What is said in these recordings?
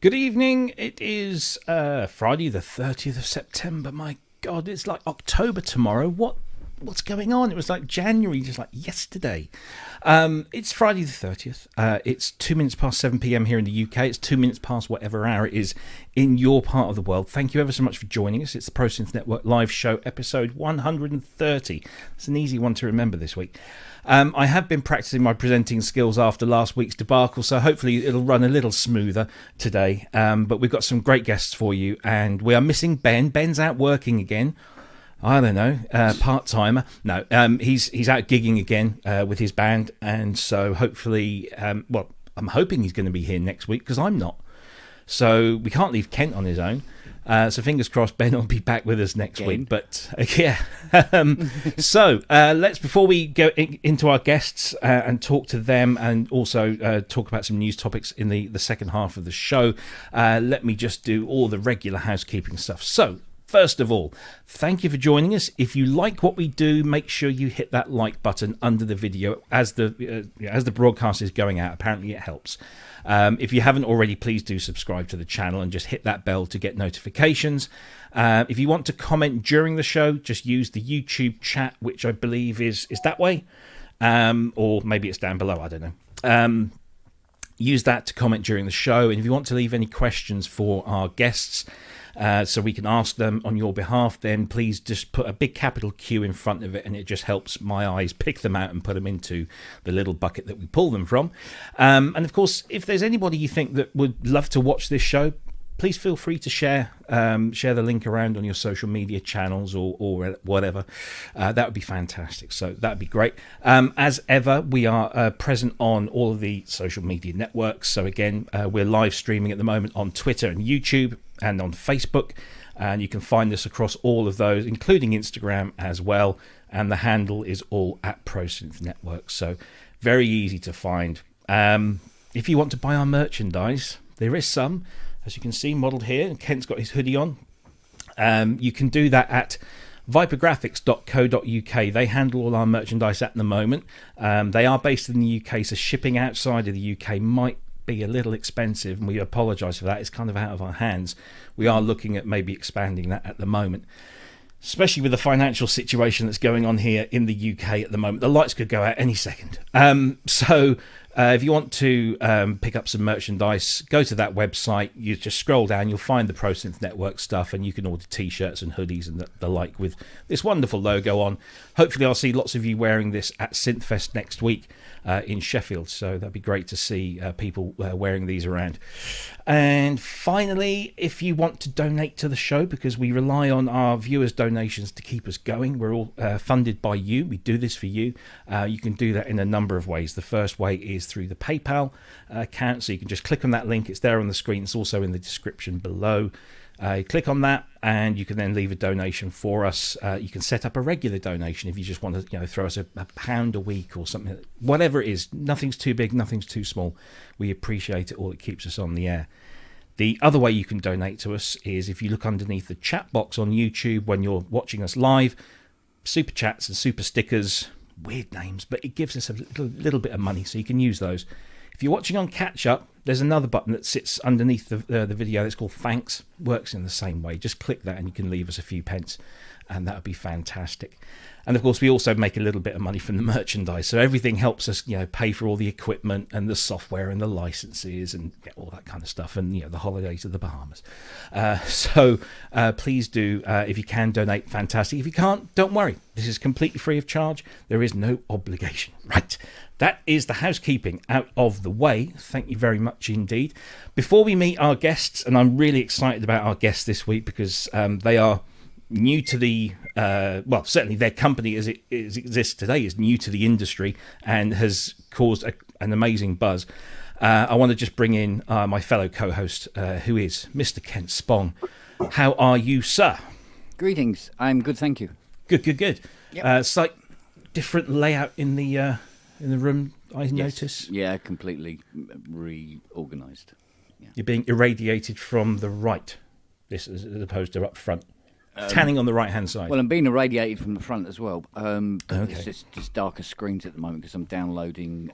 Good evening. It is Friday the 30th of September. My God, it's like October tomorrow. What's going on? It was like January, just like yesterday. It's Friday the 30th. It's 2 minutes past 7 p.m. here in the UK. It's 2 minutes past whatever hour it is in your part of the world. Thank you ever so much for joining us. It's the ProSynth Network live show, episode 130. It's an easy one to remember this week. I have been practicing my presenting skills after last week's debacle, so hopefully it'll run a little smoother today. But we've got some great guests for you, and we are missing Ben. Ben's out working again. I don't know, part-timer. No, he's out gigging again with his band, and so hopefully, I'm hoping he's going to be here next week, because I'm not. So we can't leave Kent on his own. So fingers crossed Ben will be back with us next week. But yeah. So let's, before we go into our guests and talk to them, and also talk about some news topics in the second half of the show, let me just do all the regular housekeeping stuff. So first of all, thank you for joining us. If you like what we do, make sure you hit that like button under the video as the broadcast is going out. Apparently it helps. If you haven't already, please do subscribe to the channel and just hit that bell to get notifications. If you want to comment during the show, just use the YouTube chat, which I believe is that way. Or maybe it's down below, I don't know. Use that to comment during the show. And if you want to leave any questions for our guests, so we can ask them on your behalf, then please just put a big capital Q in front of it, and it just helps my eyes pick them out and put them into the little bucket that we pull them from. And of course, if there's anybody you think that would love to watch this show, please feel free to share the link around on your social media channels or whatever. That would be fantastic. So that would be great. As ever, we are present on all of the social media networks. So again, we're live streaming at the moment on Twitter and YouTube and on Facebook. And you can find us across all of those, including Instagram as well. And the handle is all at ProSynth Network. So very easy to find. If you want to buy our merchandise, there is some. As you can see, modelled here, and Kent's got his hoodie on. You can do that at vipergraphics.co.uk. They handle all our merchandise at the moment. They are based in the UK, so shipping outside of the UK might be a little expensive, and we apologise for that. It's kind of out of our hands. We are looking at maybe expanding that at the moment, especially with the financial situation that's going on here in the UK at the moment. The lights could go out any second. If you want to pick up some merchandise, go to that website. You just scroll down, you'll find the ProSynth Network stuff, and you can order t-shirts and hoodies and the like with this wonderful logo on. Hopefully I'll see lots of you wearing this at Synthfest next week in Sheffield, so that'd be great to see people wearing these around. And finally, if you want to donate to the show, because we rely on our viewers' donations to keep us going, we're all funded by you. We do this for you. You can do that in a number of ways. The first way is through the PayPal account, so you can just click on that link. It's there on the screen. It's also in the description below. Click on that, and you can then leave a donation for us. You can set up a regular donation if you just want to, throw us a £1 a week or something, whatever it is. Nothing's too big, nothing's too small. We appreciate it all. It keeps us on the air. The other way you can donate to us is if you look underneath the chat box on YouTube when you're watching us live. Super chats and super stickers, weird names, but it gives us a little bit of money, so you can use those. If you're watching on catch up, there's another button that sits underneath the video that's called thanks. Works in the same way. Just click that and you can leave us a few pence, and that would be fantastic. And of course, we also make a little bit of money from the merchandise, so everything helps us, pay for all the equipment and the software and the licenses and all that kind of stuff, and the holidays to the Bahamas. So please do, if you can donate, fantastic. If you can't, don't worry. This is completely free of charge. There is no obligation. Right. That is the housekeeping out of the way. Thank you very much indeed. Before we meet our guests, and I'm really excited about our guests this week because they are new to the certainly their company as it exists today is new to the industry and has caused an amazing buzz. I want to just bring in my fellow co-host, who is Mr. Kent Spong. How are you, sir? Greetings. I'm good, thank you. Good. Yep. Slight different layout in the room, I notice. Yeah, completely reorganised. Yeah. You're being irradiated from the right, this as opposed to up front. Tanning on the right-hand side. Well, I'm being irradiated from the front as well. Okay. It's just darker screens at the moment because I'm downloading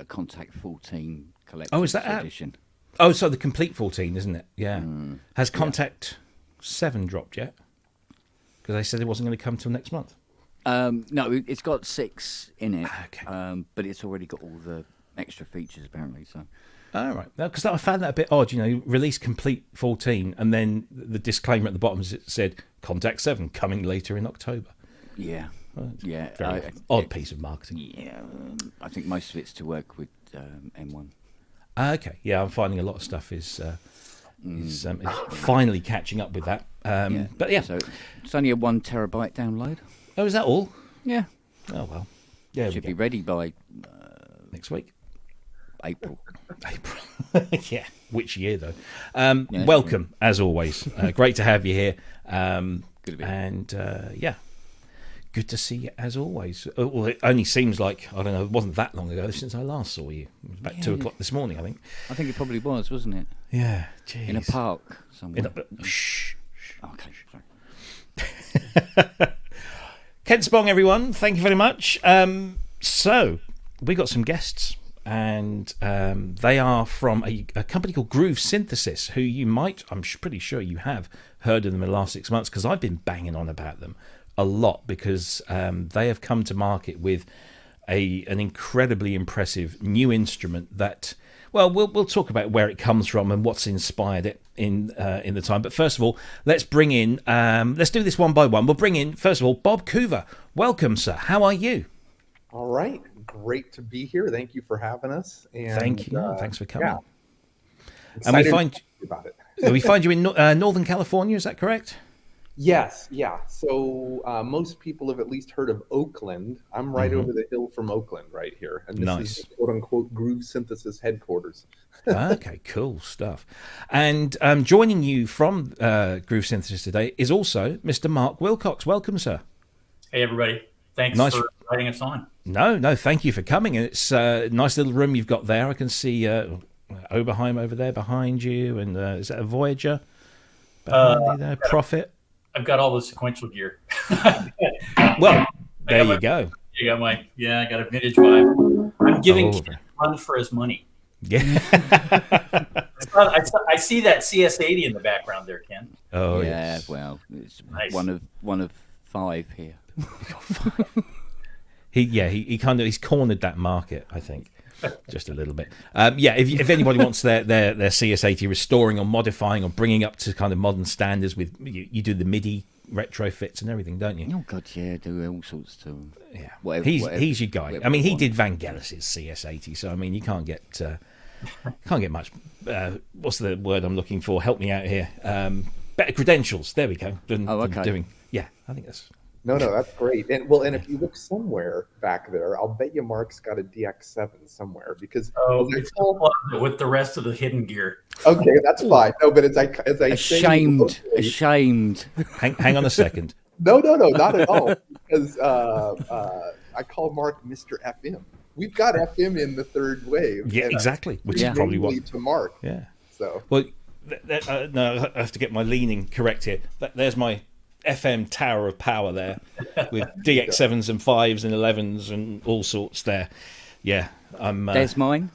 Contact 14 Collector's Oh, is that Edition. Oh, so the complete 14, isn't it? Yeah. Has Contact 7 dropped yet? Because they said it wasn't going to come till next month. No, it's got 6 in it. Okay. But it's already got all the extra features apparently. So. All right. Because I found that a bit odd. Release complete 14, and then the disclaimer at the bottom said Contact 7 coming later in October. Yeah. Well, Yeah. Very odd piece of marketing. Yeah. I think most of it's to work with M1. Okay. Yeah, I'm finding a lot of stuff is finally catching up with that. But yeah. So it's only a 1 terabyte download. Oh, is that all? Yeah. Oh, well. Yeah, Should be ready by next week. April. Yeah. Which year, though? Welcome, as always. Great to have you here. Good to be here. And, yeah. Good to see you, as always. Well, it only seems like, I don't know, it wasn't that long ago since I last saw you. It was about 2 o'clock this morning, I think. I think it probably was, wasn't it? Yeah, jeez. In a park somewhere. Shh. Okay, sorry. Ken Spong, everyone. Thank you very much. So, we got some guests, and they are from a company called Groove Synthesis, who you might, I'm pretty sure you have heard of them in the last 6 months, because I've been banging on about them a lot, because they have come to market with an incredibly impressive new instrument that, well, we'll talk about where it comes from and what's inspired it in the time. But first of all, let's bring in, let's do this one by one. We'll bring in, first of all, Bob Coover. Welcome, sir. How are you? All right. Great to be here. Thank you for having us. And, thank you. Thanks for coming. Yeah. And we find about it. we find you in Northern California. Is that correct? Yes. Yeah. So most people have at least heard of Oakland. I'm right over the hill from Oakland right here. And this is the quote unquote Groove Synthesis headquarters. Okay, cool stuff. And joining you from Groove Synthesis today is also Mr. Mark Wilcox. Welcome, sir. Hey, everybody. Thanks for inviting us on. No, thank you for coming. And it's a nice little room you've got there. I can see Oberheim over there behind you. And is that a Voyager behind you there? Prophet? I've got all the sequential gear. Well, there you go. I got a vintage vibe. I'm giving Ken a run for his money. Yeah. I see that CS80 in the background there, Ken. Oh, yeah. yes. Well, it's Nice. one of 5 here. He's cornered that market, I think, just a little bit. If anybody wants their CS80 restoring or modifying or bringing up to kind of modern standards, with you do the MIDI retrofits and everything, don't you? Oh God, yeah, do all sorts to them. Yeah, whatever, he's your guy. whatever I mean, he want. did Vangelis's CS80, so I mean, you can't get much. What's the word I'm looking for? Help me out here. Better credentials. There we go. Than doing. Yeah, I think that's. No, that's great. And if you look somewhere back there, I'll bet you Mark's got a DX7 somewhere because It's with the rest of the hidden gear. okay, that's fine. No, but as I Ashamed. Hang on a second. No, not at all. Because I call Mark Mr. FM. We've got FM in the third wave. Yeah, exactly. Which is probably what to Mark. Yeah. So well, no, I have to get my leaning correct here. There's my FM tower of power there, with DX7s and 5s and 11s and all sorts there. Yeah, There's mine.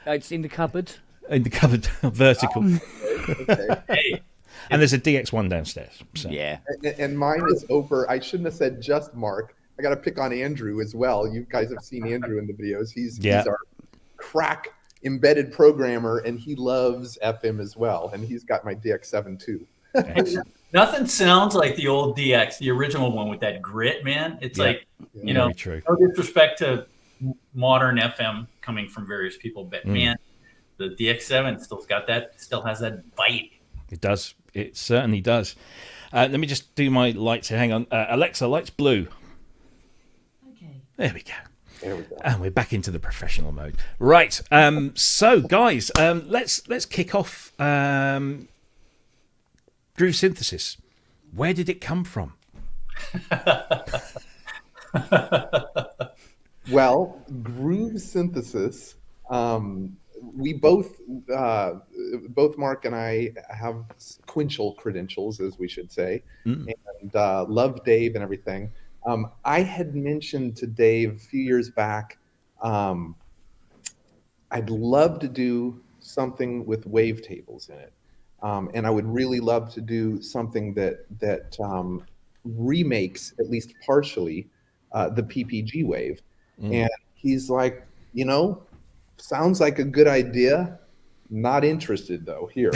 It's in the cupboard. In the cupboard, vertical. okay. Hey, And there's a DX1 downstairs. So. Yeah. And mine is over. I shouldn't have said just Mark. I got to pick on Andrew as well. You guys have seen Andrew in the videos. He's our crack embedded programmer, and he loves FM as well. And he's got my DX7 too. nothing sounds like the old DX, the original one with that grit, man. It's like, no disrespect to modern FM coming from various people, but man, the DX7 still has that bite. It does. It certainly does. Let me just do my lights here. Hang on. Alexa, lights blue. Okay. There we go. There we go. And we're back into the professional mode. Right. So, guys, let's kick off Groove Synthesis. Where did it come from? Well, Groove Synthesis. We both Mark and I have sequential credentials, as we should say, and love Dave and everything. I had mentioned to Dave a few years back, I'd love to do something with wavetables in it. And I would really love to do something that remakes, at least partially, the PPG Wave. And he's like, sounds like a good idea. Not interested though here.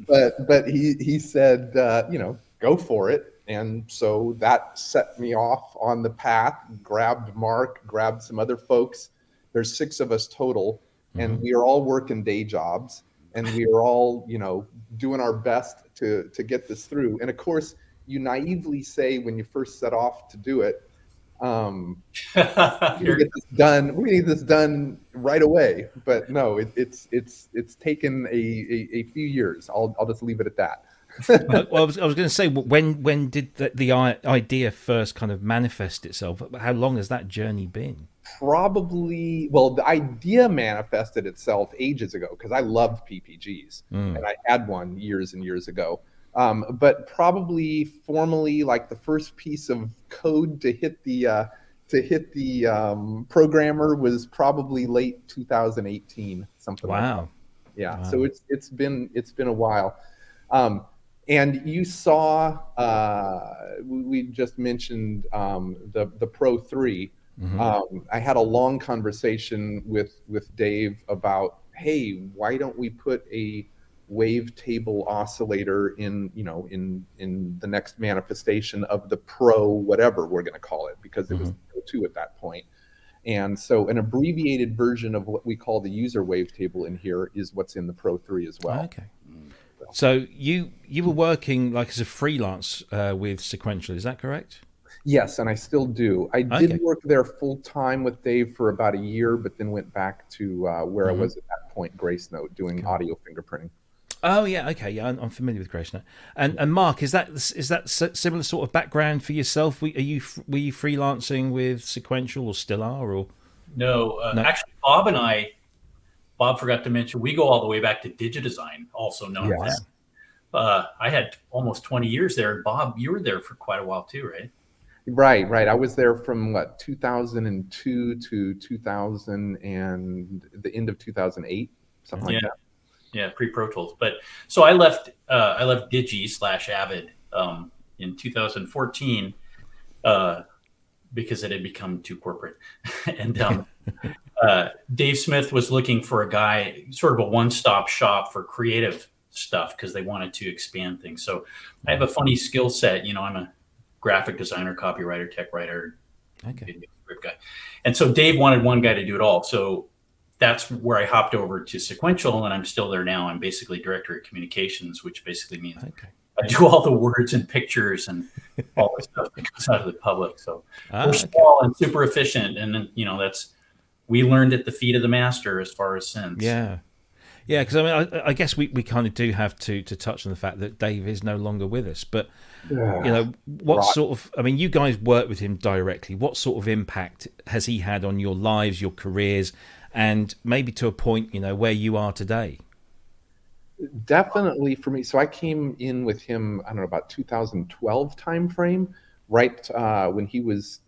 but he said, go for it. And so that set me off on the path, grabbed Mark, grabbed some other folks. There's 6 of us total, and we are all working day jobs, and we are all, doing our best to get this through. And of course, you naively say when you first set off to do it, we're gonna get this done right away. But no, it's taken a few years. I'll just leave it at that. Well, I was going to say, when did the idea first kind of manifest itself? How long has that journey been? Probably, well, the idea manifested itself ages ago because I loved PPGs and I had one years and years ago. But probably formally, like the first piece of code to hit the programmer was probably late 2018, something. Wow. Like that. Yeah. Wow. So it's been a while. And you saw, we just mentioned the Pro 3. I had a long conversation with Dave about, hey, why don't we put a wavetable oscillator in the next manifestation of the Pro, whatever we're going to call it, because it was Pro 2 at that point. And so an abbreviated version of what we call the user wavetable in here is what's in the Pro 3 as well. Okay. So you were working like as a freelance with Sequential, is that correct? Yes, and I still do. I did work there full time with Dave for about a year, but then went back to where I was at that point, Grace Note, doing audio fingerprinting. Oh yeah, okay, yeah, I'm familiar with Grace Note. And Mark, is that similar sort of background for yourself? Were you freelancing with Sequential, or still are, or no? Actually, Bob forgot to mention, we go all the way back to Digitone, also known as. I had almost 20 years there. And Bob, you were there for quite a while too, right? Right. I was there from 2002 to 2000 and the end of 2008, something like that. Yeah, pre-Pro Tools. But so I left Digi/Avid in 2014 because it had become too corporate, and Dave Smith was looking for a guy, sort of a one-stop shop for creative stuff, because they wanted to expand things. So I have a funny skill set. I'm a graphic designer, copywriter, tech writer, script guy. And so Dave wanted one guy to do it all. So that's where I hopped over to Sequential, and I'm still there now. I'm basically director of communications, which basically means I do all the words and pictures and all the stuff that goes out to the public. So we're small and super efficient. And then, we learned at the feet of the master as far as synths. Yeah. Yeah, because I guess we kind of do have to touch on the fact that Dave is no longer with us. But, what sort of, you guys work with him directly. What sort of impact has he had on your lives, your careers, and maybe to a point, where you are today? Definitely for me. So I came in with him, I don't know, about 2012 timeframe, right when he was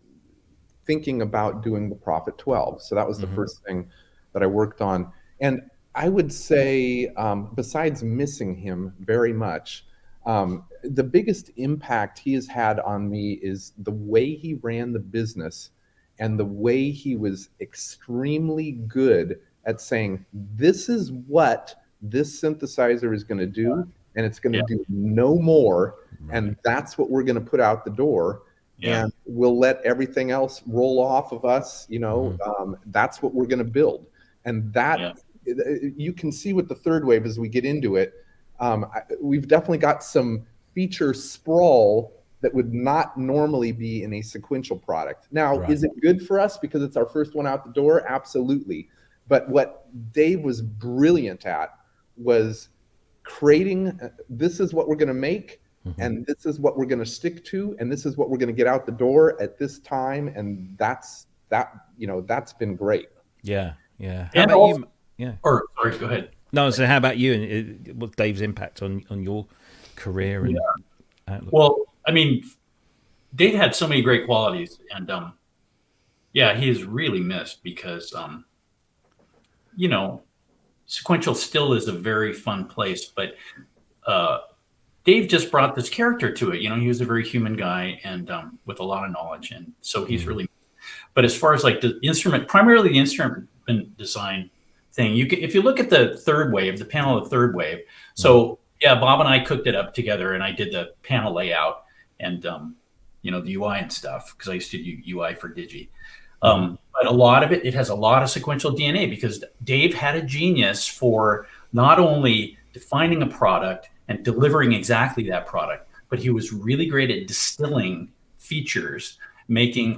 thinking about doing the Prophet 12. So that was the first thing that I worked on. And I would say, besides missing him very much, the biggest impact he has had on me is the way he ran the business and the way he was extremely good at saying, this is what this synthesizer is going to do, and it's going to do no more, and that's what we're going to put out the door. And we'll let everything else roll off of us. That's what we're going to build. And that you can see with the third wave as we get into it, we've definitely got some feature sprawl that would not normally be in a Sequential product. Now, is it good for us because it's our first one out the door? Absolutely. But what Dave was brilliant at was creating, this is what we're going to make, and this is what we're going to stick to, and this is what we're going to get out the door at this time, and that's been great. Yeah. How about you? Yeah. Or sorry, go ahead. No, so how about you, and what's Dave's impact on your career and outlook? Well, Dave had so many great qualities, and he is really missed because sequential still is a very fun place, but Dave just brought this character to it. He was a very human guy and with a lot of knowledge, and so he's really. But as far as like the instrument, primarily the instrument design thing, if you look at the third wave, the panel of third wave. So yeah, Bob and I cooked it up together, and I did the panel layout and the UI and stuff, because I used to do UI for Digi. But a lot of it has a lot of sequential DNA, because Dave had a genius for not only defining a product and delivering exactly that product, but he was really great at distilling features,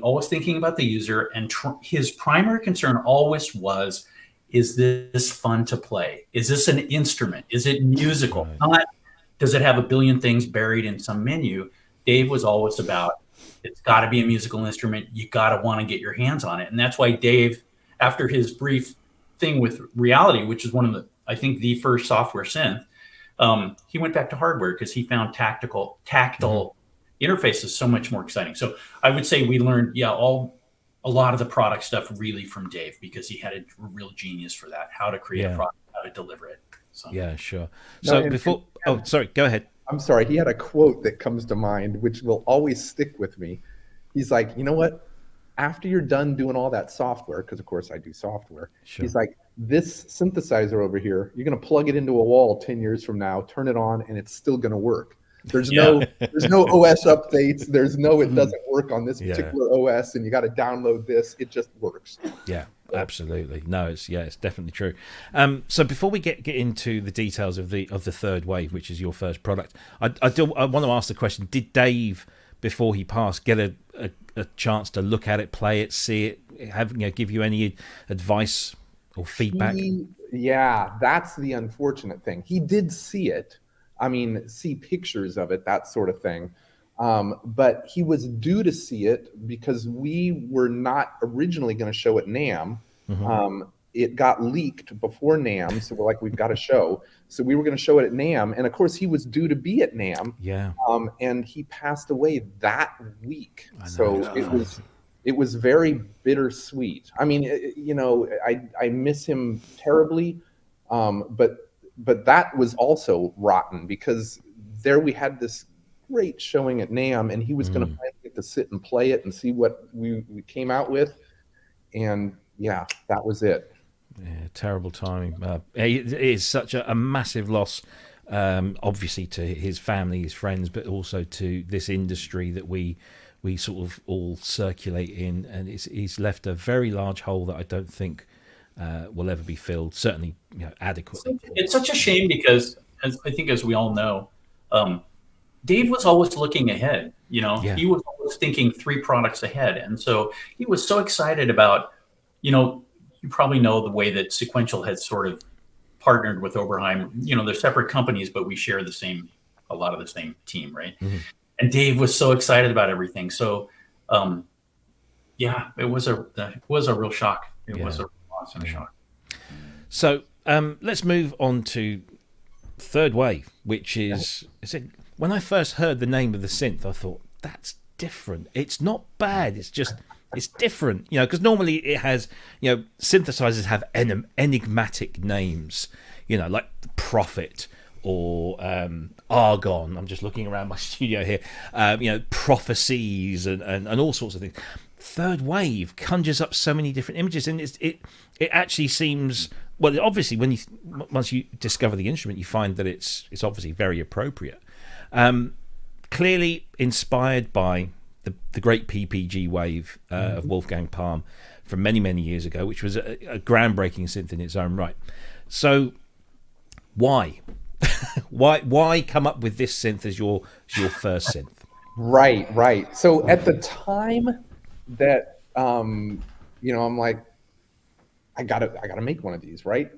always thinking about the user. And his primary concern always was, is this fun to play? Is this an instrument? Is it musical? Not, does it have a billion things buried in some menu? Dave was always about, it's got to be a musical instrument. You got to want to get your hands on it. And that's why Dave, after his brief thing with Reality, which is one of I think the first software synth, he went back to hardware, because he found tactile interfaces so much more exciting. So I would say we learned, a lot of the product stuff really from Dave, because he had a real genius for that, how to create a product, how to deliver it. So. Yeah, sure. So sorry, go ahead. I'm sorry. He had a quote that comes to mind, which will always stick with me. He's like, you know what? After you're done doing all that software, because of course I do software, he's like, this synthesizer over here, you're going to plug it into a wall 10 years from now, turn it on, and it's still going to work. There's no OS updates. There's it doesn't work on this particular OS, and you got to download this. It just works. Yeah, absolutely. No, it's definitely true. So before we get into the details of the third wave, which is your first product, I want to ask the question: did Dave, before he passed, get a chance to look at it, play it, see it, give you any advice or feedback? That's the unfortunate thing. He did see it. I mean, see pictures of it, that sort of thing. But he was due to see it, because we were not originally going to show at NAMM. It got leaked before NAMM, so we're like, we've got to show. So we were going to show it at NAMM, and of course he was due to be at NAMM. Yeah. And he passed away that week. So it was very bittersweet. I mean, I miss him terribly, but that was also rotten, because there we had this great showing at NAMM, and he was going to finally get to sit and play it and see what we came out with. And that was it. Yeah, terrible timing. It is such a massive loss, obviously to his family, his friends, but also to this industry that we sort of all circulate in. And he's left a very large hole that I don't think will ever be filled, certainly adequately. It's such a shame, because as we all know, Dave was always looking ahead. He was always thinking 3 products ahead, and so he was so excited about, you probably know the way that Sequential has sort of partnered with Oberheim. They're separate companies, but we share a lot of the same team, right? And Dave was so excited about everything. So it was a real shock. It was a loss and a shock. So let's move on to third wave, which is when I first heard the name of the synth, I thought, that's different. It's not bad. It's different, because normally it has, synthesizers have enigmatic names, like Prophet or Argon. I'm just looking around my studio here, prophecies and all sorts of things. Third wave conjures up so many different images, and it actually seems, well, obviously once you discover the instrument, you find that it's obviously very appropriate. Clearly inspired by the great PPG Wave of Wolfgang Palm from many years ago, which was a groundbreaking synth in its own right. So why come up with this synth as your first synth? Right. So at the time that I'm like, I gotta make one of these, right?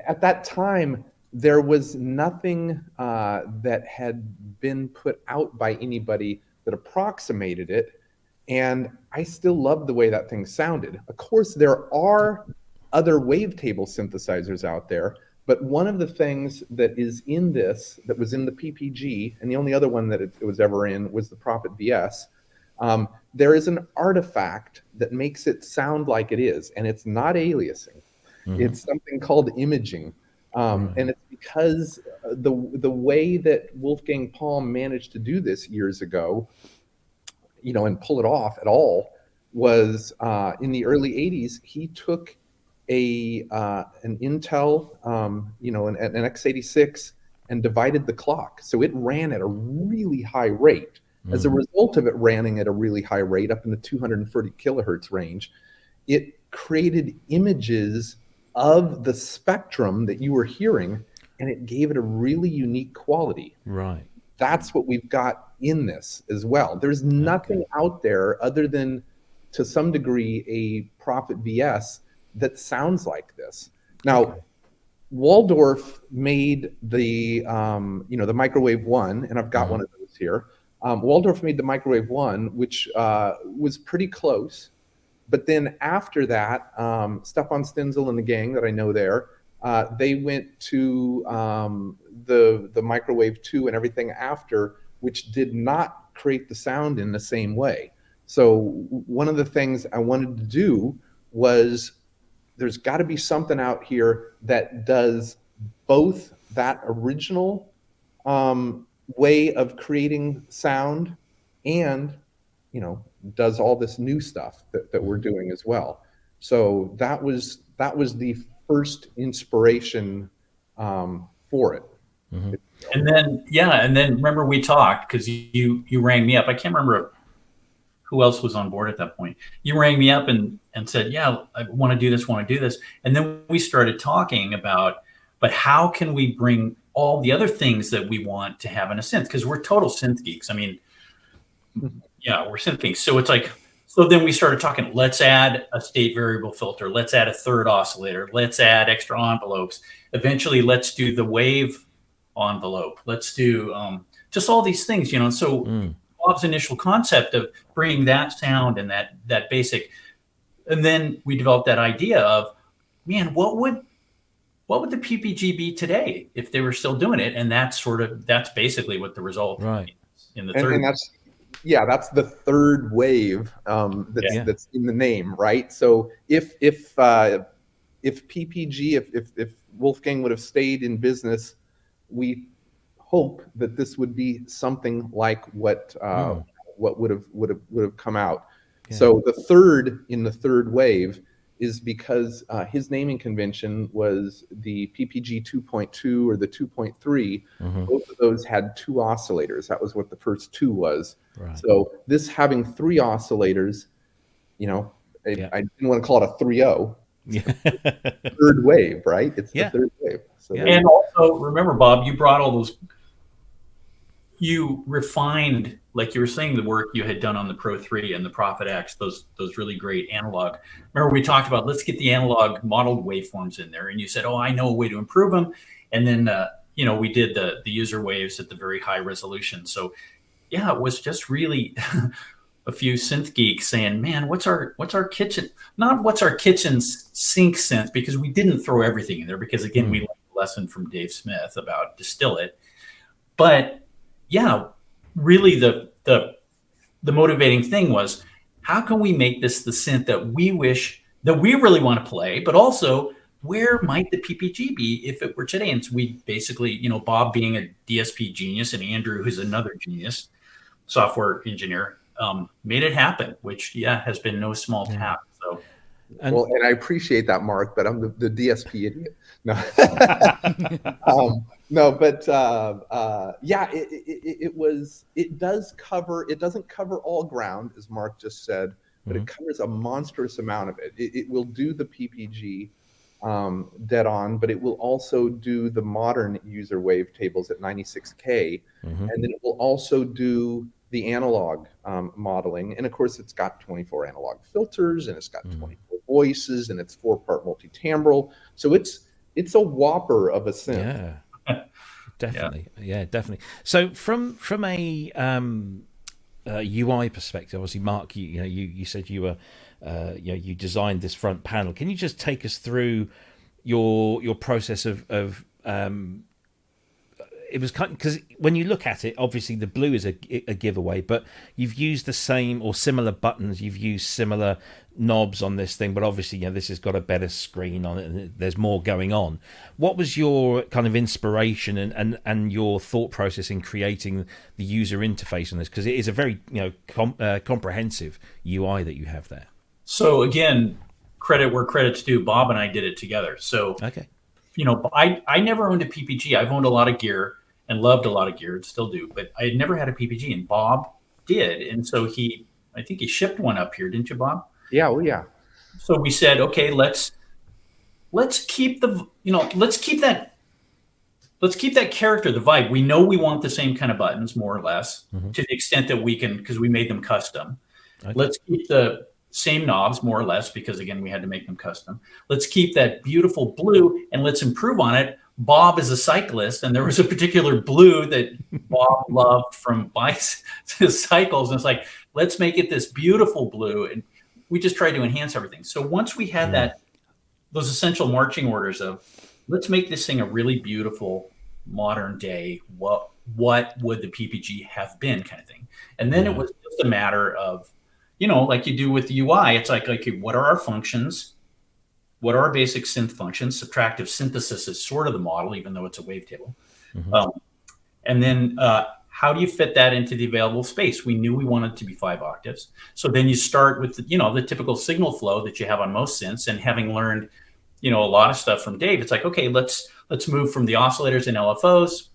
At that time, there was nothing that had been put out by anybody that approximated it, and I still loved the way that thing sounded. Of course, there are other wavetable synthesizers out there, but one of the things that is in this, that was in the PPG, and the only other one that it was ever in was the Prophet VS, there is an artifact that makes it sound like it is, and it's not aliasing. It's something called imaging. And it's because the way that Wolfgang Palm managed to do this years ago, and pull it off at all, was in the early 80s, he took an Intel, an x86, and divided the clock. So it ran at a really high rate. As a result of it running at a really high rate, up in the 230 kilohertz range, it created images of the spectrum that you were hearing, and it gave it a really unique quality. Right. That's what we've got in this as well. There's nothing out there other than, to some degree, a Prophet VS that sounds like this. Now, Waldorf made the Microwave 1, and I've got one of those here. Waldorf made the Microwave 1, which was pretty close. But then after that, Stefan Stenzel and the gang that I know there, they went to the Microwave 2 and everything after, which did not create the sound in the same way. So one of the things I wanted to do was, there's got to be something out here that does both that original way of creating sound and, does all this new stuff that we're doing as well. So that was the first inspiration for it. And then remember we talked, because you rang me up. I can't remember who else was on board at that point. You rang me up and said, yeah, I want to do this. And then we started talking about, but how can we bring all the other things that we want to have in a synth? Because we're total synth geeks. I mean, yeah, we're synth geeks. So it's like, so then we started talking, let's add a state variable filter. Let's add a third oscillator. Let's add extra envelopes. Eventually, let's do the wave envelope. Let's do just all these things, So Bob's initial concept of bringing that sound and that basic, and then we developed that idea of, man, what would the PPG be today if they were still doing it? And that's basically what the result is in the third. And that's the third wave that's in the name, right? So if PPG, if Wolfgang would have stayed in business, we hope that this would be something like what would have come out. Yeah. So the third in the third wave is because his naming convention was the PPG 2.2 or the 2.3. Both of those had 2 oscillators. That was what the first 2 was. Right. So this having 3 oscillators, I didn't want to call it a 3.0. Third wave, right? It's the third wave. So and also remember, Bob, you brought all those. You refined, like you were saying, the work you had done on the Pro 3 and the Prophet X, those really great analog. Remember, we talked about, let's get the analog modeled waveforms in there. And you said, oh, I know a way to improve them. And then, we did the user waves at the very high resolution. So, yeah, it was just really a few synth geeks saying, man, what's our kitchen? Not what's our kitchen's sync synth, because we didn't throw everything in there. Because, again, we learned a lesson from Dave Smith about distill it. But yeah, really the motivating thing was, how can we make this the synth that we wish, that we really want to play, but also where might the PPG be if it were today? And so we basically, Bob being a DSP genius and Andrew, who's another genius, software engineer, made it happen, which has been no small task. So. And I appreciate that, Mark, but I'm the DSP idiot. No, it doesn't cover all ground, as Mark just said, but it covers a monstrous amount of it. It will do the PPG dead on, but it will also do the modern user wavetables at 96K, and then it will also do the analog modeling. And of course, it's got 24 analog filters, and it's got 24 voices, and it's 4-part multi-timbral. So it's a whopper of a synth. Yeah, definitely. Yeah, definitely. So from a UI perspective, obviously, Mark, you said you were you designed this front panel. Can you just take us through your process of it was kind because when you look at it, obviously the blue is a giveaway, but you've used the same or similar buttons, you've used similar knobs on this thing, but obviously, this has got a better screen on it and there's more going on. What was your kind of inspiration and your thought process in creating the user interface on this? Because it is a very comprehensive UI that you have there. So again, credit where credit's due. Bob and I did it together. So okay. I never owned a PPG. I've owned a lot of gear and loved a lot of gear and still do, but I had never had a PPG, and Bob did. And so I think he shipped one up here, didn't you, Bob? Yeah, well, yeah. So we said, okay, let's keep that character, the vibe. We know we want the same kind of buttons, more or less, to the extent that we can, because we made them custom. Okay. Let's keep the same knobs, more or less, because again, we had to make them custom. Let's keep that beautiful blue and let's improve on it. Bob is a cyclist, and there was a particular blue that Bob loved from cycles. And it's like, let's make it this beautiful blue. And we just tried to enhance everything. So once we had those essential marching orders of, let's make this thing a really beautiful modern day, what would the PPG have been kind of thing. And then it was just a matter of, like you do with the UI, it's like, what are our functions? What are our basic synth functions? Subtractive synthesis is sort of the model, even though it's a wavetable. And then how do you fit that into the available space? We knew we wanted it to be 5 octaves. So then you start with the typical signal flow that you have on most synths, and having learned, a lot of stuff from Dave, it's like, okay, let's move from the oscillators and LFOs,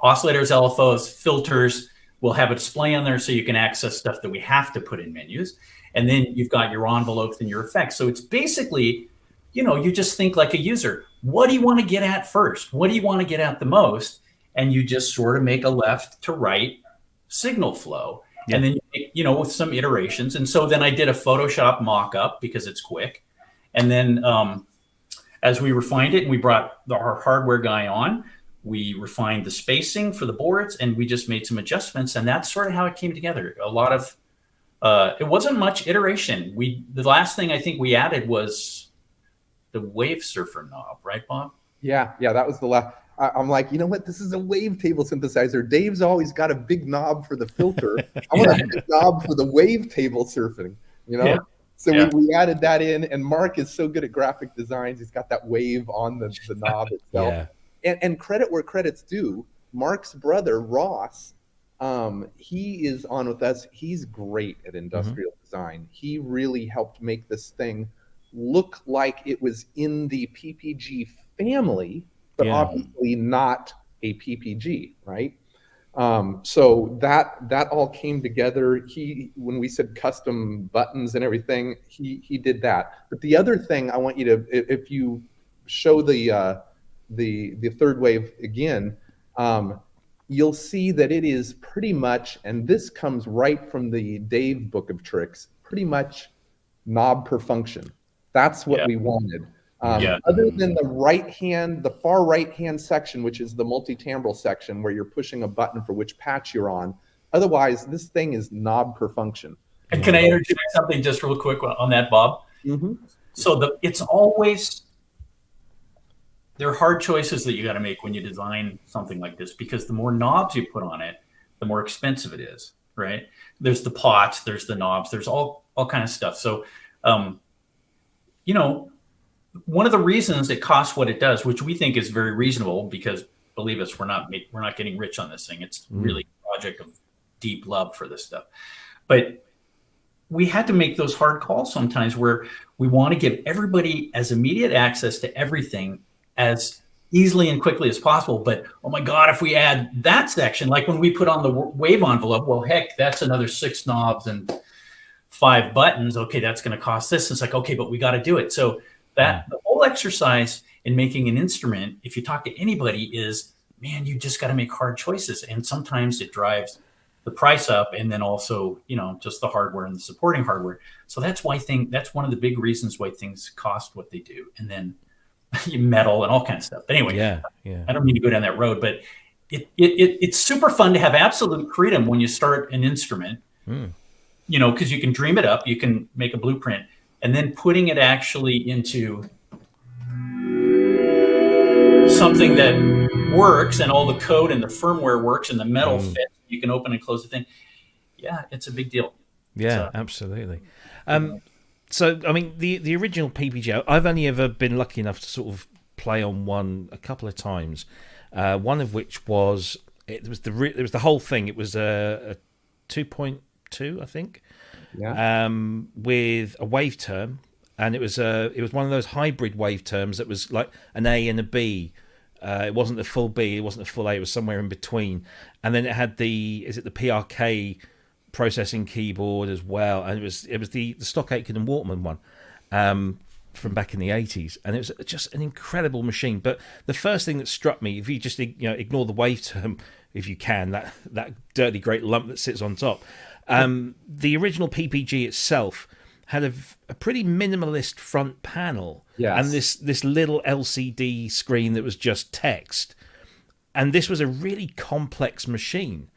LFOs, filters. We'll have a display on there so you can access stuff that we have to put in menus. And then you've got your envelopes and your effects. So it's basically, you just think like a user. What do you want to get at first? What do you want to get at the most? And you just sort of make a left to right signal flow. Yeah. And then, with some iterations. And so then I did a Photoshop mock-up because it's quick. And then as we refined it and we brought our hardware guy on, we refined the spacing for the boards, and we just made some adjustments. And that's sort of how it came together. A lot of, it wasn't much iteration. The last thing I think we added was the wave surfer knob, right, Bob? Yeah, that was the last. I'm like, you know what? This is a wavetable synthesizer. Dave's always got a big knob for the filter. I want a big knob for the wavetable surfing, Yeah. So we added that in, and Mark is so good at graphic designs. He's got that wave on the knob itself. Yeah. And credit where credit's due, Mark's brother, Ross, he is on with us. He's great at industrial design. He really helped make this thing look like it was in the PPG family, but obviously not a PPG, right? So that all came together. When we said custom buttons and everything, he did that. But the other thing I want you to, if you show the third wave again, you'll see that it is pretty much, and this comes right from the Dave book of tricks, pretty much knob per function. That's what we wanted. Other than the far right-hand section, which is the multi-timbral section where you're pushing a button for which patch you're on. Otherwise, this thing is knob per function. And can I interject something just real quick on that, Bob? So it's always, there are hard choices that you got to make when you design something like this, because the more knobs you put on it, the more expensive it is, right? There's the pots, there's the knobs, there's all kind of stuff. So, one of the reasons it costs what it does, which we think is very reasonable, because believe us, we're not getting rich on this thing. It's really a project of deep love for this stuff. But we had to make those hard calls sometimes where we want to give everybody as immediate access to everything as easily and quickly as possible. But, oh my God, if we add that section, like when we put on the wave envelope, well, heck, that's another 6 knobs and 5 buttons. Okay, that's going to cost this. It's like, okay, but we got to do it. So the whole exercise in making an instrument, if you talk to anybody, is, man, you just got to make hard choices. And sometimes it drives the price up, and then also, just the hardware and the supporting hardware. So that's one of the big reasons why things cost what they do. And then metal and all kinds of stuff. But anyway, I don't mean to go down that road, but it's super fun to have absolute freedom when you start an instrument, because you can dream it up, you can make a blueprint, and then putting it actually into something that works and all the code and the firmware works and the metal fits, you can open and close the thing. Yeah, it's a big deal. Yeah, absolutely. So, I mean, the original PPG, I've only ever been lucky enough to sort of play on one a couple of times. One of which was it was the whole thing. It was a 2.2, I think, with a wave term, and it was one of those hybrid wave terms that was like an A and a B. It wasn't the full B, it wasn't the full A, it was somewhere in between. And then it had the PRK processing keyboard as well, and it was the stock Aitken and Waterman one from back in the 80s, and it was just an incredible machine. But the first thing that struck me, if you just ignore the wave term if you can, that dirty great lump that sits on top, the original PPG itself had a pretty minimalist front panel, and this little LCD screen that was just text, and this was a really complex machine.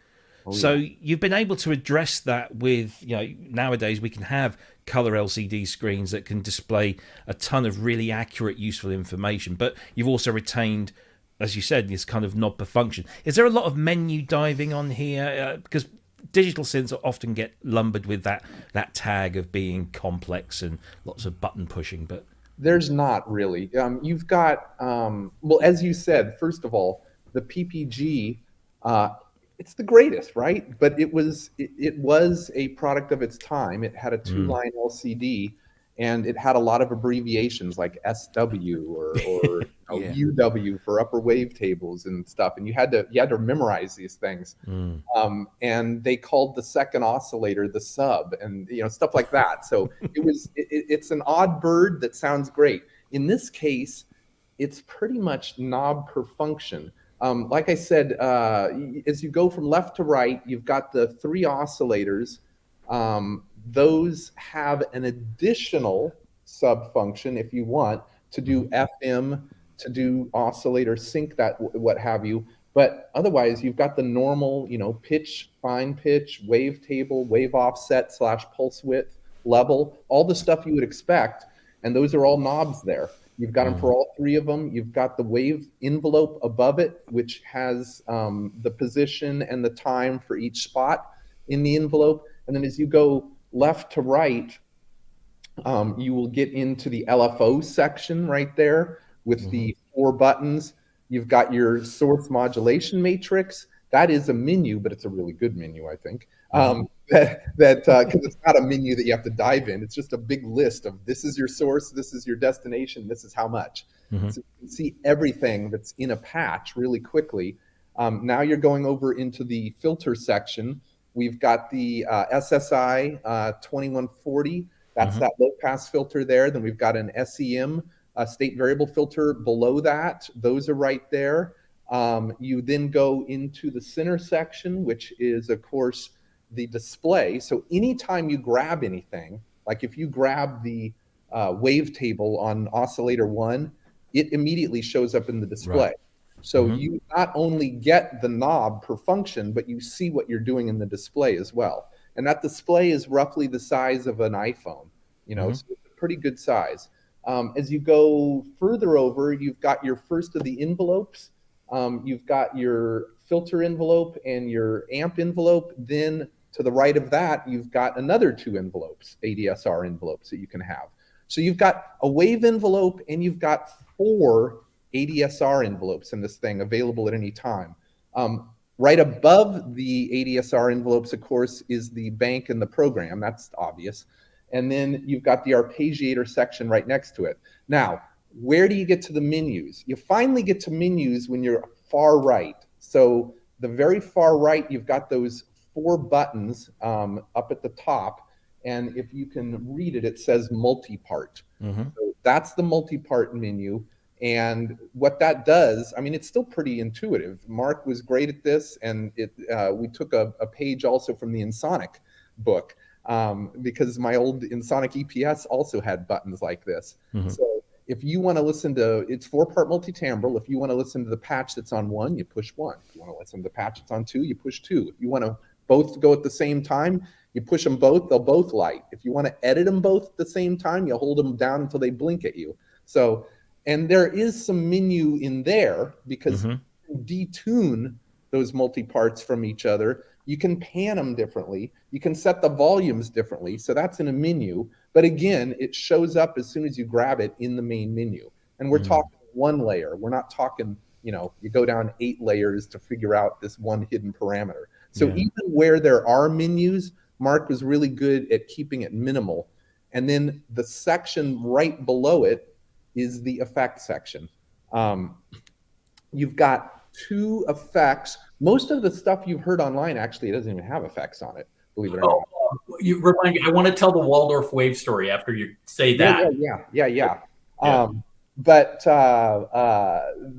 So you've been able to address that with, nowadays we can have color LCD screens that can display a ton of really accurate, useful information, but you've also retained, as you said, this kind of knob per function. Is there a lot of menu diving on here? Because digital synths often get lumbered with that tag of being complex and lots of button pushing, but there's not really. You've got, well, as you said, first of all, the PPG, it's the greatest, right? But it was a product of its time. It had a 2-line LCD, and it had a lot of abbreviations like SW or UW for upper wavetables and stuff. And you had to memorize these things. And they called the second oscillator the sub, and stuff like that. So it's an odd bird that sounds great. In this case, it's pretty much knob per function. Like I said, as you go from left to right, you've got the 3 oscillators. Those have an additional sub function if you want to do FM, to do oscillator sync, that what have you. But otherwise, you've got the normal, pitch, fine pitch, wavetable, wave offset / pulse width, level, all the stuff you would expect. And those are all knobs there. You've got them for all 3 of them. You've got the wave envelope above it, which has the position and the time for each spot in the envelope. And then as you go left to right, you will get into the LFO section right there with the 4 buttons. You've got your source modulation matrix. That is a menu, but it's a really good menu, I think. Because it's not a menu that you have to dive in. It's just a big list of this is your source, this is your destination, this is how much. So you can see everything that's in a patch really quickly. Now you're going over into the filter section. We've got the SSI 2140. That's that low pass filter there. Then we've got an SEM state variable filter below that. Those are right there. You then go into the center section, which is, of course, the display. So anytime you grab anything, like if you grab the wavetable on oscillator 1, it immediately shows up in the display. Right. So you not only get the knob per function, but you see what you're doing in the display as well. And that display is roughly the size of an iPhone, so it's a pretty good size. As you go further over, you've got your first of the envelopes. You've got your filter envelope and your amp envelope. Then to the right of that, you've got another 2 envelopes, ADSR envelopes that you can have. So you've got a wave envelope and you've got 4 ADSR envelopes in this thing available at any time. Right above the ADSR envelopes, of course, is the bank and the program. That's obvious. And then you've got the arpeggiator section right next to it. Now, where do you get to the menus? You finally get to menus when you're far right. So the very far right, you've got those 4 buttons up at the top. And if you can read it, it says multi-part. So that's the multi-part menu. And what that does, I mean, it's still pretty intuitive. Mark was great at this, and we took a page also from the Ensoniq book, because my old Ensoniq EPS also had buttons like this. So if you want to listen to, it's 4-part multi-timbral. If you want to listen to the patch that's on 1, you push 1. If you want to listen to the patch that's on 2, you push 2. If you want to both go at the same time, you push them both, they'll both light. If you want to edit them both at the same time, you hold them down until they blink at you. So, And there is some menu in there because you can detune those multi-parts from each other. You can pan them differently. You can set the volumes differently. So that's in a menu. But again, it shows up as soon as you grab it in the main menu. And we're talking one layer. We're not talking, you know, you go down 8 layers to figure out this one hidden parameter. So even where there are menus, Mark was really good at keeping it minimal. And then the section right below it is the effect section. You've got 2 effects. Most of the stuff you've heard online, actually, it doesn't even have effects on it, believe it or not. You remind me, I want to tell the Waldorf Wave story after you say that. Yeah. But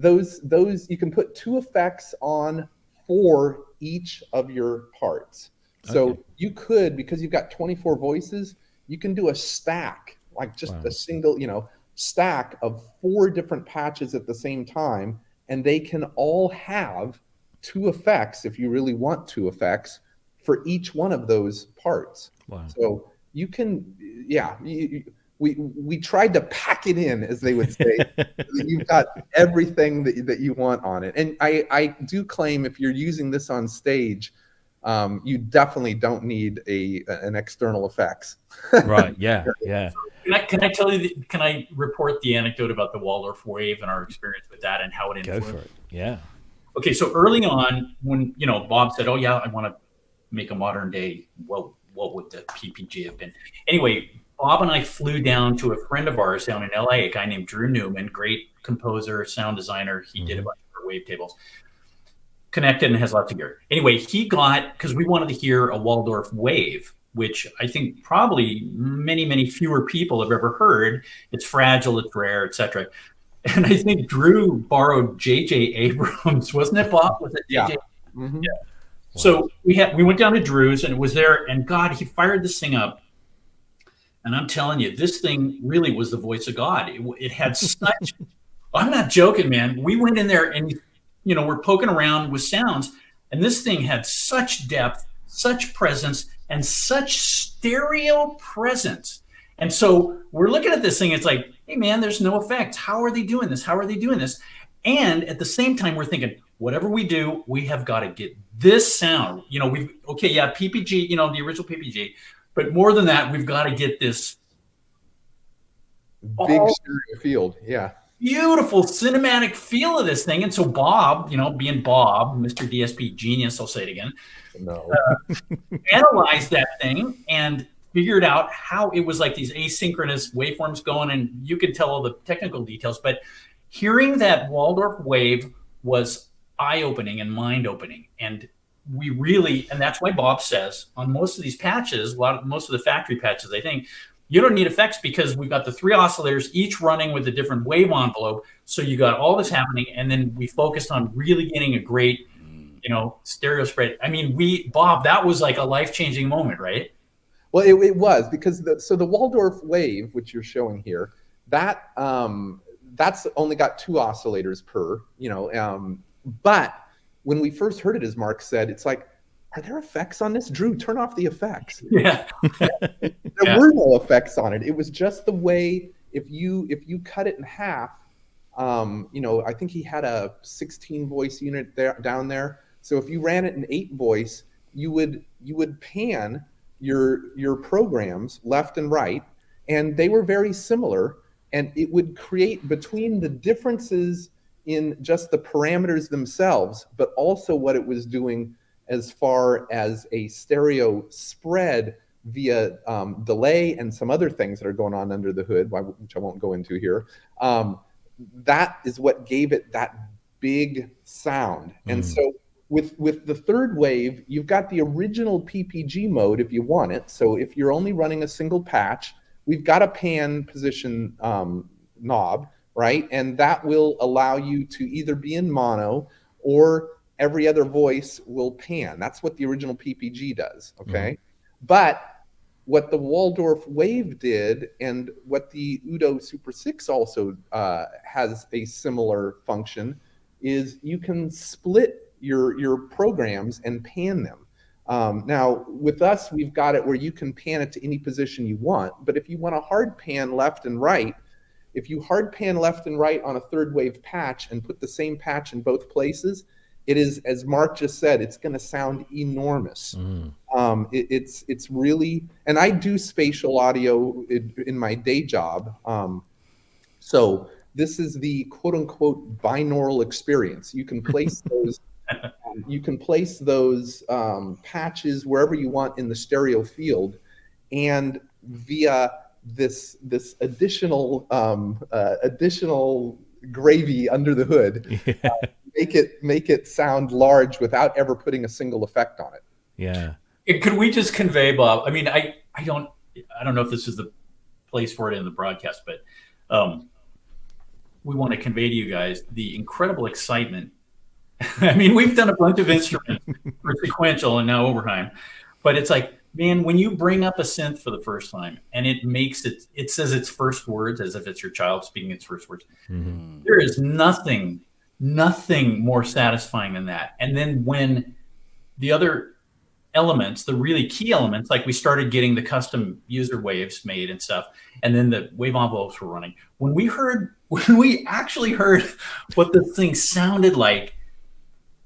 those you can put 2 effects on for each of your parts. So you could, because you've got 24 voices, you can do a stack, like just a single, you know, stack of 4 different patches at the same time, and they can all have 2 effects if you really want 2 effects for each one of those parts. Wow. So you can, we tried to pack it in, as they would say. You've got everything that you want on it. And I do claim if you're using this on stage, you definitely don't need an external effects. Right, yeah. Can I tell you, can I report the anecdote about the Waldorf Wave and our experience with that and how it influenced? Go for it, yeah. Okay, so early on, when, you know, Bob said, oh yeah, I want to make a modern day, what would the PPG have been? Anyway, Bob and I flew down to a friend of ours down in LA, a guy named Drew Newman, great composer, sound designer. He did a bunch of our wavetables. Connected and has lots of gear. Anyway, he got, because we wanted to hear a Waldorf Wave, which I think probably many, many fewer people have ever heard. It's fragile, it's rare, etc. And I think Drew borrowed J.J. Abrams, wasn't it, Bob? Was it J.J.? Mm-hmm. Yeah. So we went down to Drew's, and it was there, and God, he fired this thing up. And I'm telling you, this thing really was the voice of God. It had such, I'm not joking, man. We went in there and, you know, we're poking around with sounds, and this thing had such depth, such presence, and such stereo presence. And so we're looking at this thing, it's like, hey man, there's no effects. How are they doing this? How are they doing this? And at the same time, we're thinking, whatever we do, we have got to get this sound. You know, PPG, you know, the original PPG, but more than that, we've got to get this big stereo field. Yeah. Beautiful cinematic feel of this thing. And so Bob, you know, being Bob, Mr. DSP genius, I'll say it again, analyzed that thing and figured out how it was like these asynchronous waveforms going, and you could tell all the technical details, but hearing that Waldorf Wave was eye-opening and mind-opening. And we really, and that's why Bob says on most of these patches, most of the factory patches, I think, you don't need effects because we've got the 3 oscillators, each running with a different wave envelope. So you got all this happening. And then we focused on really getting a great, you know, stereo spread. I mean, Bob, that was like a life-changing moment, right? Well, it was, because the Waldorf Wave, which you're showing here, that's only got 2 oscillators per, you know, but when we first heard it, as Mark said, it's like, are there effects on this? Drew, turn off the effects. Yeah. There were no effects on it. It was just the way, if you cut it in half, you know, I think he had a 16 voice unit down there. So if you ran it in 8 voice, you would pan your programs left and right, and they were very similar, and it would create, between the differences in just the parameters themselves, but also what it was doing as far as a stereo spread via delay and some other things that are going on under the hood, which I won't go into here. That is what gave it that big sound. And so with the third wave, you've got the original PPG mode if you want it. So if you're only running a single patch, we've got a pan position knob, right? And that will allow you to either be in mono or every other voice will pan. That's what the original PPG does, okay? But what the Waldorf Wave did, and what the Udo Super 6 also has a similar function, is you can split your programs and pan them. Now, with us, we've got it where you can pan it to any position you want, but if you want a hard pan left and right, if you hard pan left and right on a third wave patch and put the same patch in both places, it is, as Mark just said, it's going to sound enormous. It's really, and I do spatial audio in my day job. So this is the quote unquote binaural experience. You can place those, patches wherever you want in the stereo field, and via this additional gravy under the hood, make it sound large without ever putting a single effect on it. Yeah. Could we just convey, Bob? I mean, I don't know if this is the place for it in the broadcast, but we want to convey to you guys the incredible excitement. I mean, we've done a bunch of instruments for sequential and now Oberheim, but it's like, man, when you bring up a synth for the first time and it says its first words as if it's your child speaking its first words. Mm-hmm. There is nothing more satisfying than that. And then when the other elements, the really key elements, like we started getting the custom user waves made and stuff, and then the wave envelopes were running. When we actually heard what the thing sounded like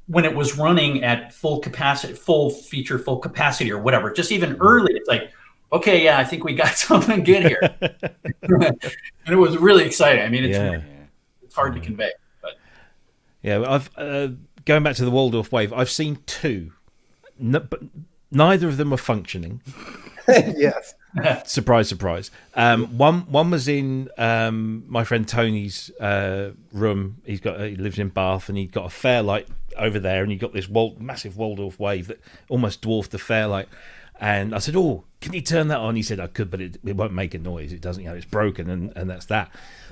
when it was running at full capacity, full feature, full capacity, or whatever, just even early, it's like, okay, yeah, I think we got something good here. And it was really exciting. I mean, it's hard to convey. But yeah, I've going back to the Waldorf Wave, I've seen two, but neither of them were functioning. Yes. Surprise, surprise. One was in my friend Tony's room. He lives in Bath, and he'd got a Fairlight over there, and he got this massive Waldorf Wave that almost dwarfed the Fairlight. And I said, "Oh, can you turn that on?" He said, "I could, but it won't make a noise. It doesn't, it's broken." And that's that.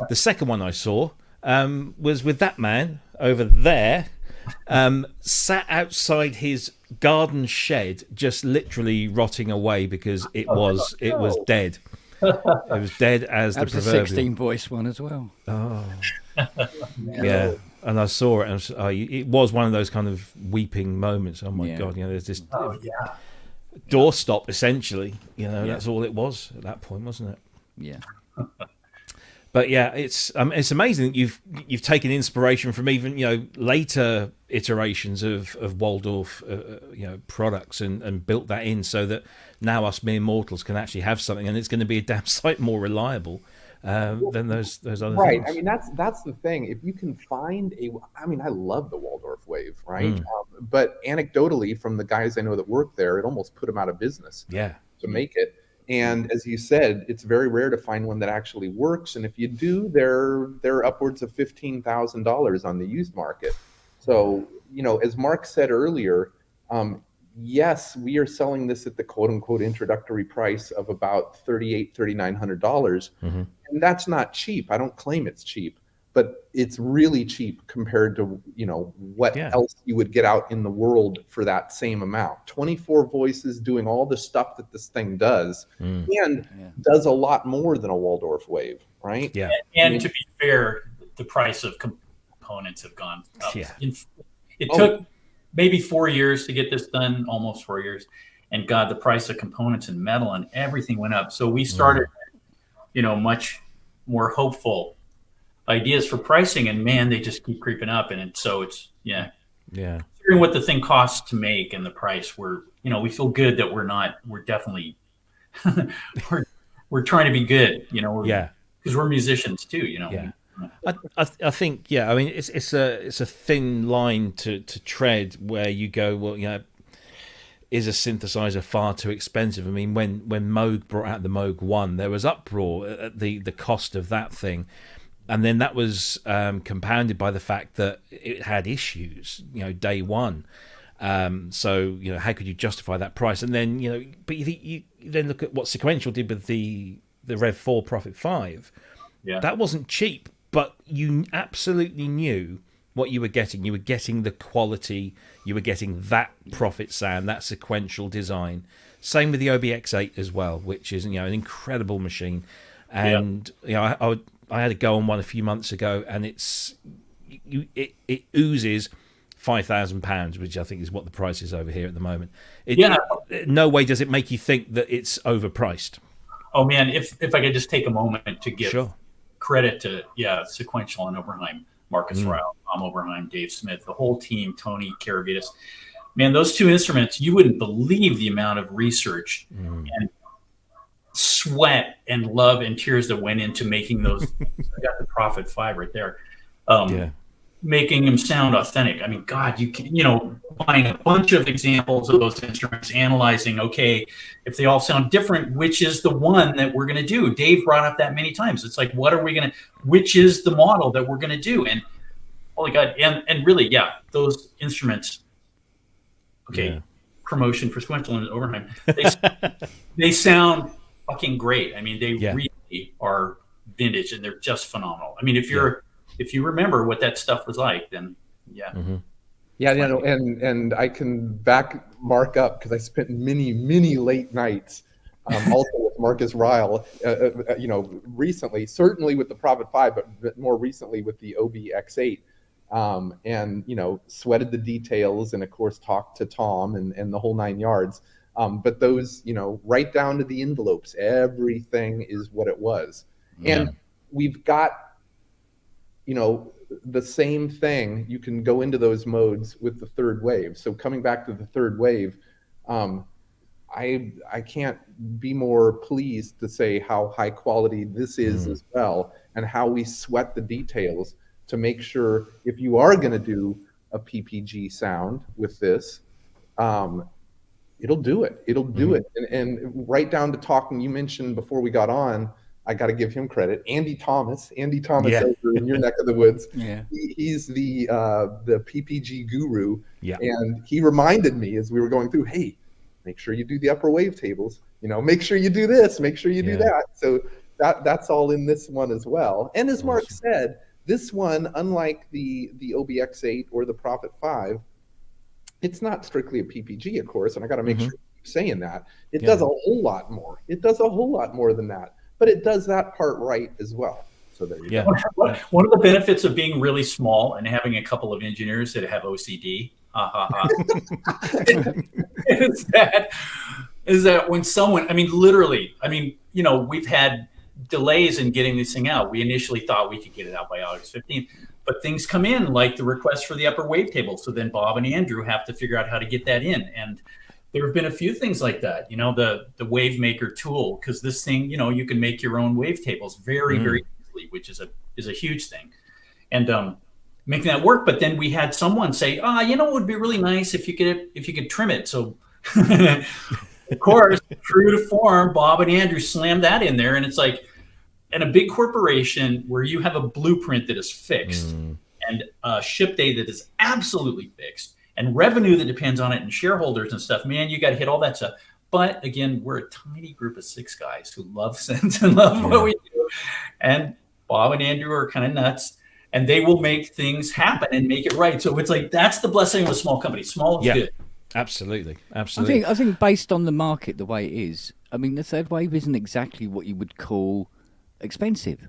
The second one I saw was with that man over there, sat outside his garden shed, just literally rotting away because it was dead. It was dead as the proverbial. 16 voice one as well. Oh, yeah. And I saw it, and it was one of those kind of weeping moments. Oh my God! There's this doorstop essentially. That's all it was at that point, wasn't it? Yeah. But yeah, it's amazing that you've taken inspiration from even later iterations of Waldorf products and built that in so that now us mere mortals can actually have something, and it's going to be a damn sight more reliable than those other right. things. I mean, that's the thing. If you can find I love the Waldorf Wave, right? But anecdotally, from the guys I know that work there, it almost put them out of business. Yeah. To make it. And as you said, it's very rare to find one that actually works. And if you do, they're upwards of $15,000 on the used market. So, as Mark said earlier, yes, we are selling this at the quote unquote introductory price of about $3,800, $3,900. And that's not cheap. I don't claim it's cheap, but it's really cheap compared to, what else you would get out in the world for that same amount. 24 voices doing all the stuff that this thing does, and does a lot more than a Waldorf Wave, right? Yeah. And to be fair, the price of components have gone up. Yeah. It took maybe 4 years to get this done, almost 4 years. And God, the price of components and metal and everything went up. So we started, much more hopeful ideas for pricing, and man, they just keep creeping up. And so it's considering what the thing costs to make and the price, we feel good that we're definitely we're trying to be good, because we're musicians too, I think I mean it's a thin line to tread where you go, well, is a synthesizer far too expensive? I mean, when Moog brought out the Moog 1, there was uproar at the cost of that thing. And then that was compounded by the fact that it had issues, day one. So, how could you justify that price? And then, but you then look at what Sequential did with the Rev 4 Prophet 5. Yeah. That wasn't cheap, but you absolutely knew what you were getting. You were getting the quality. You were getting that Prophet sound, that sequential design. Same with the OBX8 as well, which is, an incredible machine. And, I had a go on one a few months ago, and it oozes £5,000, which I think is what the price is over here at the moment. No way does it make you think that it's overpriced. Oh man, if I could just take a moment to give credit to Sequential and Oberheim, Marcus Ryle, Tom Oberheim, Dave Smith, the whole team, Tony Karavitas. Man, those two instruments, you wouldn't believe the amount of research and sweat and love and tears that went into making those. I got the Prophet 5 right there. Making them sound authentic. I mean, God, buying a bunch of examples of those instruments, analyzing, okay, if they all sound different, which is the one that we're going to do? Dave brought up that many times. It's like, which is the model that we're going to do? And holy God, and really, those instruments, promotion for Sequential and Oberheim, they sound fucking great. I mean, they really are vintage and they're just phenomenal. I mean, if you remember what that stuff was like, then and I can back Mark up because I spent many late nights also with Marcus Ryle, recently, certainly with the Prophet 5, but more recently with the OBX8, and sweated the details and of course talked to Tom and the whole 9 yards. But those, right down to the envelopes, everything is what it was. And we've got the same thing. You can go into those modes with the third wave. So coming back to the third wave, I can't be more pleased to say how high quality this is as well, and how we sweat the details to make sure if you are going to do a PPG sound with this, it'll do it. It'll do it. And right down to talking, you mentioned before we got on, I got to give him credit. Andy Thomas over in your neck of the woods. He's the PPG guru. And he reminded me as we were going through, hey, make sure you do the upper wavetables. Make sure you do this. Make sure you do that. So that's all in this one as well. And as Mark said, this one, unlike the OBX8 or the Prophet 5, it's not strictly a PPG, of course. And I got to make sure you're saying that. It does a whole lot more. It does a whole lot more than that. But it does that part right as well. So there you go. One of the benefits of being really small and having a couple of engineers that have OCD is that when someone, we've had delays in getting this thing out. We initially thought we could get it out by August 15th, but things come in like the request for the upper wavetable. So then Bob and Andrew have to figure out how to get that in. And there have been a few things like that, the Wave Maker tool, because this thing, you can make your own wavetables very, very easily, which is a huge thing. And making that work. But then we had someone say, it would be really nice if you could trim it. So of course, true to form, Bob and Andrew slammed that in there. And it's like, in a big corporation where you have a blueprint that is fixed and a ship date that is absolutely fixed, and revenue that depends on it, and shareholders and stuff, man, you got to hit all that stuff. But again, we're a tiny group of 6 guys who love synth and love what we do. And Bob and Andrew are kind of nuts, and they will make things happen and make it right. So it's like, that's the blessing of a small company. Small is good. Absolutely. I think based on the market the way it is, the third wave isn't exactly what you would call expensive.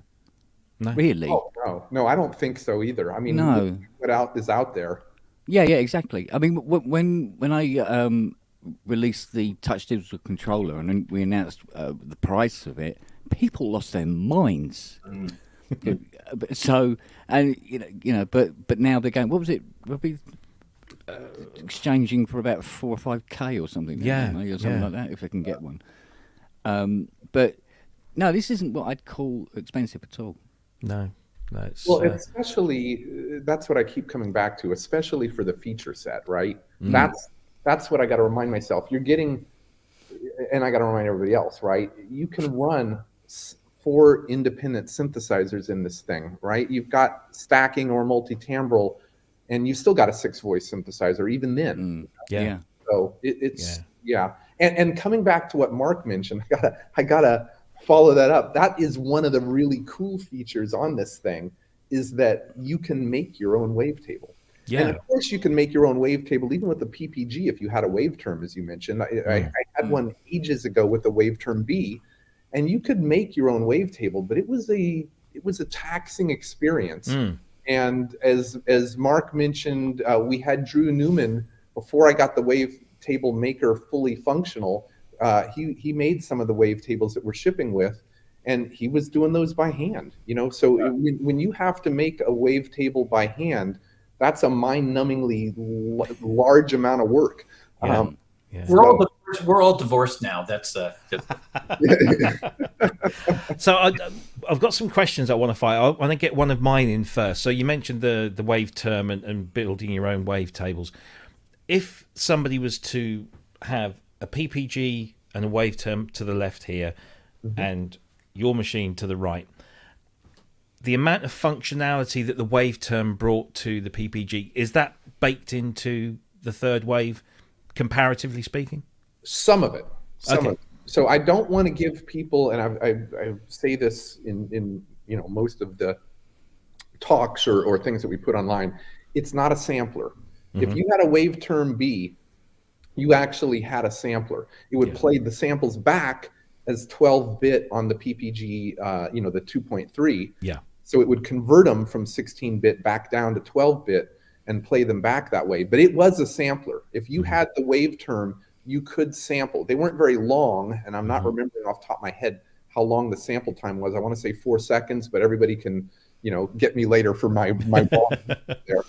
No. Really? Oh, no, I don't think so either. What is out there. Yeah, exactly. When I released the touch digital controller and then we announced the price of it, people lost their minds. So, and but now they're going, what was it? Exchanging for about 4 or 5K or something. Or something like that, if they can get one. But no, this isn't what I'd call expensive at all. No. Well, especially, that's what I keep coming back to, especially for the feature set, right? That's what I got to remind myself. You're getting, and I got to remind everybody else, right? You can run 4 independent synthesizers in this thing, right? You've got stacking or multi-timbral, and you still got a 6-voice synthesizer, even then. So it's And coming back to what Mark mentioned, I gotta follow that up. That is one of the really cool features on this thing, is that you can make your own wavetable. And of course you can make your own wavetable even with the PPG if you had a wave term, as you mentioned. I had one ages ago with the wave term B, and you could make your own wavetable, but it was a taxing experience. And as Mark mentioned, we had Drew Newman before I got the wavetable maker fully functional. He made some of the wavetables that we're shipping with, and he was doing those by hand. So when you have to make a wavetable by hand, that's a mind-numbingly large amount of work. Yeah. We're all divorced now. That's So I've got some questions I want to find. I want to get one of mine in first. So you mentioned the wave term and building your own wavetables. If somebody was to have a PPG and a wave term to the left here, and your machine to the right, the amount of functionality that the wave term brought to the PPG, is that baked into the third wave, comparatively speaking? Some of it. So I don't want to give people, and I say this in most of the talks or things that we put online, it's not a sampler. If you had a wave term B, you actually had a sampler. It would play the samples back as 12-bit on the PPG, the 2.3. Yeah. So it would convert them from 16-bit back down to 12-bit and play them back that way. But it was a sampler. If you had the wave term, you could sample. They weren't very long, and I'm not remembering off the top of my head how long the sample time was. I want to say 4 seconds, but everybody can, get me later for my ball there.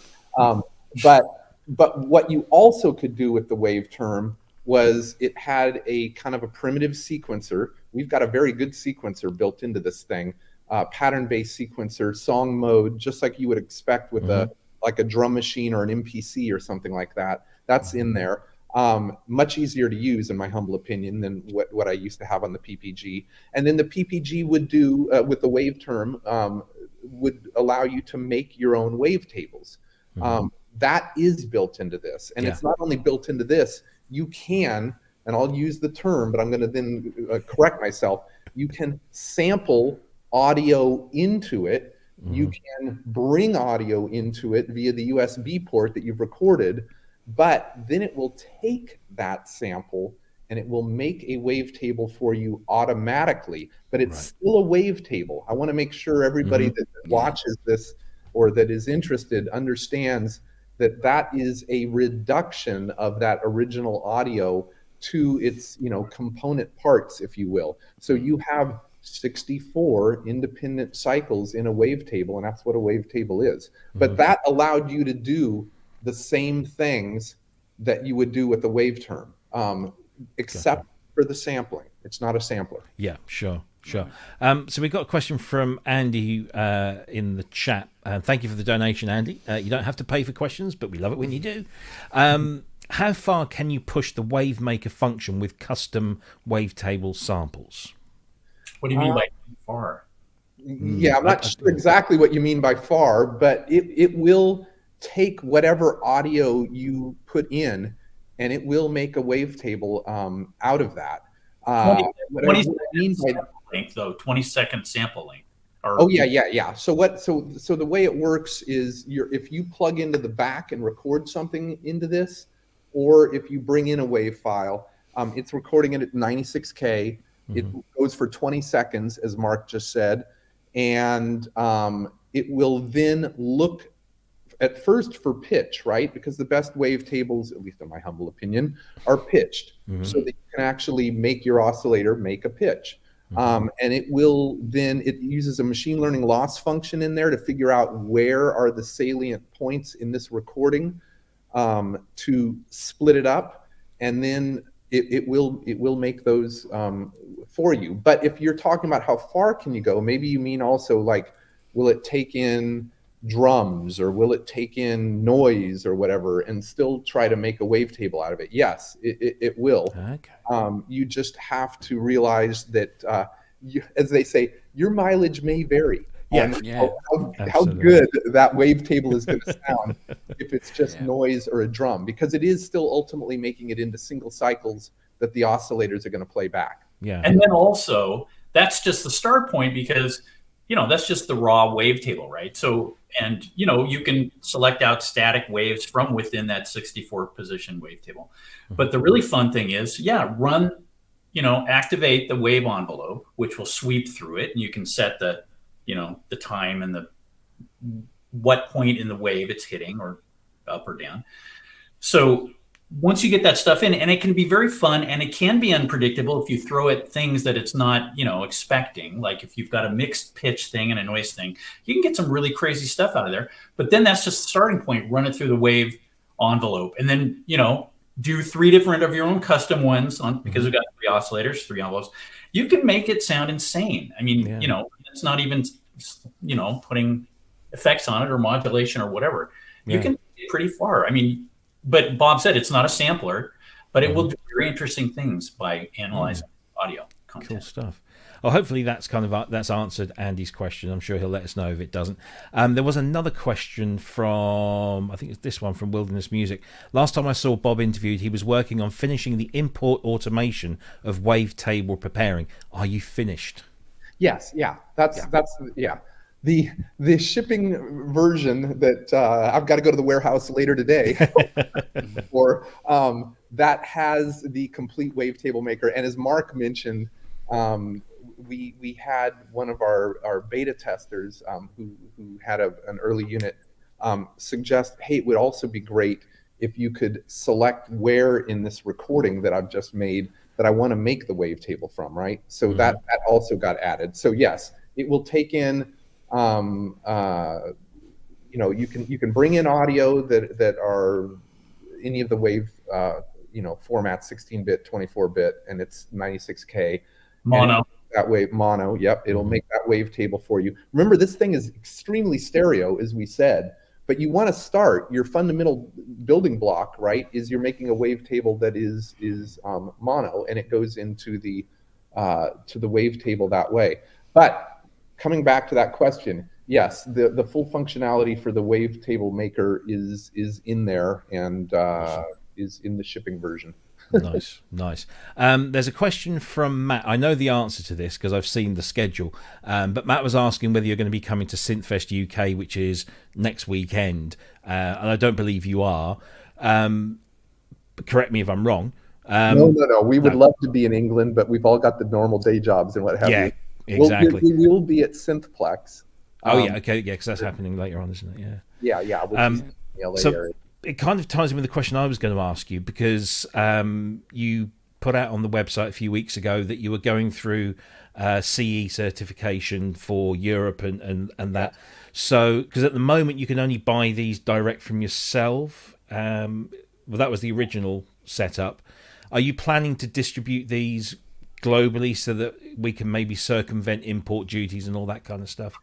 But what you also could do with the wave term was it had a kind of a primitive sequencer. We've got a very good sequencer built into this thing, pattern-based sequencer, song mode, just like you would expect with a drum machine or an MPC or something like that. That's in there. Much easier to use, in my humble opinion, than what I used to have on the PPG. And then the PPG would do, with the wave term, would allow you to make your own wavetables. That is built into this. And it's not only built into this, you can, and I'll use the term, but I'm going to then correct myself, you can sample audio into it. You can bring audio into it via the USB port that you've recorded, but then it will take that sample and it will make a wavetable for you automatically. But it's still a wavetable. I want to make sure everybody that watches this or that is interested understands that is a reduction of that original audio to its component parts, if you will. So you have 64 independent cycles in a wavetable, and that's what a wavetable is. But that allowed you to do the same things that you would do with the wave term, except for the sampling. It's not a sampler. Yeah, sure. So we've got a question from Andy in the chat. Thank you for the donation, Andy. You don't have to pay for questions, but we love it when you do. How far can you push the wave maker function with custom wavetable samples? What do you mean by far? Yeah, I'm not sure exactly what you mean by far, but it will take whatever audio you put in, and it will make a wavetable out of that. 20-second sample length. So the way it works is if you plug into the back and record something into this, or if you bring in a wave file, it's recording it at 96K. It goes for 20 seconds, as Mark just said, and it will then look at first for pitch, right? Because the best wavetables, at least in my humble opinion, are pitched, so that you can actually make your oscillator make a pitch. And it uses a machine learning loss function in there to figure out where are the salient points in this recording, to split it up, and then it will make those for you. But if you're talking about how far can you go, maybe you mean also like, will it take in drums, or will it take in noise or whatever and still try to make a wavetable out of it? Yes, it will. Okay. You just have to realize that, as they say, your mileage may vary. How good that wavetable is going to sound if it's just noise or a drum, because it is still ultimately making it into single cycles that the oscillators are going to play back. Yeah. And then also, that's just the start point, because that's just the raw wavetable, right? So, and you can select out static waves from within that 64 position wavetable. But the really fun thing is, run, activate the wave envelope, which will sweep through it, and you can set the time and what point in the wave it's hitting, or up or down. So once you get that stuff in, and it can be very fun, and it can be unpredictable if you throw it things that it's not, expecting. Like if you've got a mixed pitch thing and a noise thing, you can get some really crazy stuff out of there. But then that's just the starting point. Run it through the Wave envelope, and then do 3 different of your own custom ones because we've got 3 oscillators, 3 envelopes. You can make it sound insane. I mean, it's not even putting effects on it or modulation or whatever. You can get pretty far. I mean, but Bob said it's not a sampler, but it will do very interesting things by analyzing audio content. Cool stuff. Well, hopefully that's that's answered Andy's question. I'm sure he'll let us know if it doesn't. There was another question from, I think it's this one, from Wilderness Music. Last time I saw Bob interviewed, he was working on finishing the import automation of wavetable preparing. Are you finished? Yes. Yeah. That's the shipping version that I've got to go to the warehouse later today for that has the complete wavetable maker. And as Mark mentioned, we had one of our beta testers who had an early unit suggest, hey, it would also be great if you could select where in this recording that I've just made that I want to make the wavetable from, right? So that also got added. So yes, it will take in you can bring in audio that are any of the wave formats, 16-bit, 24-bit, and it's 96K mono. That way, mono. Yep, it'll make that wavetable for you. Remember, this thing is extremely stereo, as we said. But you want to start your fundamental building block, right? Is you're making a wavetable that is mono, and it goes into the to the wavetable that way. But coming back to that question, yes, the full functionality for the wavetable maker is in there and is in the shipping version. Nice. There's a question from Matt. I know the answer to this because I've seen the schedule. But Matt was asking whether you're going to be coming to Synthfest UK, which is next weekend. And I don't believe you are. Correct me if I'm wrong. No. We would love to be in England, but we've all got the normal day jobs and what have you. Exactly. We will be at Synthplex. Okay, because that's happening later on, isn't it? Yeah. Which is in the LA area. It kind of ties in with the question I was going to ask you, because you put out on the website a few weeks ago that you were going through CE certification for Europe and that. So, because at the moment you can only buy these direct from yourself. Well, that was the original setup. Are you planning to distribute these globally so that we can maybe circumvent import duties and all that kind of stuff?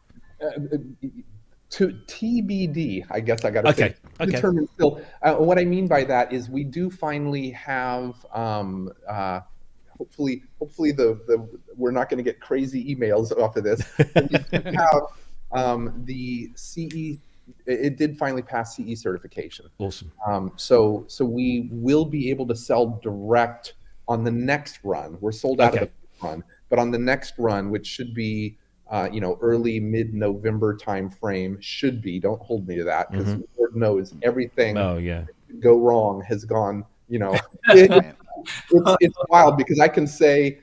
To TBD, I guess I got to say. Determined still. What I mean by that is we do finally have, hopefully we're not going to get crazy emails off of this. We do have the CE. It did finally pass CE certification. Awesome. So we will be able to sell direct on the next run. We're sold out of the run, but on the next run, which should be early mid-November time frame, should be. Don't hold me to that, because Lord knows everything could go wrong has gone. It's wild, because I can say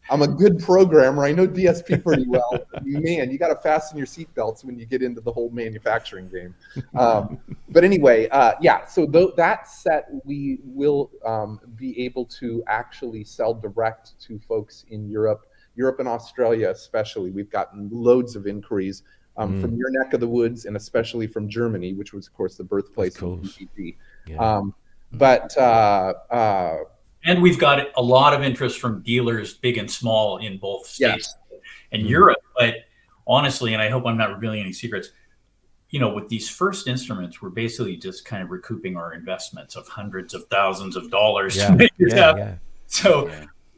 I'm a good programmer. I know DSP pretty well. Man, you got to fasten your seatbelts when you get into the whole manufacturing game. But anyway, so that set we will be able to actually sell direct to folks in Europe and Australia especially. We've gotten loads of inquiries from your neck of the woods, and especially from Germany, which was, of course, the birthplace of PPG. And we've got a lot of interest from dealers, big and small, in both states and Europe. But honestly, and I hope I'm not revealing any secrets, with these first instruments, we're basically just kind of recouping our investments of hundreds of thousands of dollars to make it happen. So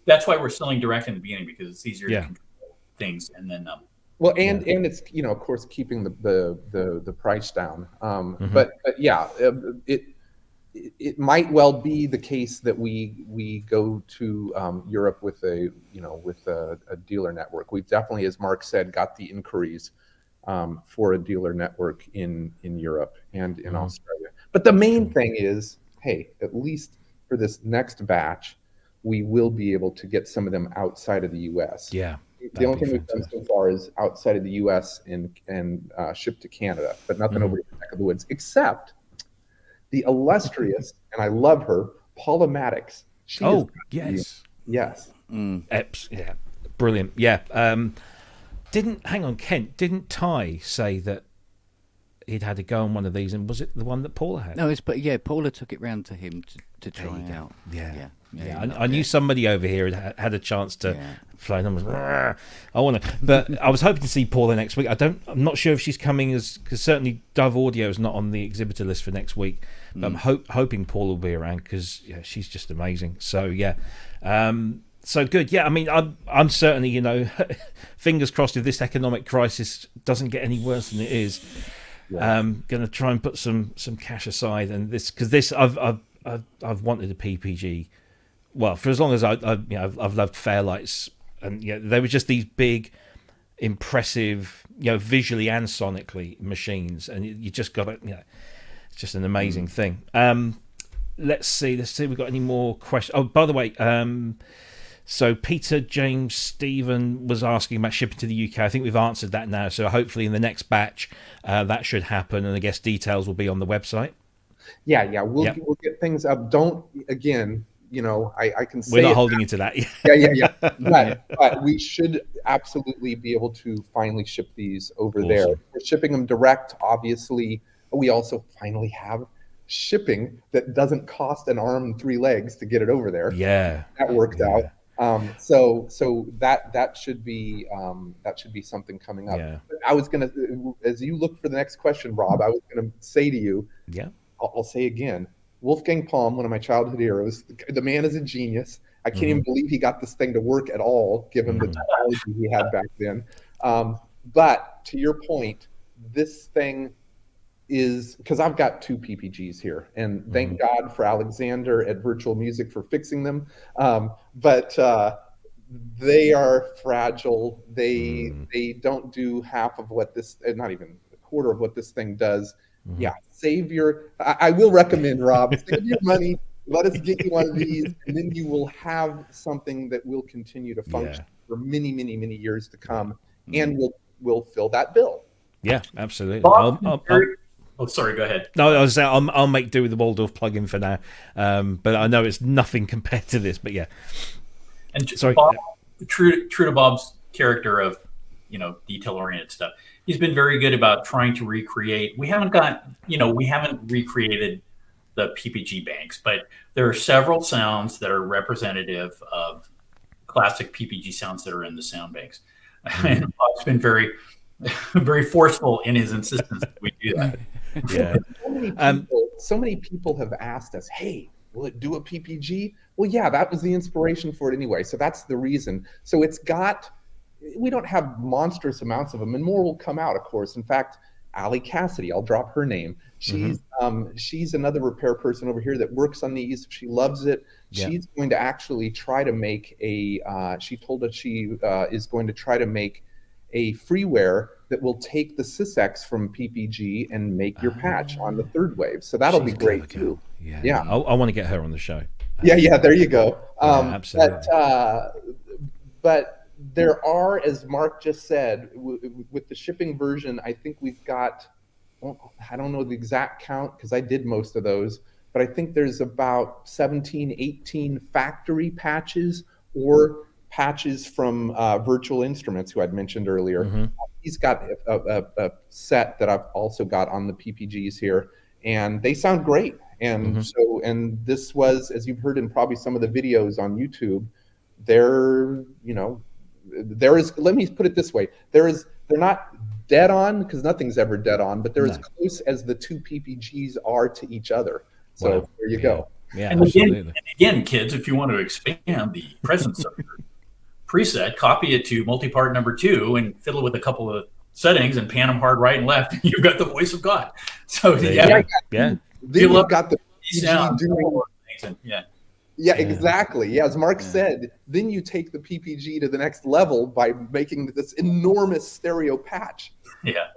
that's why we're selling direct in the beginning, because it's easier to control things. And then and it's of course keeping the price down. But it might well be the case that we go to Europe with a dealer network. We've definitely, as Mark said, got the inquiries for a dealer network in Europe and in Australia. But the main thing is, hey, at least for this next batch, we will be able to get some of them outside of the U.S. Yeah. The only thing we've done so far is outside of the U.S. and ship to Canada, but nothing over the neck of the woods, except the illustrious, and I love her, Polymatics. Yes. Yes. Yeah, brilliant. Yeah. Kent, didn't Ty say that he'd had a go on one of these, and was it the one that Paula had? No, Paula took it round to him to try it out. Yeah. I knew somebody over here had a chance to fly. And I want to, but I was hoping to see Paula next week. I'm not sure if she's coming because certainly Dove Audio is not on the exhibitor list for next week. But I'm hoping Paula will be around because she's just amazing. So so good. Yeah, I mean, I'm certainly fingers crossed if this economic crisis doesn't get any worse than it is. Going to try and put some cash aside, and because I've wanted a PPG. Well, for as long as I've loved Fairlights, and they were just these big, impressive, visually and sonically machines, and you just got it. It's just an amazing thing. Let's see. We've got any more questions? Oh, by the way, so Peter James Stephen was asking about shipping to the UK. I think we've answered that now. So hopefully in the next batch, that should happen, and I guess details will be on the website. We'll get things up. Don't again. I can say we're not holding you to that. But we should absolutely be able to finally ship these over there. We're shipping them direct, obviously. We also finally have shipping that doesn't cost an arm and 3 legs to get it over there. Yeah, that worked out. So that should be something coming up. Yeah. I was gonna, as you look for the next question, Rob, I was gonna say to you. Yeah. I'll say again. Wolfgang Palm, one of my childhood heroes, the man is a genius. I can't even believe he got this thing to work at all, given the technology he had back then. But to your point, this thing is, because I've got 2 PPGs here, and thank God for Alexander at Virtual Music for fixing them. But they are fragile. They don't do half of what this, not even a quarter of what this thing does. Save your. I will recommend, Rob, save your money. Let us get you one of these, and then you will have something that will continue to function for many, many, many years to come, and will fill that bill. Yeah, absolutely. Sorry, go ahead. No, I was saying I'll make do with the Waldorf plugin for now, but I know it's nothing compared to this. But yeah, and sorry, Bob, true to Bob's character of detail-oriented stuff. He's been very good about trying to recreate. We haven't recreated the PPG banks, but there are several sounds that are representative of classic PPG sounds that are in the sound banks. And Bob's been very, very forceful in his insistence that we do that. Yeah. So many people have asked us, hey, will it do a PPG? Well, yeah, that was the inspiration for it anyway. So that's the reason. So we don't have monstrous amounts of them, and more will come out, of course. In fact, Allie Cassidy, I'll drop her name. She's another repair person over here that works on these. She loves it. Yeah. She's going to actually try to make she told us she is going to try to make a freeware that will take the SysX from PPG and make your patch on the third wave. So that'll be great too. Yeah. I want to get her on the show. Yeah, there you go. Absolutely. But there are, as Mark just said, with the shipping version, I think we've got, I don't know the exact count because I did most of those, but I think there's about 17, 18 factory patches or patches from Virtual Instruments, who I'd mentioned earlier. He's got a set that I've also got on the PPGs here, and they sound great. And and this was, as you've heard in probably some of the videos on YouTube, there is, let me put it this way, they're not dead on, because nothing's ever dead on, but they're as close as the 2 PPGs are to each other. So there you go. Yeah, and again, kids, if you want to expand the presence of your preset, copy it to multi-part number 2 and fiddle with a couple of settings and pan them hard right and left. You've got the voice of God. So Then you've got the PPG doing things. Yeah, exactly. Yeah, as Mark said, then you take the PPG to the next level by making this enormous stereo patch. Yeah.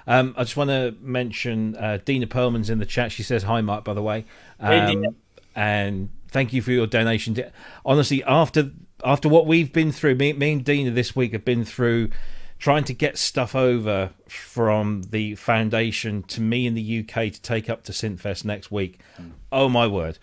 I just want to mention Dina Perlman's in the chat. She says, hi, Mark, by the way. Hey, Dina. And thank you for your donation. Honestly, after what we've been through, me and Dina this week have been through trying to get stuff over from the foundation to me in the UK to take up to Synthfest next week. Oh my word.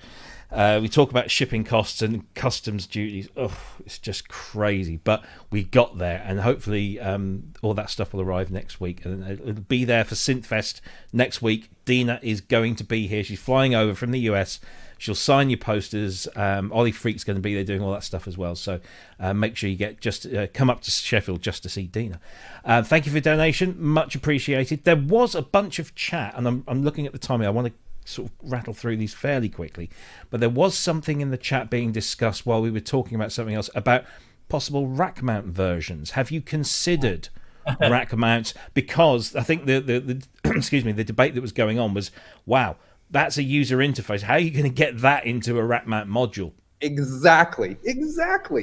We talk about shipping costs and customs duties. Oh, it's just crazy. But we got there, and hopefully all that stuff will arrive next week. And it'll be there for Synthfest next week. Dina is going to be here. She's flying over from the US. She'll sign your posters. Ollie Freak's going to be there doing all that stuff as well. So make sure you come up to Sheffield just to see Dina. Thank you for your donation. Much appreciated. There was a bunch of chat, and I'm looking at the timing. I want to sort of rattle through these fairly quickly, but there was something in the chat being discussed while we were talking about something else about possible rack mount versions. Have you considered rack mounts? Because I think the excuse me, the debate that was going on was, wow, that's a user interface. How are you going to get that into a rack mount module? Exactly.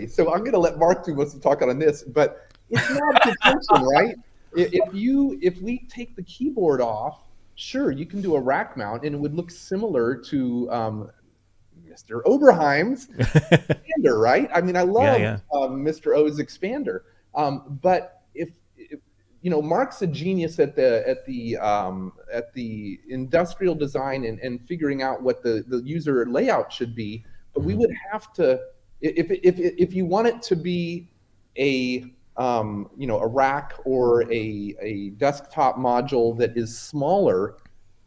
So I'm going to let Mark do most of the talking on this, but it's not a function, right? If we take the keyboard off, sure, you can do a rack mount, and it would look similar to Mr. Oberheim's expander, right? I mean, I love Mr. O's expander, but if Mark's a genius at the industrial design and figuring out what the user layout should be, but we would have to, if you want it to be a rack or a desktop module that is smaller,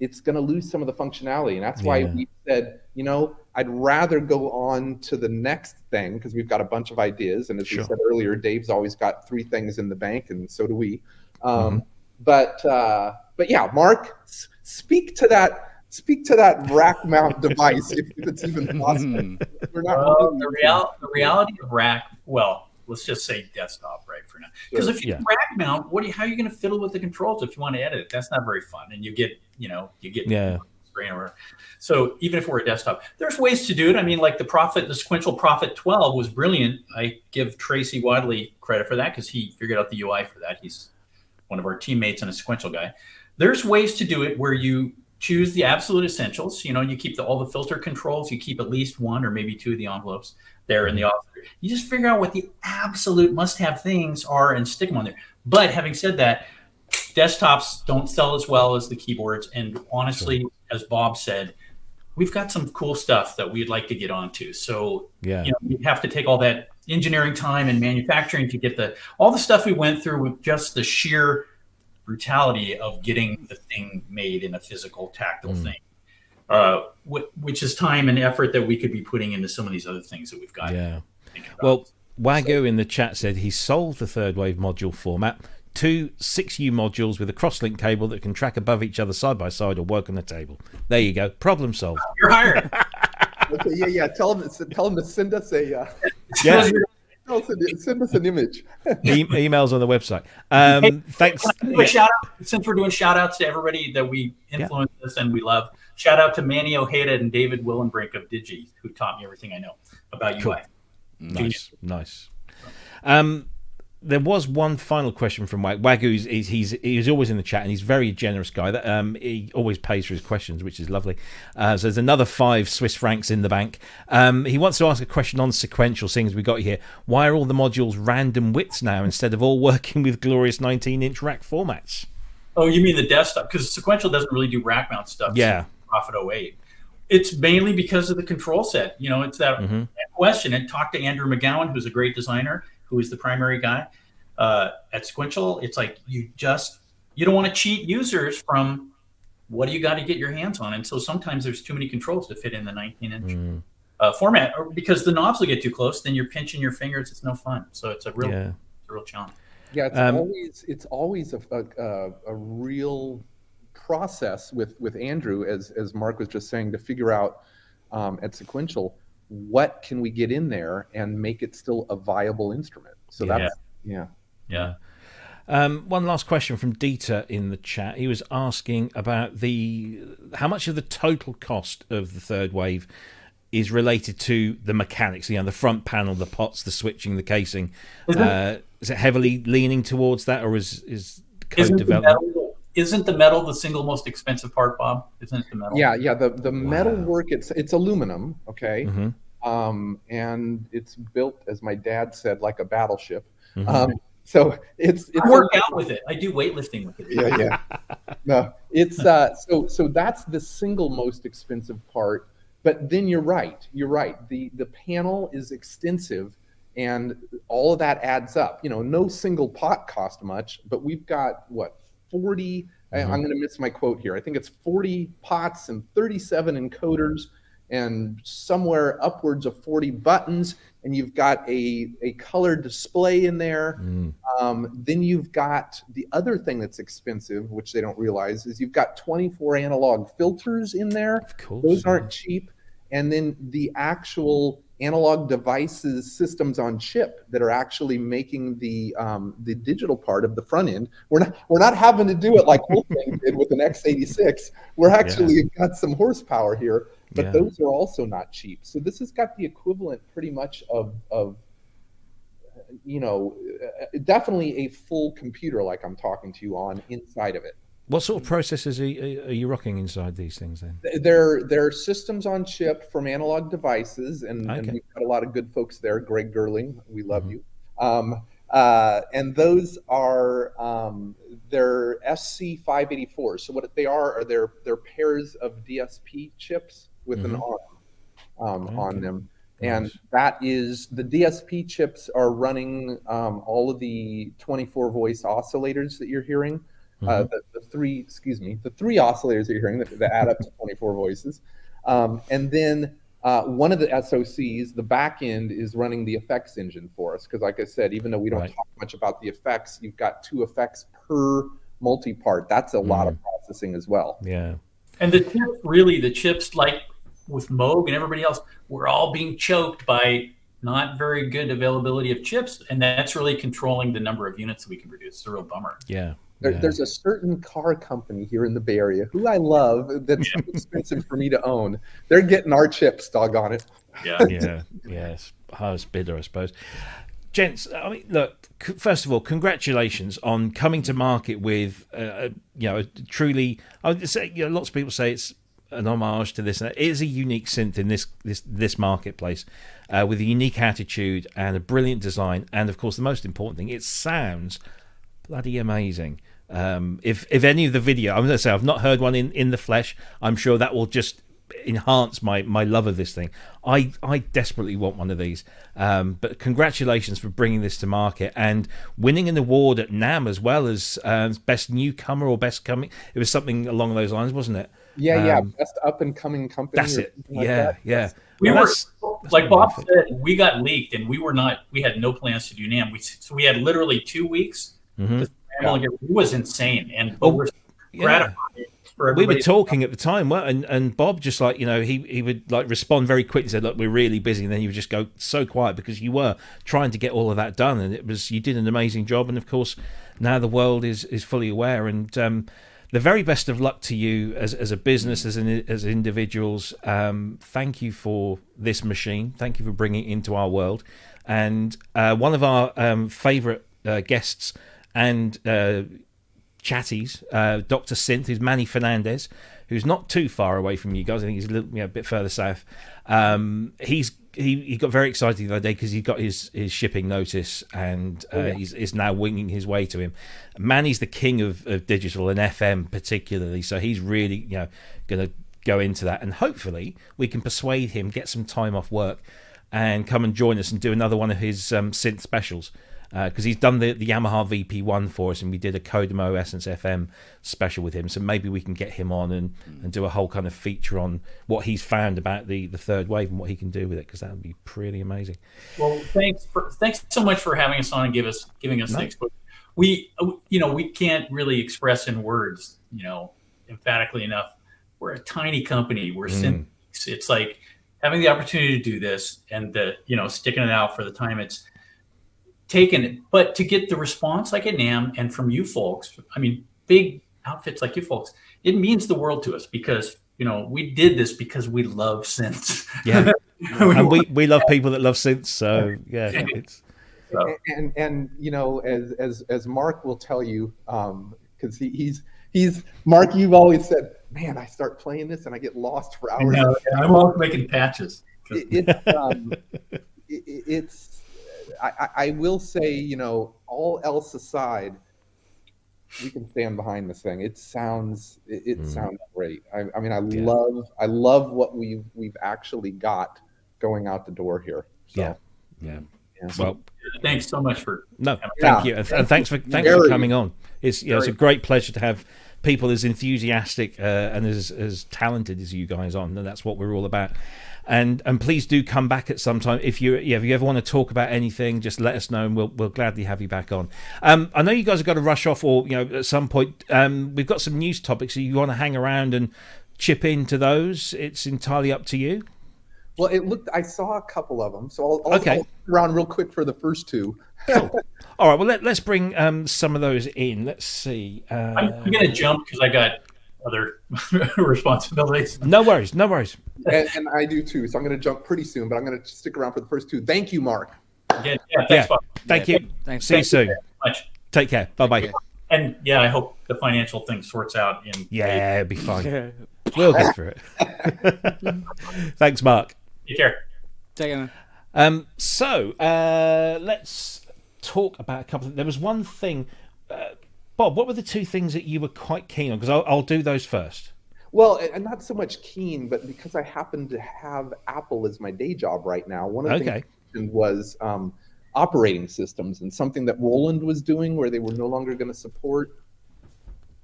it's going to lose some of the functionality. And that's why we said, I'd rather go on to the next thing, because we've got a bunch of ideas. And as we said earlier, Dave's always got 3 things in the bank, and so do we. But yeah, Mark, speak to that rack mount device if it's even possible. The reality of rack, let's just say desktop, right, for now. Because if you rack mount, how are you going to fiddle with the controls if you want to edit it? That's not very fun, and you get screen or whatever. So even if we're a desktop, there's ways to do it. I mean, like the sequential Prophet 12 was brilliant. I give Tracy Wadley credit for that because he figured out the UI for that. He's one of our teammates and a sequential guy. There's ways to do it where you choose the absolute essentials. You keep all the filter controls. You keep at least 1 or maybe 2 of the envelopes there in the office. You just figure out what the absolute must-have things are and stick them on there. But having said that, desktops don't sell as well as the keyboards. And honestly, as Bob said, we've got some cool stuff that we'd like to get onto. So you have to take all that engineering time and manufacturing to get all the stuff we went through with just the sheer brutality of getting the thing made in a physical, tactile thing. Which is time and effort that we could be putting into some of these other things that we've got. Yeah. Well, Wagyu in the chat said he solved the third wave module format. 2 6U modules with a crosslink cable that can track above each other side by side or work on the table. There you go. Problem solved. You're hired. Okay, Tell him to send us a. Send us an image. Emails on the website. Thanks. Shout out, since we're doing shout outs to everybody that we influence this and we love. Shout out to Manny Ojeda and David Willenbrink of Digi, who taught me everything I know about UI. Nice. There was one final question from Wagyu. He's always in the chat, and he's a very generous guy. That he always pays for his questions, which is lovely. So there's another 5 Swiss francs in the bank. He wants to ask a question on sequential, seeing as we got here. Why are all the modules random widths now instead of all working with glorious 19-inch rack formats? Oh, you mean the desktop? Because sequential doesn't really do rack mount stuff. Yeah. Prophet 08. It's mainly because of the control set. It's that question. And talk to Andrew McGowan, who's a great designer, who is the primary guy at Sequential. It's like you don't want to cheat users from what do you got to get your hands on. And so sometimes there's too many controls to fit in the 19-inch format, or because the knobs will get too close, then you're pinching your fingers. It's no fun. So it's a real challenge. Yeah, it's always a real process with Andrew, as Mark was just saying, to figure out at Sequential what can we get in there and make it still a viable instrument. So that's one last question from Dieter in the chat. He was asking about how much of the total cost of the third wave is related to the mechanics, the front panel, the pots, the switching, the casing. Is it heavily leaning towards that, or is code development? Isn't the metal the single most expensive part, Bob? Isn't it the metal? Yeah. The metal work, it's aluminum, okay? And it's built, as my dad said, like a battleship. So it's I work out with it. I do weightlifting with it. Yeah. No, it's so that's the single most expensive part. But then you're right. The panel is extensive, and all of that adds up. No single pot cost much, but we've got 40. I'm going to miss my quote here. I think it's 40 pots and 37 encoders, and somewhere upwards of 40 buttons, and you've got a color display in there. Then you've got the other thing that's expensive, which they don't realize, is you've got 24 analog filters in there. Of course, those aren't cheap. And then the actual analog devices, systems on chip that are actually making the digital part of the front end. We're not having to do it like Wolfgang did with an x86. We're actually got some horsepower here, but those are also not cheap. So this has got the equivalent pretty much of definitely a full computer like I'm talking to you on inside of it. What sort of processors are you rocking inside these things then? They're systems on chip from Analog Devices, and we've got a lot of good folks there. Greg Gerling, we love you. And those are they're SC584. So what they are they're pairs of DSP chips with an ARM on them. And that is, the DSP chips are running all of the 24 voice oscillators that you're hearing. The three oscillators that you're hearing that add up to 24 voices. And then one of the SoCs, the back end, is running the effects engine for us. Because like I said, even though we don't talk much about the effects, you've got 2 effects per multi-part. That's a lot of processing as well. Yeah. And the chips, like with Moog and everybody else, we're all being choked by not very good availability of chips. And that's really controlling the number of units that we can produce. It's a real bummer. Yeah. There's a certain car company here in the Bay Area who I love that's too expensive for me to own. They're getting our chips, doggone it. It's highest bidder, I suppose. Gents, I mean, look, first of all, congratulations on coming to market with, truly, I would say, lots of people say it's an homage to this. It is a unique synth in this marketplace with a unique attitude and a brilliant design. And of course, the most important thing, it sounds bloody amazing. If any of the video, I'm going to say I've not heard one in the flesh. I'm sure that will just enhance my love of this thing. I desperately want one of these. But congratulations for bringing this to market and winning an award at NAMM as well as best newcomer or best coming. It was something along those lines, wasn't it? Best up and coming company. That's it. Yeah. We were, like Bob said, we got leaked and we had no plans to do NAMM. So we had literally 2 weeks. It was insane, and we're gratified for everybody. We were talking at the time, and Bob just he would respond very quickly, said, "Look, we're really busy," and then you would just go so quiet because you were trying to get all of that done, and you did an amazing job. And of course, now the world is fully aware, and the very best of luck to you as a business, as individuals. Thank you for this machine. Thank you for bringing it into our world, and one of our favorite guests and chatties, Dr. Synth, who's Manny Fernandez, who's not too far away from you guys. I think he's a bit further south. He got very excited the other day because he got his shipping notice, and he's now winging his way to him. Manny's the king of digital and FM particularly, so he's really going to go into that, and hopefully we can persuade him, get some time off work, and come and join us and do another one of his synth specials. Because he's done the Yamaha VP1 for us, and we did a Kodamo Essence FM special with him. So maybe we can get him on and do a whole kind of feature on what he's found about the third wave and what he can do with it, because that would be pretty amazing. Well, thanks so much for having us on and giving us the exposure. We can't really express in words, emphatically enough. We're a tiny company. We're synth. It's like having the opportunity to do this and sticking it out for the time it's taken it, but to get the response like at NAMM and from you folks, I mean, big outfits like you folks, it means the world to us because we did this because we love synths. Yeah, and we love people that love synths. So yeah, it's and as Mark will tell you, because he's Mark. You've always said, man, I start playing this and I get lost for hours. I'm always making patches. It's I will say, all else aside, we can stand behind this thing. It sounds sounds great. I mean, I love what we've actually got going out the door here. So, yeah. Yeah. Well, thanks so much for thank you, and thanks for coming on. It's it's a great pleasure to have people as enthusiastic and as talented as you guys on, and that's what we're all about. And please do come back at some time if you ever want to talk about anything. Just let us know, and we'll gladly have you back on. I know you guys have got to rush off, or at some point we've got some news topics. So you want to hang around and chip into those? It's entirely up to you. Well, I saw a couple of them, so I'll stick around real quick for the first two. Cool. All right, well, let's bring some of those in. Let's see. I'm going to jump because I got other responsibilities. No worries. And I do too, so I'm going to jump pretty soon, but I'm going to stick around for the first two. Thank you, Mark. Yeah, thanks, Bob. Thank you. Thanks. See you soon. Much. Take care. Bye-bye. And I hope the financial thing sorts out. It'll be fine. We'll get through it. Thanks, Mark. Take care. Take care. So let's talk about a couple. There was one thing, Bob. What were the two things that you were quite keen on? Because I'll do those first. Well, and not so much keen, but because I happen to have Apple as my day job right now. One of the things I mentioned was operating systems, and something that Roland was doing where they were no longer going to support.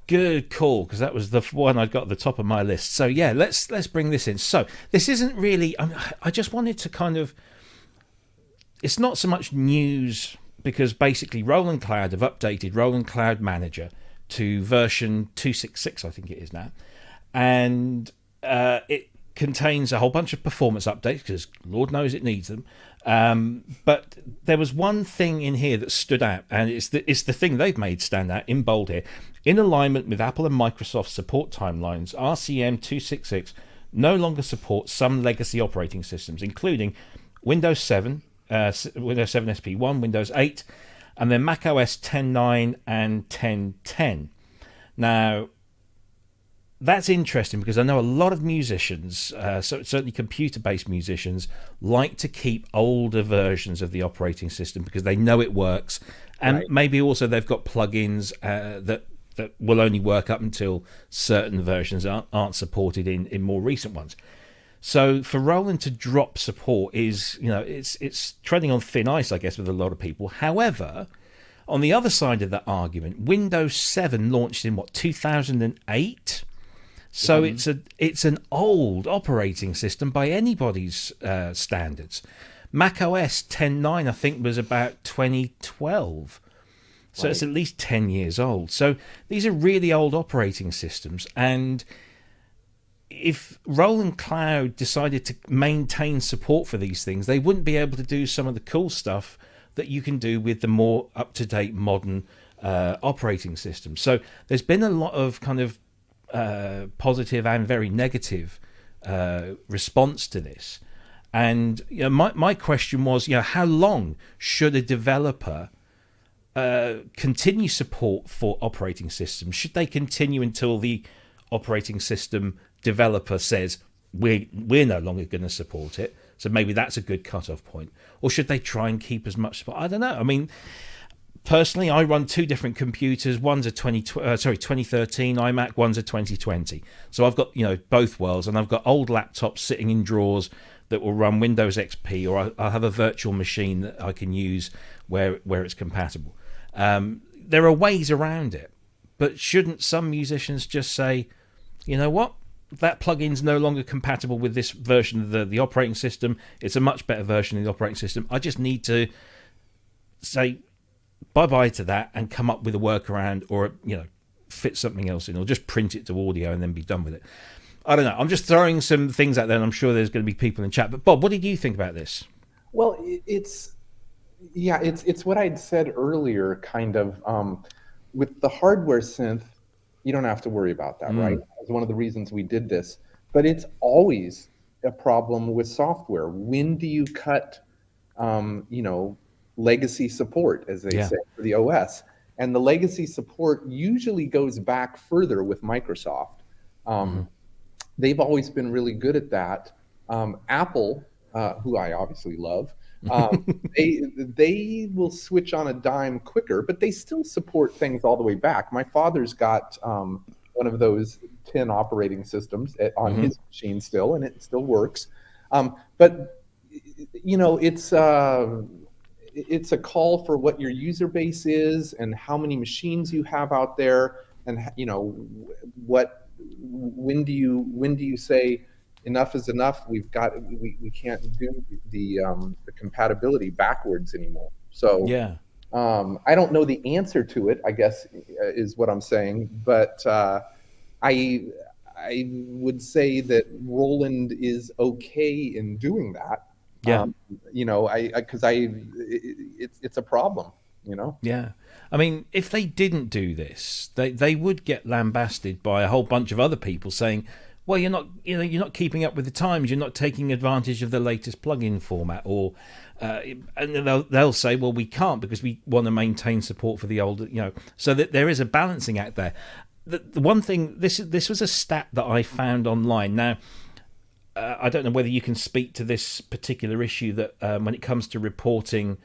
Good call, because that was the one I got at the top of my list. So yeah, let's bring this in. So this isn't really. I just wanted to kind of. It's not so much news, because basically Roland Cloud have updated Roland Cloud Manager to version 266, I think it is now, and it contains a whole bunch of performance updates because Lord knows it needs them. But there was one thing in here that stood out, and it's the thing they've made stand out in bold here. In alignment with Apple and Microsoft support timelines, RCM 266 no longer supports some legacy operating systems, including Windows 7, Windows 7 SP1, Windows 8, and then macOS 10.9 and 10.10. Now, that's interesting because I know a lot of musicians, so certainly computer-based musicians, like to keep older versions of the operating system because they know it works, and maybe also they've got plugins that will only work up until certain versions aren't supported in more recent ones. So for Roland to drop support is, it's treading on thin ice, I guess, with a lot of people. However, on the other side of that argument, Windows 7 launched in 2008. So it's an old operating system by anybody's standards. macOS 10.9, I think, was about 2012. So it's at least 10 years old. So these are really old operating systems. And if Roland Cloud decided to maintain support for these things, they wouldn't be able to do some of the cool stuff that you can do with the more up-to-date modern operating system. So there's been a lot of kind of positive and very negative response to this. And my question was, how long should a developer continue support for operating systems? Should they continue until the operating system developer says we're no longer going to support it? So maybe that's a good cutoff point. Or should they try and keep as much support? I don't know. I mean, personally, I run two different computers. One's a 2013 iMac, one's a 2020. So I've got both worlds, and I've got old laptops sitting in drawers that will run Windows XP, or I'll have a virtual machine that I can use where it's compatible. There are ways around it, but shouldn't some musicians just say, you know what, that plugin's no longer compatible with this version of the operating system. It's a much better version of the operating system. I just need to say bye-bye to that and come up with a workaround, or fit something else in, or just print it to audio and then be done with it. I don't know. I'm just throwing some things out there, and I'm sure there's going to be people in chat. But Bob, what did you think about this? Well, it's what I'd said earlier, kind of. With the hardware synth, you don't have to worry about that, right? That's one of the reasons we did this. But it's always a problem with software. When do you cut, legacy support, as they say, for the OS? And the legacy support usually goes back further with Microsoft. They've always been really good at that. Apple, who I obviously love, They will switch on a dime quicker, but they still support things all the way back. My father's got one of those 10 operating systems on his machine still, and it still works. But you know, it's a call for what your user base is and how many machines you have out there, and you know when do you say enough is enough? We can't do the compatibility backwards anymore. So yeah. I don't know the answer to it, I guess, is what I'm saying. But I would say that Roland is okay in doing that. Yeah. You know, it's a problem, you know? Yeah. I mean, if they didn't do this, they would get lambasted by a whole bunch of other people saying, well, you're not keeping up with the times. You're not taking advantage of the latest plugin format, or and they'll say, well, we can't because we want to maintain support for the older, you know. So that there is a balancing act there. The one thing, this was a stat that I found online. Now, I don't know whether you can speak to this particular issue that when it comes to reporting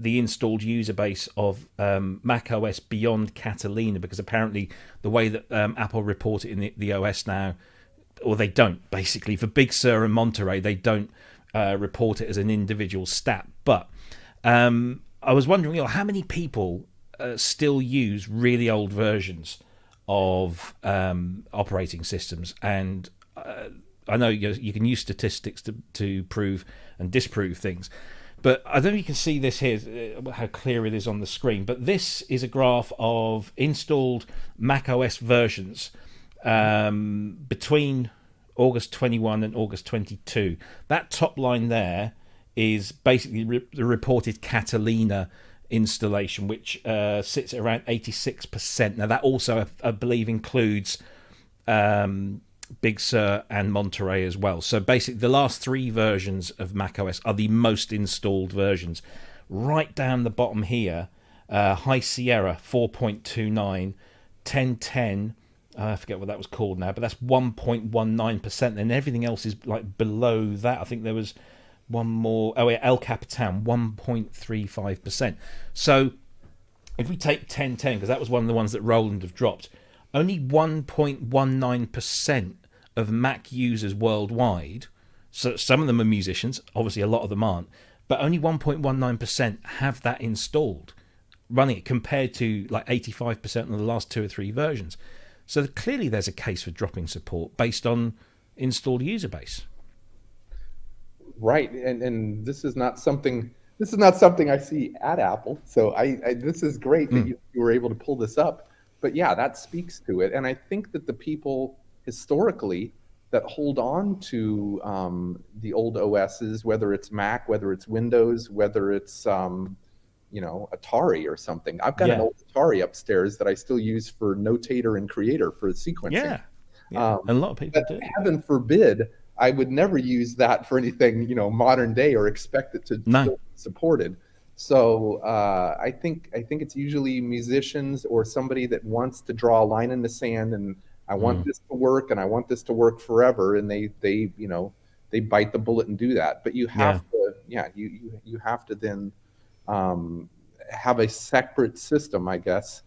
the installed user base of macOS beyond Catalina, because apparently the way that Apple report it in the OS now, or they don't, basically, for Big Sur and Monterey, they don't report it as an individual stat. But I was wondering, you know, how many people still use really old versions of operating systems? And I know you can use statistics to prove and disprove things. But I don't know if you can see this here, how clear it is on the screen. But this is a graph of installed macOS versions between August 21 and August 22. That top line there is basically the reported Catalina installation, which sits at around 86%. Now, that also, I believe, includes Big Sur and Monterey as well. So basically the last three versions of macOS are the most installed versions. Right down the bottom here, High Sierra 4.29, 1010, I forget what that was called now, but that's 1.19%, and everything else is like below that. I think there was one more, El Capitan 1.35%. So if we take 1010, because that was one of the ones that Roland have dropped, only 1.19% of Mac users worldwide, so some of them are musicians, obviously a lot of them aren't, but only 1.19% have that installed, running it, compared to like 85% of the last two or three versions. So clearly there's a case for dropping support based on installed user base. Right, and this is not something I see at Apple. So this is great that you were able to pull this up. But yeah, that speaks to it. And I think that the people historically that hold on to the old OSs, whether it's Mac, whether it's Windows, whether it's Atari or something. I've got an old Atari upstairs that I still use for Notator and Creator for sequencing. Yeah. And a lot of people do. Heaven forbid, I would never use that for anything, modern day, or expect it to be supported. So I think it's usually musicians or somebody that wants to draw a line in the sand, and I want this to work, and I want this to work forever, and they bite the bullet and do that. But you have to, you have to then have a separate system, I guess,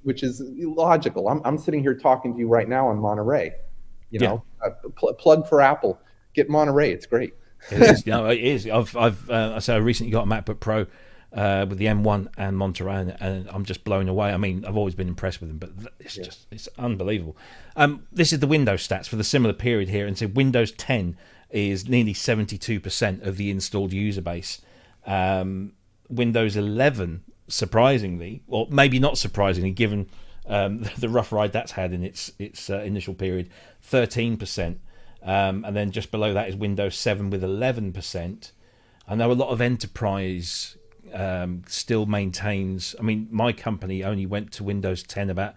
which is logical. I'm sitting here talking to you right now on Monterey. Plug for Apple. Get Monterey. It's great. It is. No, it is. I recently got a MacBook Pro with the M1 and Monterey, and I'm just blown away. I mean, I've always been impressed with them, but it's unbelievable. This is the Windows stats for the similar period here, and so Windows 10 is nearly 72% of the installed user base. Windows 11, surprisingly, or maybe not surprisingly, given the rough ride that's had in its initial period, 13%. And then just below that is Windows 7 with 11%. I know a lot of enterprise still maintains. I mean, my company only went to Windows 10 about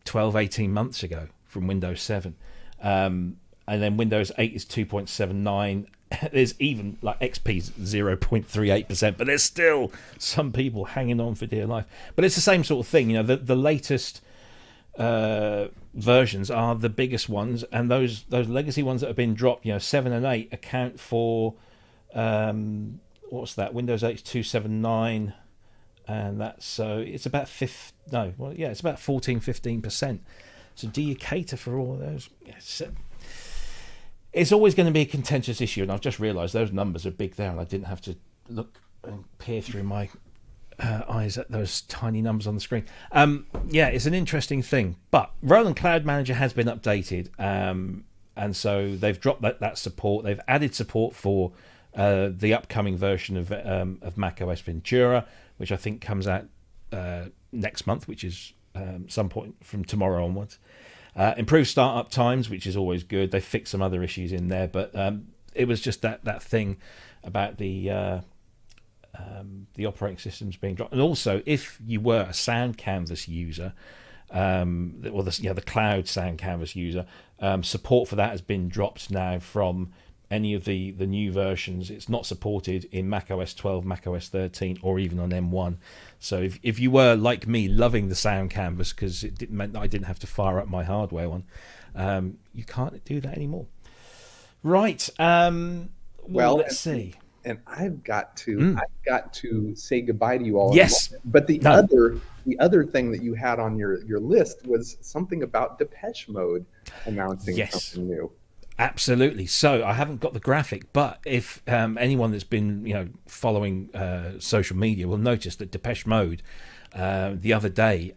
12, 18 months ago from Windows 7. And then Windows 8 is 2.79. There's even like XP's 0.38%, but there's still some people hanging on for dear life. But it's the same sort of thing, the latest versions are the biggest ones, and those legacy ones that have been dropped, 7 and 8 account for what's that? Windows 8 279, and that's it's about it's about 14-15%. So do you cater for all of those? Yes. It's always going to be a contentious issue, and I've just realised those numbers are big there, and I didn't have to look and peer through my eyes at those tiny numbers on the screen. It's an interesting thing, but Roland Cloud Manager has been updated, and so they've dropped that support. They've added support for the upcoming version of macOS Ventura, which I think comes out next month, which is some point from tomorrow onwards. Improved startup times, which is always good. They fixed some other issues in there, but it was just that thing about the operating systems being dropped. And also, if you were a Sound Canvas user, the Cloud Sound Canvas user, support for that has been dropped now from any of the new versions. It's not supported in macOS 12, macOS 13, or even on M1. So if you were, like me, loving the Sound Canvas because it meant that I didn't have to fire up my hardware one, you can't do that anymore. Right. Well, let's see. And I've got to say goodbye to you all. Yes. But the other thing that you had on your list was something about Depeche Mode announcing something new. Absolutely. So I haven't got the graphic, but if anyone that's been following social media will notice that Depeche Mode the other day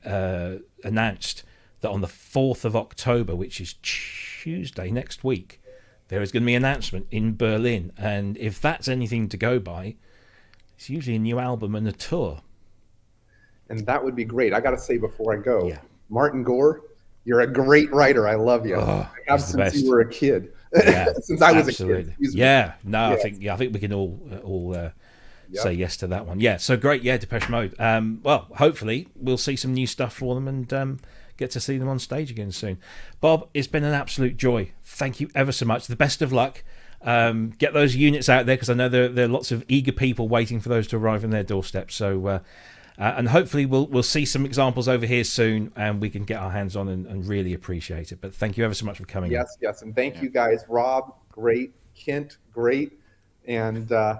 announced that on the 4th of October, which is Tuesday next week, there is going to be an announcement in Berlin. And if that's anything to go by, it's usually a new album and a tour. And that would be great. I got to say before I go, Martin Gore, you're a great writer. I love you. I have since you were a kid. Yeah, since I was a kid. I think we can all say yes to that one. Yeah, so great. Yeah, Depeche Mode. Well, hopefully we'll see some new stuff for them and get to see them on stage again soon. Bob, it's been an absolute joy. Thank you ever so much. The best of luck. Get those units out there because I know there are lots of eager people waiting for those to arrive on their doorstep. So. And hopefully we'll see some examples over here soon, and we can get our hands on and really appreciate it. But thank you ever so much for coming. Yes, and thank you guys. Rob, great. Kent, great. And I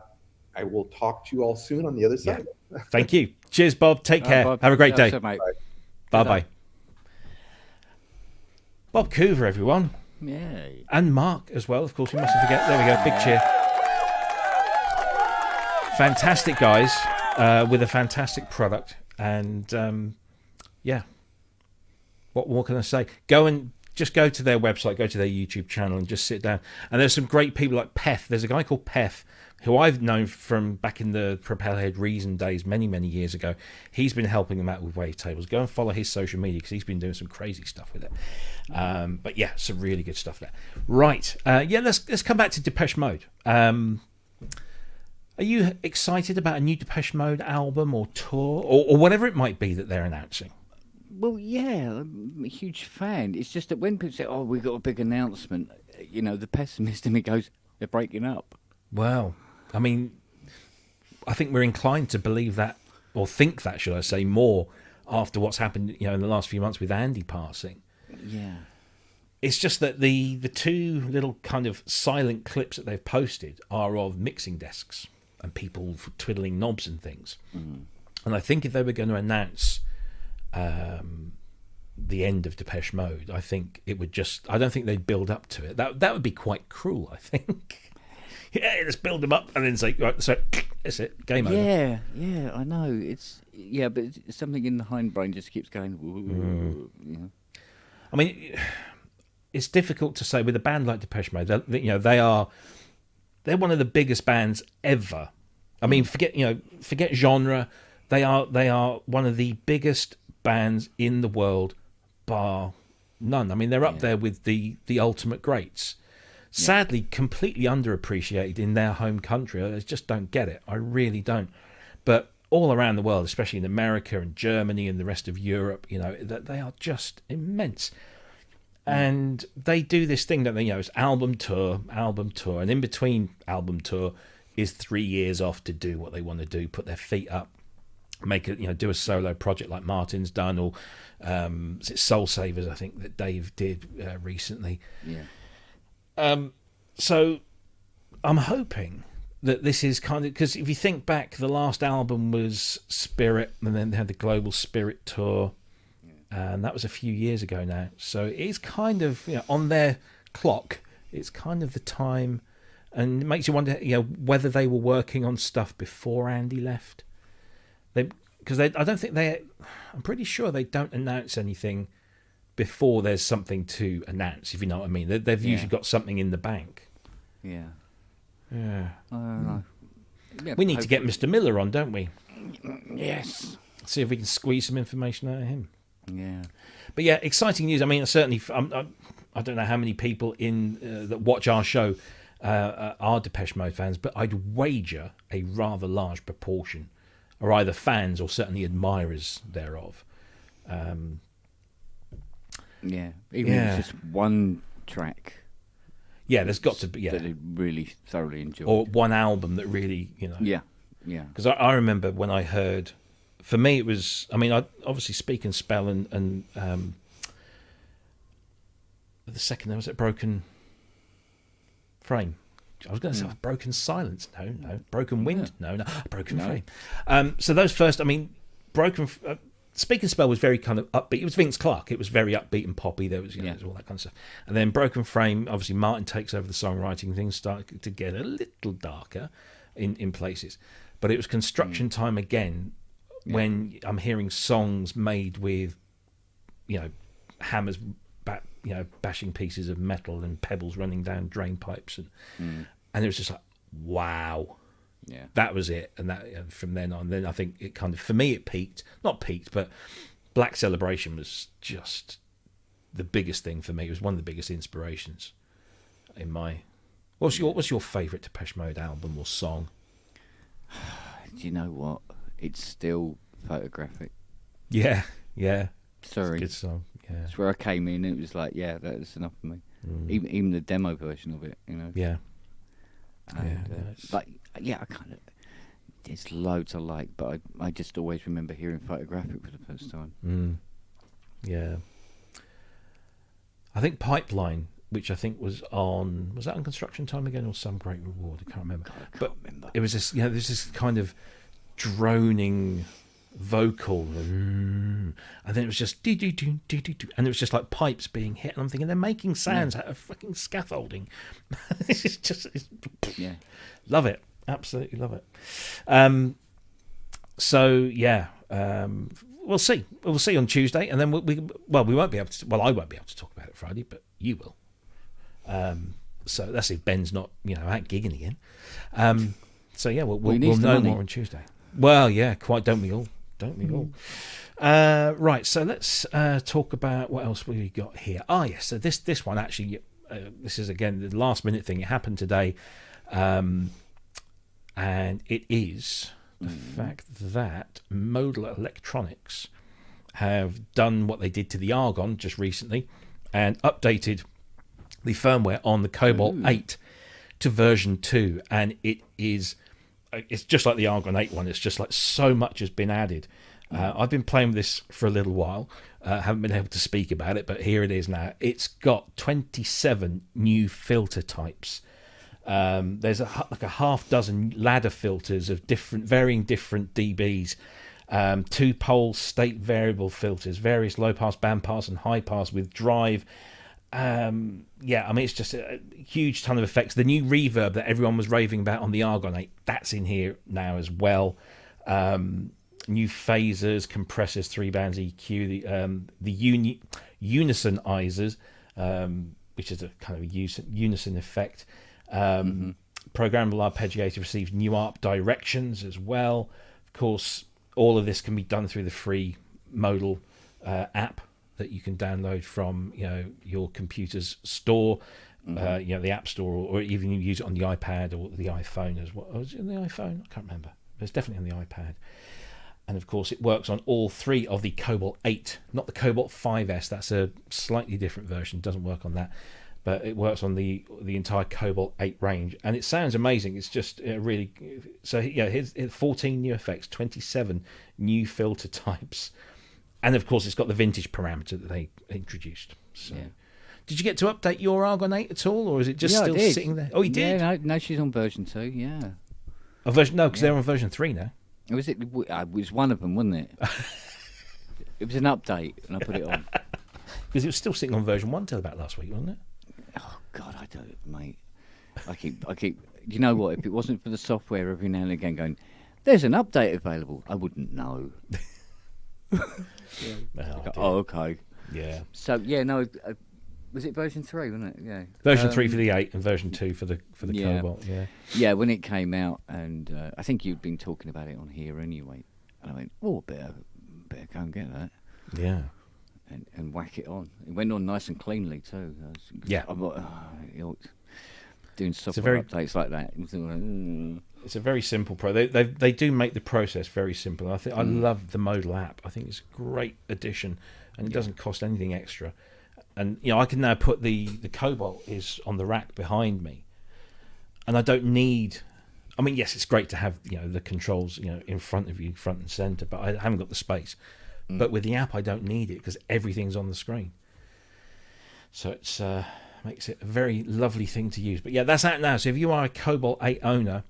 will talk to you all soon on the other side. Thank you. Cheers, Bob. Take care. Bob, have a great day. Bye-bye. Bob Coover, everyone. Yay. And Mark as well, of course. We mustn't forget. There we go. Big cheer. Fantastic guys. With a fantastic product, and what more can I say? Go to their website, go to their YouTube channel, and just sit down. And there's some great people like Peth. There's a guy called Peth who I've known from back in the Propellerhead Reason days, many years ago. He's been helping them out with wavetables. Go and follow his social media because he's been doing some crazy stuff with it. But yeah, some really good stuff there. Right, let's come back to Depeche Mode. Are you excited about a new Depeche Mode album or tour or whatever it might be that they're announcing? Well, yeah, I'm a huge fan. It's just that when people say, "Oh, we've got a big announcement," the pessimist in me goes, "They're breaking up." Well, I mean, I think we're inclined to believe that, or think that, should I say, more after what's happened, in the last few months with Andy passing. Yeah. It's just that the two little kind of silent clips that they've posted are of mixing desks and people twiddling knobs and things. Mm. And I think if they were going to announce the end of Depeche Mode, I think it would I don't think they'd build up to it. That would be quite cruel, I think. Yeah, let's build them up and then say, right, so that's it, game over. Yeah, I know. But it's something in the hindbrain just keeps going. I mean, it's difficult to say with a band like Depeche Mode. They're one of the biggest bands ever. I mean, forget genre. They are one of the biggest bands in the world, bar none. I mean, they're up there with the ultimate greats. Sadly, completely underappreciated in their home country. I just don't get it. I really don't. But all around the world, especially in America and Germany and the rest of Europe, they are just immense. And they do this thing, don't they? It's album tour, and in between album tour is 3 years off to do what they want to do, put their feet up. do a solo project like Martin's done, or is it Soul Savers, I think, that Dave did recently. So I'm hoping that this is kind of, because if you think back, the last album was Spirit, and then they had the Global Spirit tour, and that was a few years ago now. So it is kind of, on their clock, it's kind of the time, and it makes you wonder, whether they were working on stuff before Andy left. Because I don't think I'm pretty sure they don't announce anything before there's something to announce, if you know what I mean. They've usually got something in the bank. Yeah. Yeah. I don't know. Yeah, We need to get Mr. Miller on, don't we? Yes. See if we can squeeze some information out of him. Yeah. But yeah, exciting news. I mean, certainly, I don't know how many people that watch our show are Depeche Mode fans, but I'd wager a rather large proportion are either fans or certainly admirers thereof. Even if it's just one track. Yeah, there's got to be that they really thoroughly enjoyed, or one album that really, Yeah. Because I remember when I heard, for me it was, I mean, I obviously Speak and Spell and the second there was Broken Frame. I was going to say Broken Silence. No. Broken Wind. No. Broken Frame. So those first, I mean, Speak and Spell was very kind of upbeat. It was Vince Clarke. It was very upbeat and poppy. There was, there was all that kind of stuff. And then Broken Frame, obviously Martin takes over the songwriting. Things start to get a little darker in places. But it was Construction Time again when I'm hearing songs made with, hammers bashing pieces of metal and pebbles running down drain pipes, and it was just like, wow, that was it. And that from then on, then I think it kind of, for me, it not peaked, but Black Celebration was just the biggest thing for me. It was one of the biggest inspirations in my. What's your favourite Depeche Mode album or song? Do you know what? It's still Photographic. Yeah. Sorry. Good song. Yeah. It's where I came in. It was like, that's enough for me. Even the demo version of it, Yeah. And, I kind of. There's loads I like, but I just always remember hearing Photographic for the first time. Yeah. I think Pipeline, which I think was that on Construction Time again or Some Great Reward? I can't remember. I can't remember. It was this, there's this kind of droning vocal, and then it was just and it was just like pipes being hit, and I'm thinking they're making sounds out of fucking scaffolding. It's just love it, absolutely love it. We'll see on Tuesday, and then we won't be able to. Well, I won't be able to talk about it Friday, but you will. So that's if Ben's not out gigging again. We'll know more on Tuesday. Well, yeah, quite. Don't we all? Right, so let's talk about what else we got here. Yes, so this one actually, this is again the last minute thing. It happened today, and it is the fact that MODAL Electronics have done what they did to the Argon just recently and updated the firmware on the Cobalt 8 to version 2, and it's just like the Argon 8 one. It's just like so much has been added. I've been playing with this for a little while. Haven't been able to speak about it, but here it is now. It's got 27 new filter types. There's like a half dozen ladder filters of varying different dBs. 2-pole state variable filters, various low pass, band pass, and high pass with drive. It's just a huge ton of effects. The new reverb that everyone was raving about on the Argon 8, that's in here now as well. New phasers, compressors, 3 bands EQ, the unisonizers, which is a kind of unison effect. Programmable arpeggiator receives new ARP directions as well. Of course, all of this can be done through the free MODAL app that you can download from your computer's store, the App Store, or even you use it on the iPad or the iPhone as well. Oh, is it on the iPhone? I can't remember. But it's definitely on the iPad. And of course, it works on all 3 of the Cobalt 8, not the Cobalt 5S. That's a slightly different version. It doesn't work on that. but it works on the entire Cobalt 8 range, and it sounds amazing. It's just really so. Yeah, here's 14 new effects, 27 new filter types, and of course it's got the vintage parameter that they introduced. So, did you get to update your Argon 8 at all, or is it just still sitting there? Oh, you did. Yeah, no, she's on version 2. Yeah. Oh, version because they're on version 3 now. Was it? It was one of them, wasn't it? It was an update, and I put it on. Because it was still sitting on version 1 till about last week, wasn't it? Oh God, I don't, mate. I keep. You know what? If it wasn't for the software every now and again going, "There's an update available," I wouldn't know. Oh, okay. Yeah. So yeah, no. Was it version 3? Wasn't it? Yeah. Version 3 for the 8 and version 2 for the Cobalt. Yeah. Yeah, when it came out, and I think you'd been talking about it on here anyway. And I went, oh, better go and get that. Yeah. And whack it on. It went on nice and cleanly too. Yeah. I'm like, doing software updates like that. It's a very simple They do make the process very simple. I love the Modal app. I think it's a great addition, and it doesn't cost anything extra. And I can now put the Cobalt is on the rack behind me, and I don't need. I mean, yes, it's great to have the controls in front of you, front and center, but I haven't got the space. But with the app, I don't need it because everything's on the screen. So it's makes it a very lovely thing to use. But yeah, that's out now. So if you are a Cobalt 8 owner,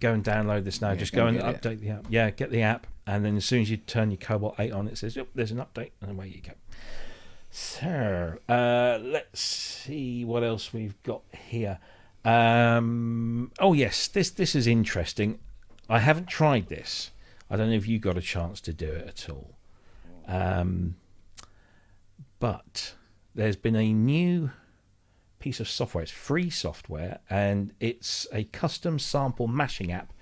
go and download this now. Yeah, just go and update the app. Yeah, get the app, and then as soon as you turn your Cobalt 8 on, it says, "Yep, there's an update," and away you go. So let's see what else we've got here. Oh yes, this is interesting. I haven't tried this. I don't know if you got a chance to do it at all. But there's been a new piece of software. It's free software, and it's a custom sample mashing app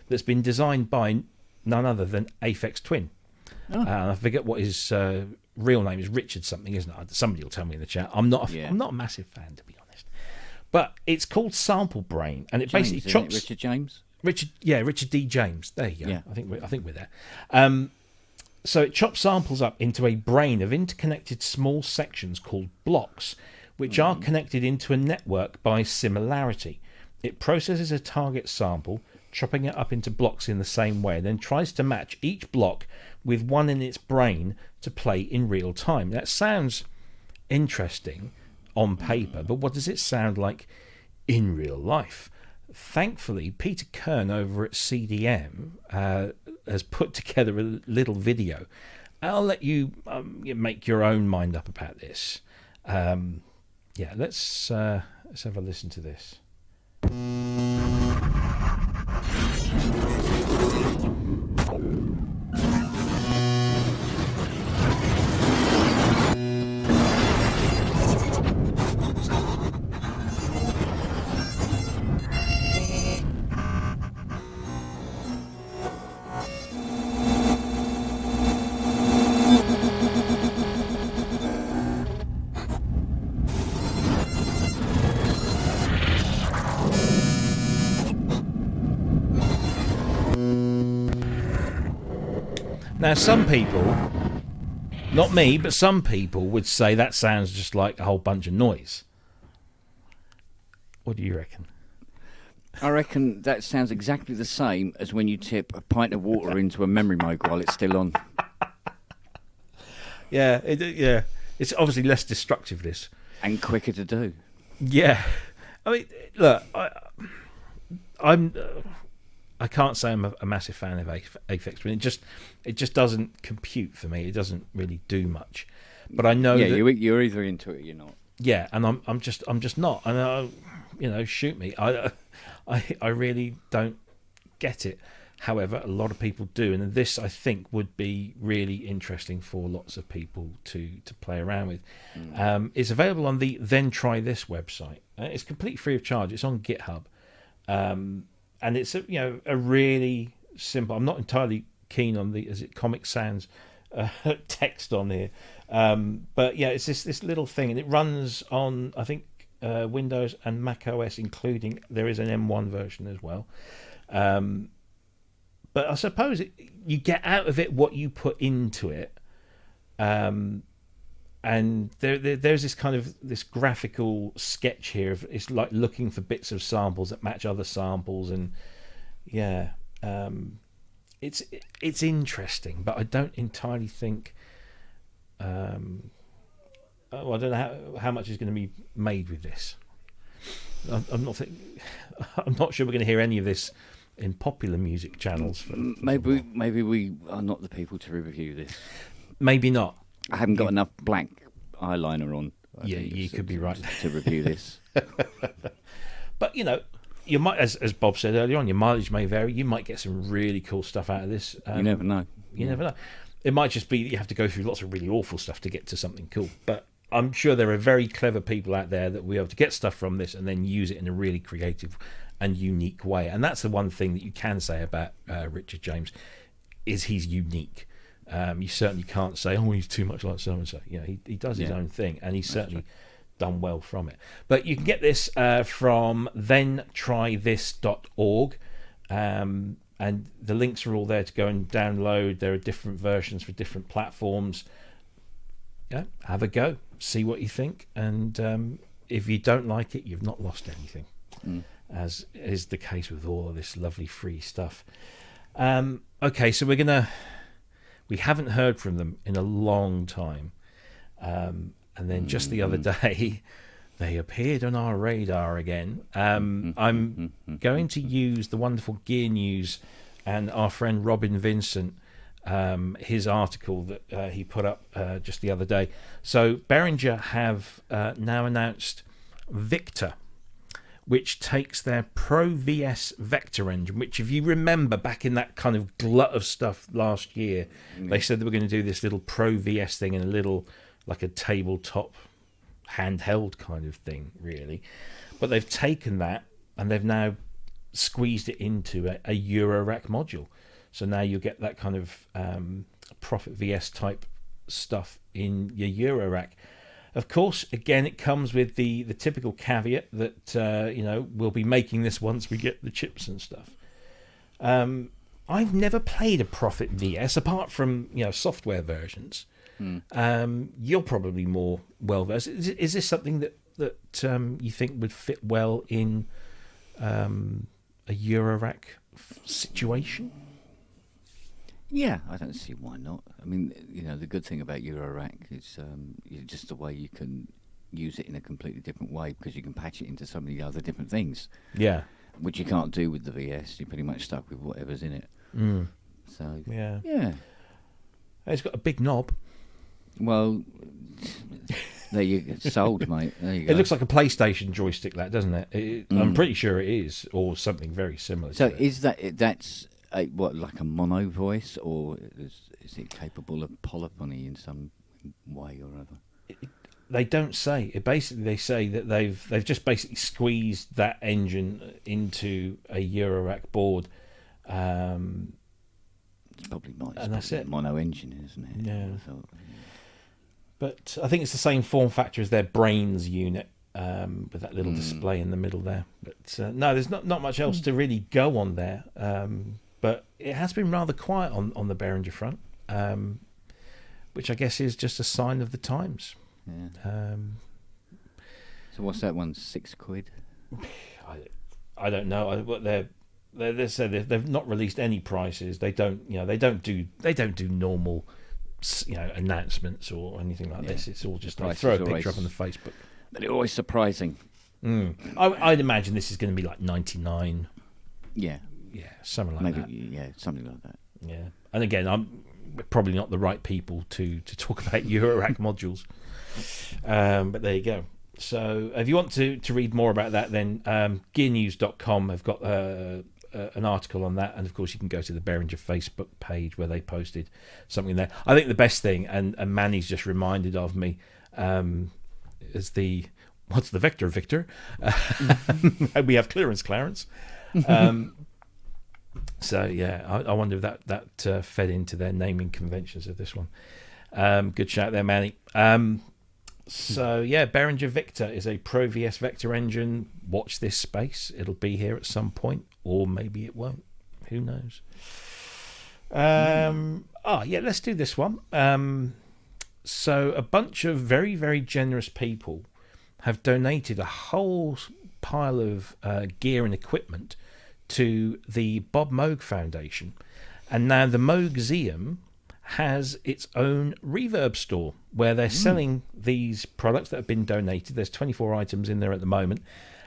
that's been designed by none other than Aphex Twin. I forget what his real name is. Richard something, isn't it? Somebody will tell me in the chat. I'm not a massive fan, to be honest. But it's called Samplebrain, and it basically chops. Richard James. Richard D. James. There you go. Yeah. I think we're there. So it chops samples up into a brain of interconnected small sections called blocks, which are connected into a network by similarity. It processes a target sample, chopping it up into blocks in the same way, and then tries to match each block with one in its brain to play in real time. That sounds interesting on paper, but what does it sound like in real life? Thankfully, Peter Kern over at CDM has put together a little video. I'll let you make your own mind up about this. Let's have a listen to this. Now, some people, not me, but some people would say that sounds just like a whole bunch of noise. What do you reckon? I reckon that sounds exactly the same as when you tip a pint of water into a memory mode while it's still on. Yeah, it's obviously less destructive, this. And quicker to do. Yeah. I mean, look, I can't say I'm a massive fan of Aphex, but it just doesn't compute for me. It doesn't really do much. But I know that you're either into it or you're not. Yeah, and I'm just not. And shoot me. I really don't get it. However, a lot of people do, and this I think would be really interesting for lots of people to play around with. It's available on the Then Try This website. It's completely free of charge. It's on GitHub. And it's a really simple. I'm not entirely keen on the Comic Sans text on here, but yeah, it's this little thing, and it runs on I think Windows and macOS, including there is an M1 version as well. But I suppose you get out of it what you put into it, and and there's this kind of this graphical sketch here of it's like looking for bits of samples that match other samples, and it's interesting, but I don't entirely think. I don't know how much is going to be made with this. I'm not sure we're going to hear any of this in popular music channels. Maybe we are not the people to review this. Maybe not. I haven't got enough black eyeliner on. You could be right to review this. But you might, as Bob said earlier on, your mileage may vary. You might get some really cool stuff out of this. You never know. You never know. It might just be that you have to go through lots of really awful stuff to get to something cool. But I'm sure there are very clever people out there that will be able to get stuff from this and then use it in a really creative and unique way. And that's the one thing that you can say about Richard James, is he's unique. You certainly can't say, oh, he's too much like so-and-so. He does his own thing, and he's certainly done well from it. But you can get this from thentrythis.org, and the links are all there to go and download. There are different versions for different platforms. Have a go, see what you think, and if you don't like it, you've not lost anything, as is the case with all of this lovely free stuff. Okay, so we haven't heard from them in a long time, and then just the other day they appeared on our radar again. I'm going to use the wonderful Gear News and our friend Robin Vincent, his article that he put up just the other day. So Behringer have now announced Victor, which takes their Pro VS Vector engine, which, if you remember back in that kind of glut of stuff last year, they said they were going to do this little Pro VS thing in a little, like a tabletop handheld kind of thing, really. But they've taken that and they've now squeezed it into a Eurorack module. So now you'll get that kind of Prophet VS type stuff in your Eurorack. Of course, again, it comes with the typical caveat that we'll be making this once we get the chips and stuff. I've never played a Prophet VS apart from software versions. You're probably more well versed. Is this something that you think would fit well in a Eurorack situation? Yeah, I don't see why not. I mean, the good thing about Eurorack is just the way you can use it in a completely different way, because you can patch it into so many other different things. Yeah. Which you can't do with the VS. You're pretty much stuck with whatever's in it. So, yeah. It's got a big knob. Well, there you go. Sold, mate. There you go. It looks like a PlayStation joystick, that, doesn't it? I'm pretty sure it is, or something very similar. So to it. Is that's like a mono voice, or is it capable of polyphony in some way or other? They don't say. They say that they've just basically squeezed that engine into a Eurorack board. It's probably not. And that's it. Mono engine, isn't it? Yeah. But I think it's the same form factor as their Brains unit, with that little display in the middle there. But no, there's not much else to really go on there. But it has been rather quiet on the Behringer front, which I guess is just a sign of the times. Yeah. So what's that one? £6? I don't know. What they said they've not released any prices. They don't do normal announcements or anything like this. It's all just like throw a picture up on the Facebook. But it's always surprising. I'd imagine this is going to be like 99. Yeah, something like that. Yeah, something like that. Yeah, and again, I'm probably not the right people to talk about Eurorack modules, but there you go. So if you want to read more about that, then gearnews.com have got an article on that, and of course you can go to the Behringer Facebook page where they posted something there. I think the best thing, and Manny's just reminded of me, is what's the vector, Victor? We have clearance, Clarence. So yeah, I wonder if that fed into their naming conventions of this one. Good shout there, Manny. So yeah, Behringer Victor is a Pro VS Vector engine. Watch this space; it'll be here at some point, or maybe it won't. Who knows? Yeah, let's do this one. So a bunch of very, very generous people have donated a whole pile of gear and equipment to the Bob Moog Foundation. And now the Moogseum has its own Reverb store where they're selling these products that have been donated. There's 24 items in there at the moment,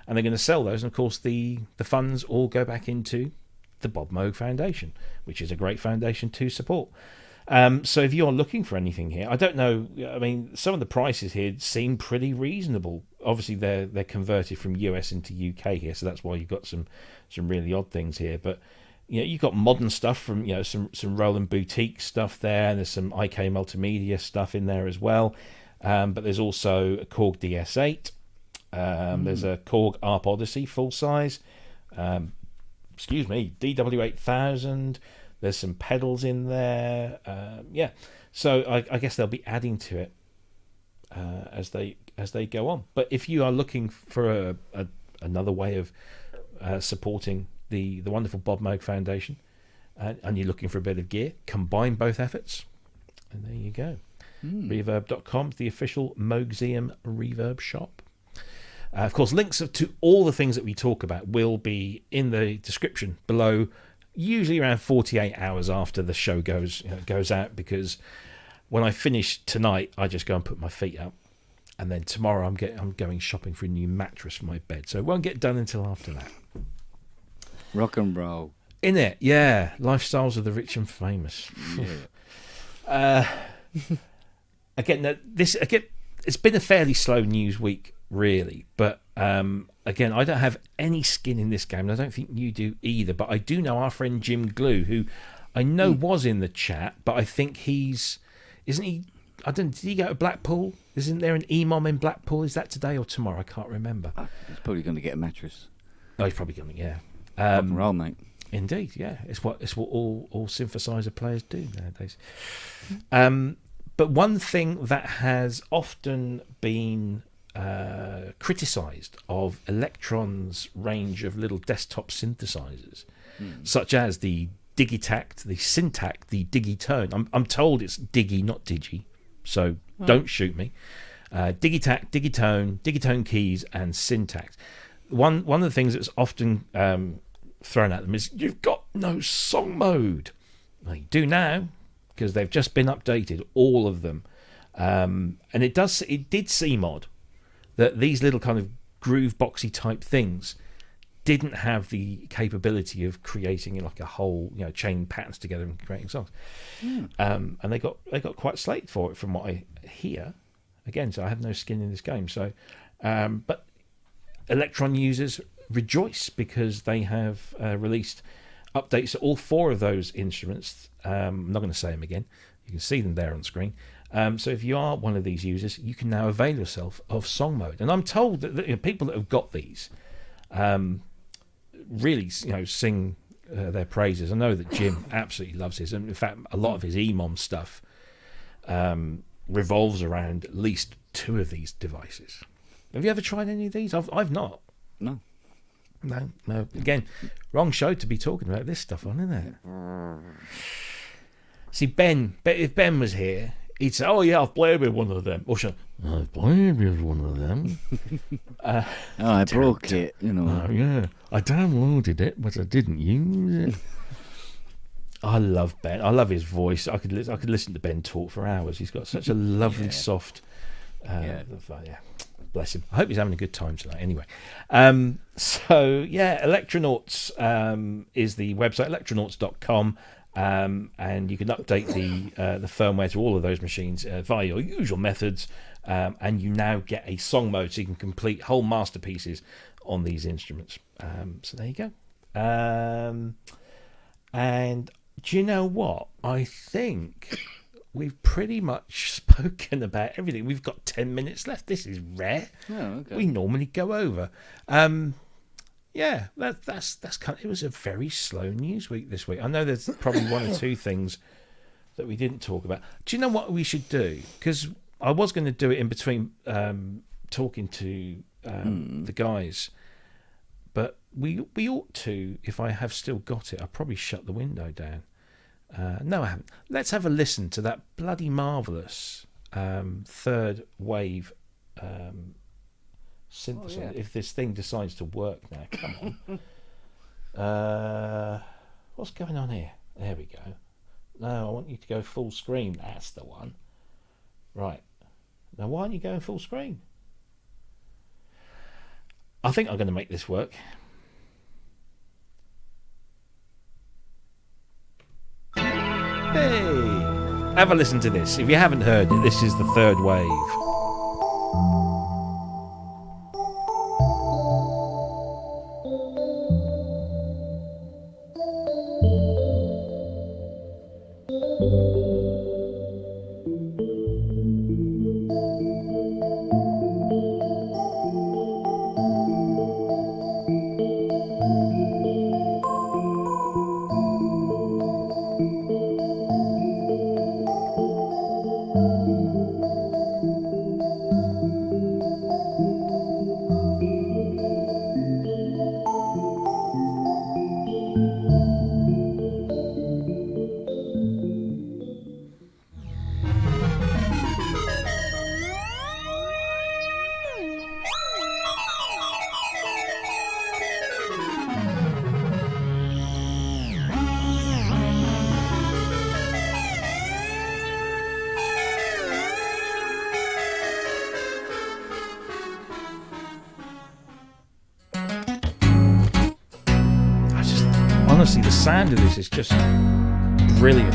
and they're going to sell those. And of course, the funds all go back into the Bob Moog Foundation, which is a great foundation to support. So if you're looking for anything here, I don't know. I mean, some of the prices here seem pretty reasonable. Obviously, they're converted from US into UK here, so that's why you've got some really odd things here. But you've got modern stuff from some Roland boutique stuff there, and there's some IK Multimedia stuff in there as well. But there's also a Korg DS8. There's a Korg ARP Odyssey full size. DW8000. There's some pedals in there. So I guess they'll be adding to it as they go on. But if you are looking for another way of supporting the wonderful Bob Moog Foundation, and you're looking for a bit of gear, combine both efforts, and there you go. Reverb.com, the official Moogseum Reverb shop. Of course, links to all the things that we talk about will be in the description below, usually around 48 hours after the show goes out, because when I finish tonight, I just go and put my feet up, and then tomorrow I'm going shopping for a new mattress for my bed, so it won't get done until after that. Rock and roll. In it, yeah. Lifestyles of the rich and famous. Yeah. It's been a fairly slow news week, really, but again, I don't have any skin in this game, and I don't think you do either, but I do know our friend Jim Glue, who I know was in the chat, but I think did he go to Blackpool? Isn't there an EMOM in Blackpool? Is that today or tomorrow? I can't remember. He's probably going to get a mattress. Oh, he's probably going to, yeah. Rock and roll, mate. Indeed, yeah. It's what all synthesizer players do nowadays. But one thing that has often been criticised of Elektron's range of little desktop synthesizers, such as the DIgitakt, the Syntakt, the Digitone. I'm told it's Digi, not Digi, so don't shoot me. DIgitakt, Digitone, Digitone keys, and Syntakt. One of the things that's often thrown at them is, you've got no song mode. Well, you do now, because they've just been updated, all of them. And it did seem odd that these little kind of groove boxy type things didn't have the capability of creating like a whole, chain patterns together and creating songs. And they got quite slated for it, from what I hear. Again, so I have no skin in this game. So, but Elektron users rejoice, because they have released updates to all 4 of those instruments. I'm not going to say them again. You can see them there on screen. So if you are one of these users, you can now avail yourself of song mode. And I'm told that people that have got these really sing their praises. I know that Jim absolutely loves his, and in fact a lot of his EMOM stuff revolves around at least 2 of these devices. Have you ever tried any of these? I've not. No. Again, wrong show to be talking about this stuff on, isn't it? See, if Ben was here, he'd say, "Oh yeah, I've played with one of them." Or I've played with one of them. I broke it, yeah, I downloaded it, but I didn't use it. I love Ben. I love his voice. I could listen to Ben talk for hours. He's got such a lovely, soft. Bless him. I hope he's having a good time tonight. Anyway, Elektronauts is the website, elektronauts.com. And you can update the firmware to all of those machines via your usual methods, and you now get a song mode, so you can complete whole masterpieces on these instruments. So there you go. And do you know what? I think we've pretty much spoken about everything. We've got 10 minutes left. This is rare. Oh, okay. We normally go over. That's kind of, it was a very slow news week this week. I know there's probably 1 or 2 things that we didn't talk about. Do you know what we should do? Because I was going to do it in between talking to the guys, but we ought to, if I have still got it, I'll probably shut the window down. No, I haven't. Let's have a listen to that bloody marvellous third wave synthesizer. yeah. If this thing decides to work now, come on. What's going on here? There we go. No, I want you to go full screen. That's the one. Right. Now, why aren't you going full screen? I think I'm going to make this work. Hey! Have a listen to this. If you haven't heard it, this is the third wave. Honestly, the sound of this is just brilliant.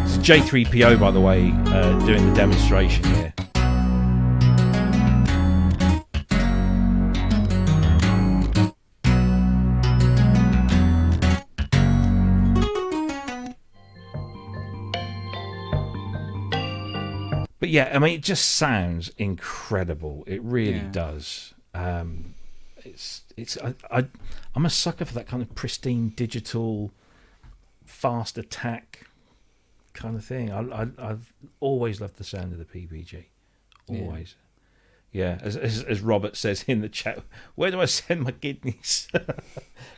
It's J3PO, by the way, doing the demonstration here. But yeah, I mean, it just sounds incredible. It really does. I'm a sucker for that kind of pristine digital fast attack kind of thing. I've always loved the sound of the PPG, always. Yeah, as Robert says in the chat, where do I send my kidneys?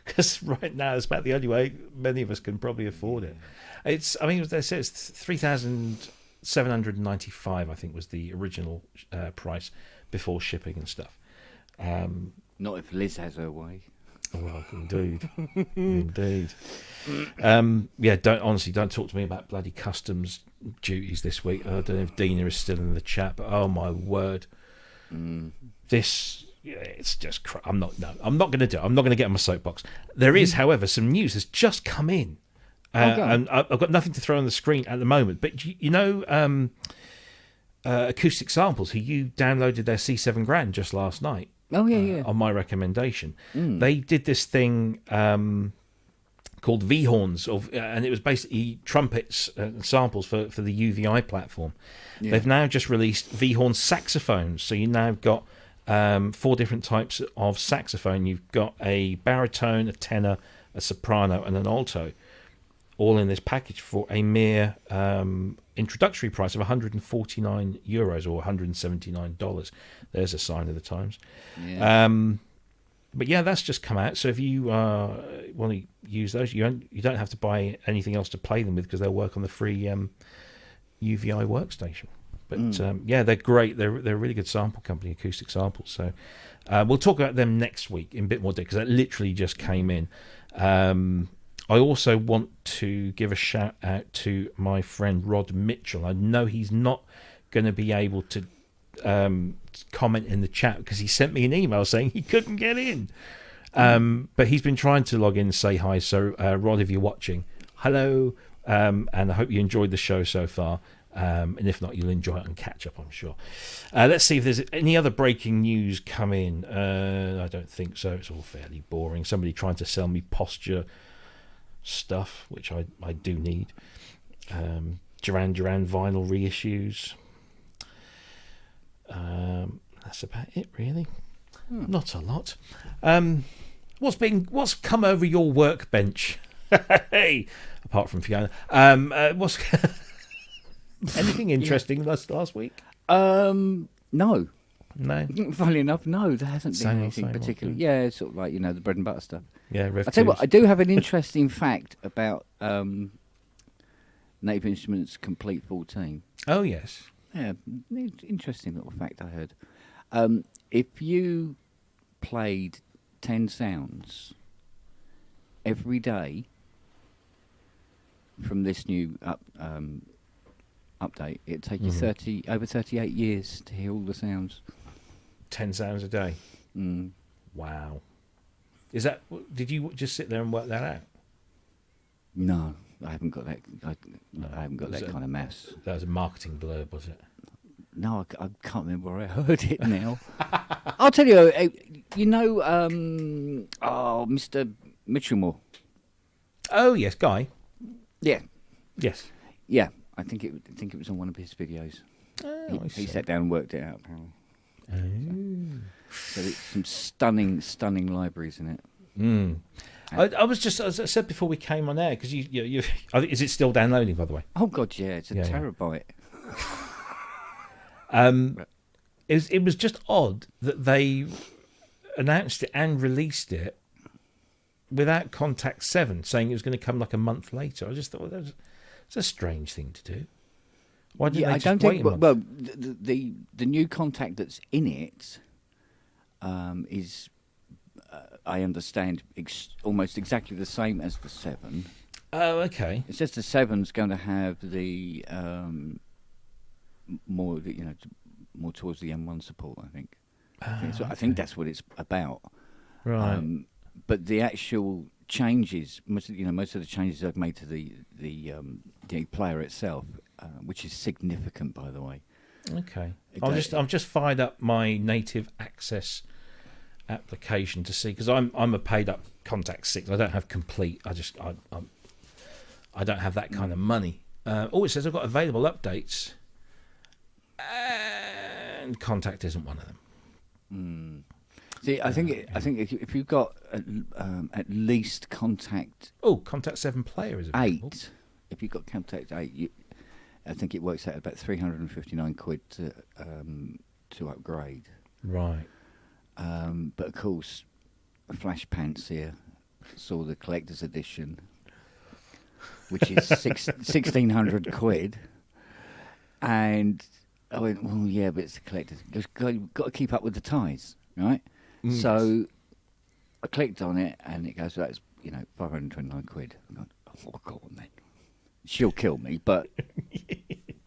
Because right now it's about the only way many of us can probably afford it. It's they say it's 3,795, I think, was the original price before shipping and stuff. Not if Liz has her way. Well, indeed, indeed. Don't talk to me about bloody customs duties this week. I don't know if Dina is still in the chat, but oh my word, it's just. I'm not going to do it. I'm not going to get on my soapbox. There is, however, some news has just come in, and I've got nothing to throw on the screen at the moment. But you know, Acoustic Samples, who you downloaded their C7 Grand just last night. Oh yeah. On my recommendation, they did this thing called V-horns, and it was basically trumpets and samples for the UVI platform. Yeah. They've now just released V-horn saxophones, so you now got 4 different types of saxophone. You've got a baritone, a tenor, a soprano, and an alto, all in this package for a mere introductory price of €149 or $179. There's a sign of the times. Yeah. But yeah, that's just come out. So if you want to use those, you don't have to buy anything else to play them with, because they'll work on the free UVI workstation. But they're great. They're a really good sample company, Acoustic Samples. So we'll talk about them next week in a bit more detail, because that literally just came in. I also want to give a shout out to my friend Rod Mitchell. I know he's not going to be able to comment in the chat because he sent me an email saying he couldn't get in. But he's been trying to log in and say hi. So, Rod, if you're watching, hello. And I hope you enjoyed the show so far. And if not, you'll enjoy it and catch up, I'm sure. Let's see if there's any other breaking news come in. I don't think so. It's all fairly boring. Somebody trying to sell me posture stuff, which I do need. Duran Duran vinyl reissues. That's about it, really. Not a lot. What's come over your workbench? Hey, apart from Fiona, what's anything interesting last week? No. Funnily enough, no, there hasn't been anything particular. Yeah, it's sort of like, the bread and butter stuff. Yeah, I tell you what, I do have an interesting fact about Native Instruments Complete 14. Oh yes. Yeah, interesting little fact I heard. If you played 10 sounds every day from this new update, it'd take you over 38 years to hear all the sounds. 10 sounds a day. Wow. Is that? Did you just sit there and work that out? No, I haven't got that. I haven't got that kind of maths. That was a marketing blurb, was it? No, I can't remember where I heard it now. I'll tell you. You know, Mr. Mitchellmore. Oh yes, Guy. Yeah. Yes. Yeah, I think it was on one of his videos. Oh, he sat down and worked it out. Apparently. So it's some stunning libraries in it. I was just, as I said before we came on air, because you is it still downloading, by the way? Oh god, yeah, it's a terabyte. It was just odd that they announced it and released it without Contact 7, saying it was going to come like a month later. I just thought it's a strange thing to do. Why didn't they just wait a month? Well, the new Contact that's in it is, I understand, almost exactly the same as the 7. Oh, okay. It's just the 7's going to have the more towards the M1 support. I think. I think that's what it's about. Right. But the actual changes, most of the changes I've made to the player itself, which is significant, by the way. Okay. I've just fired up my native access application to see, because I'm a paid up Contact 6. I don't have complete. I don't have that kind of money. It says I've got available updates, and Contact isn't one of them. See, I think if you've got at least Contact. Contact 7 player is available. 8. If you've got Contact 8, I think it works out about 359 quid to upgrade. Right. But of course, Flash Pants here saw the collector's edition, which is 1,600 quid, and I went, well, yeah, but it's a collector's. You've got to keep up with the ties, right? So I clicked on it, and it goes, that's 529 quid. I'm going, oh, go on then. She'll kill me, but do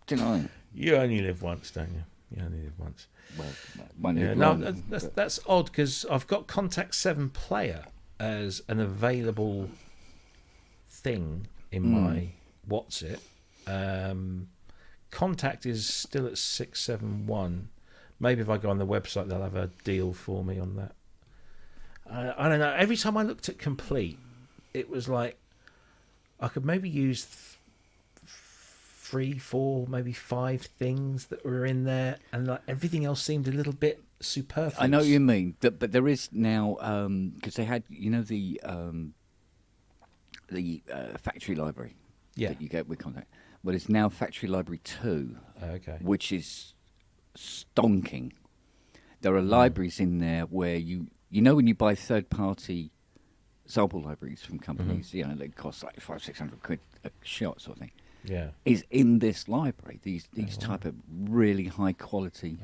you know what I mean? You only live once, don't you? You only live once. Well, that's odd, because I've got Contact 7 player as an available thing in my What's-It. Contact is still at 671. Maybe if I go on the website, they'll have a deal for me on that. I don't know. Every time I looked at Complete, it was like I could maybe use 3, 4, maybe 5 things that were in there, and like everything else seemed a little bit superfluous. I know what you mean, but there is now, because they had the factory library that you get with Contact. Well, it's now Factory Library 2, which is stonking. There are libraries in there where when you buy third-party sample libraries from companies, they cost like 500-600 quid a shot, sort of thing. Yeah, is in this library. These type of really high-quality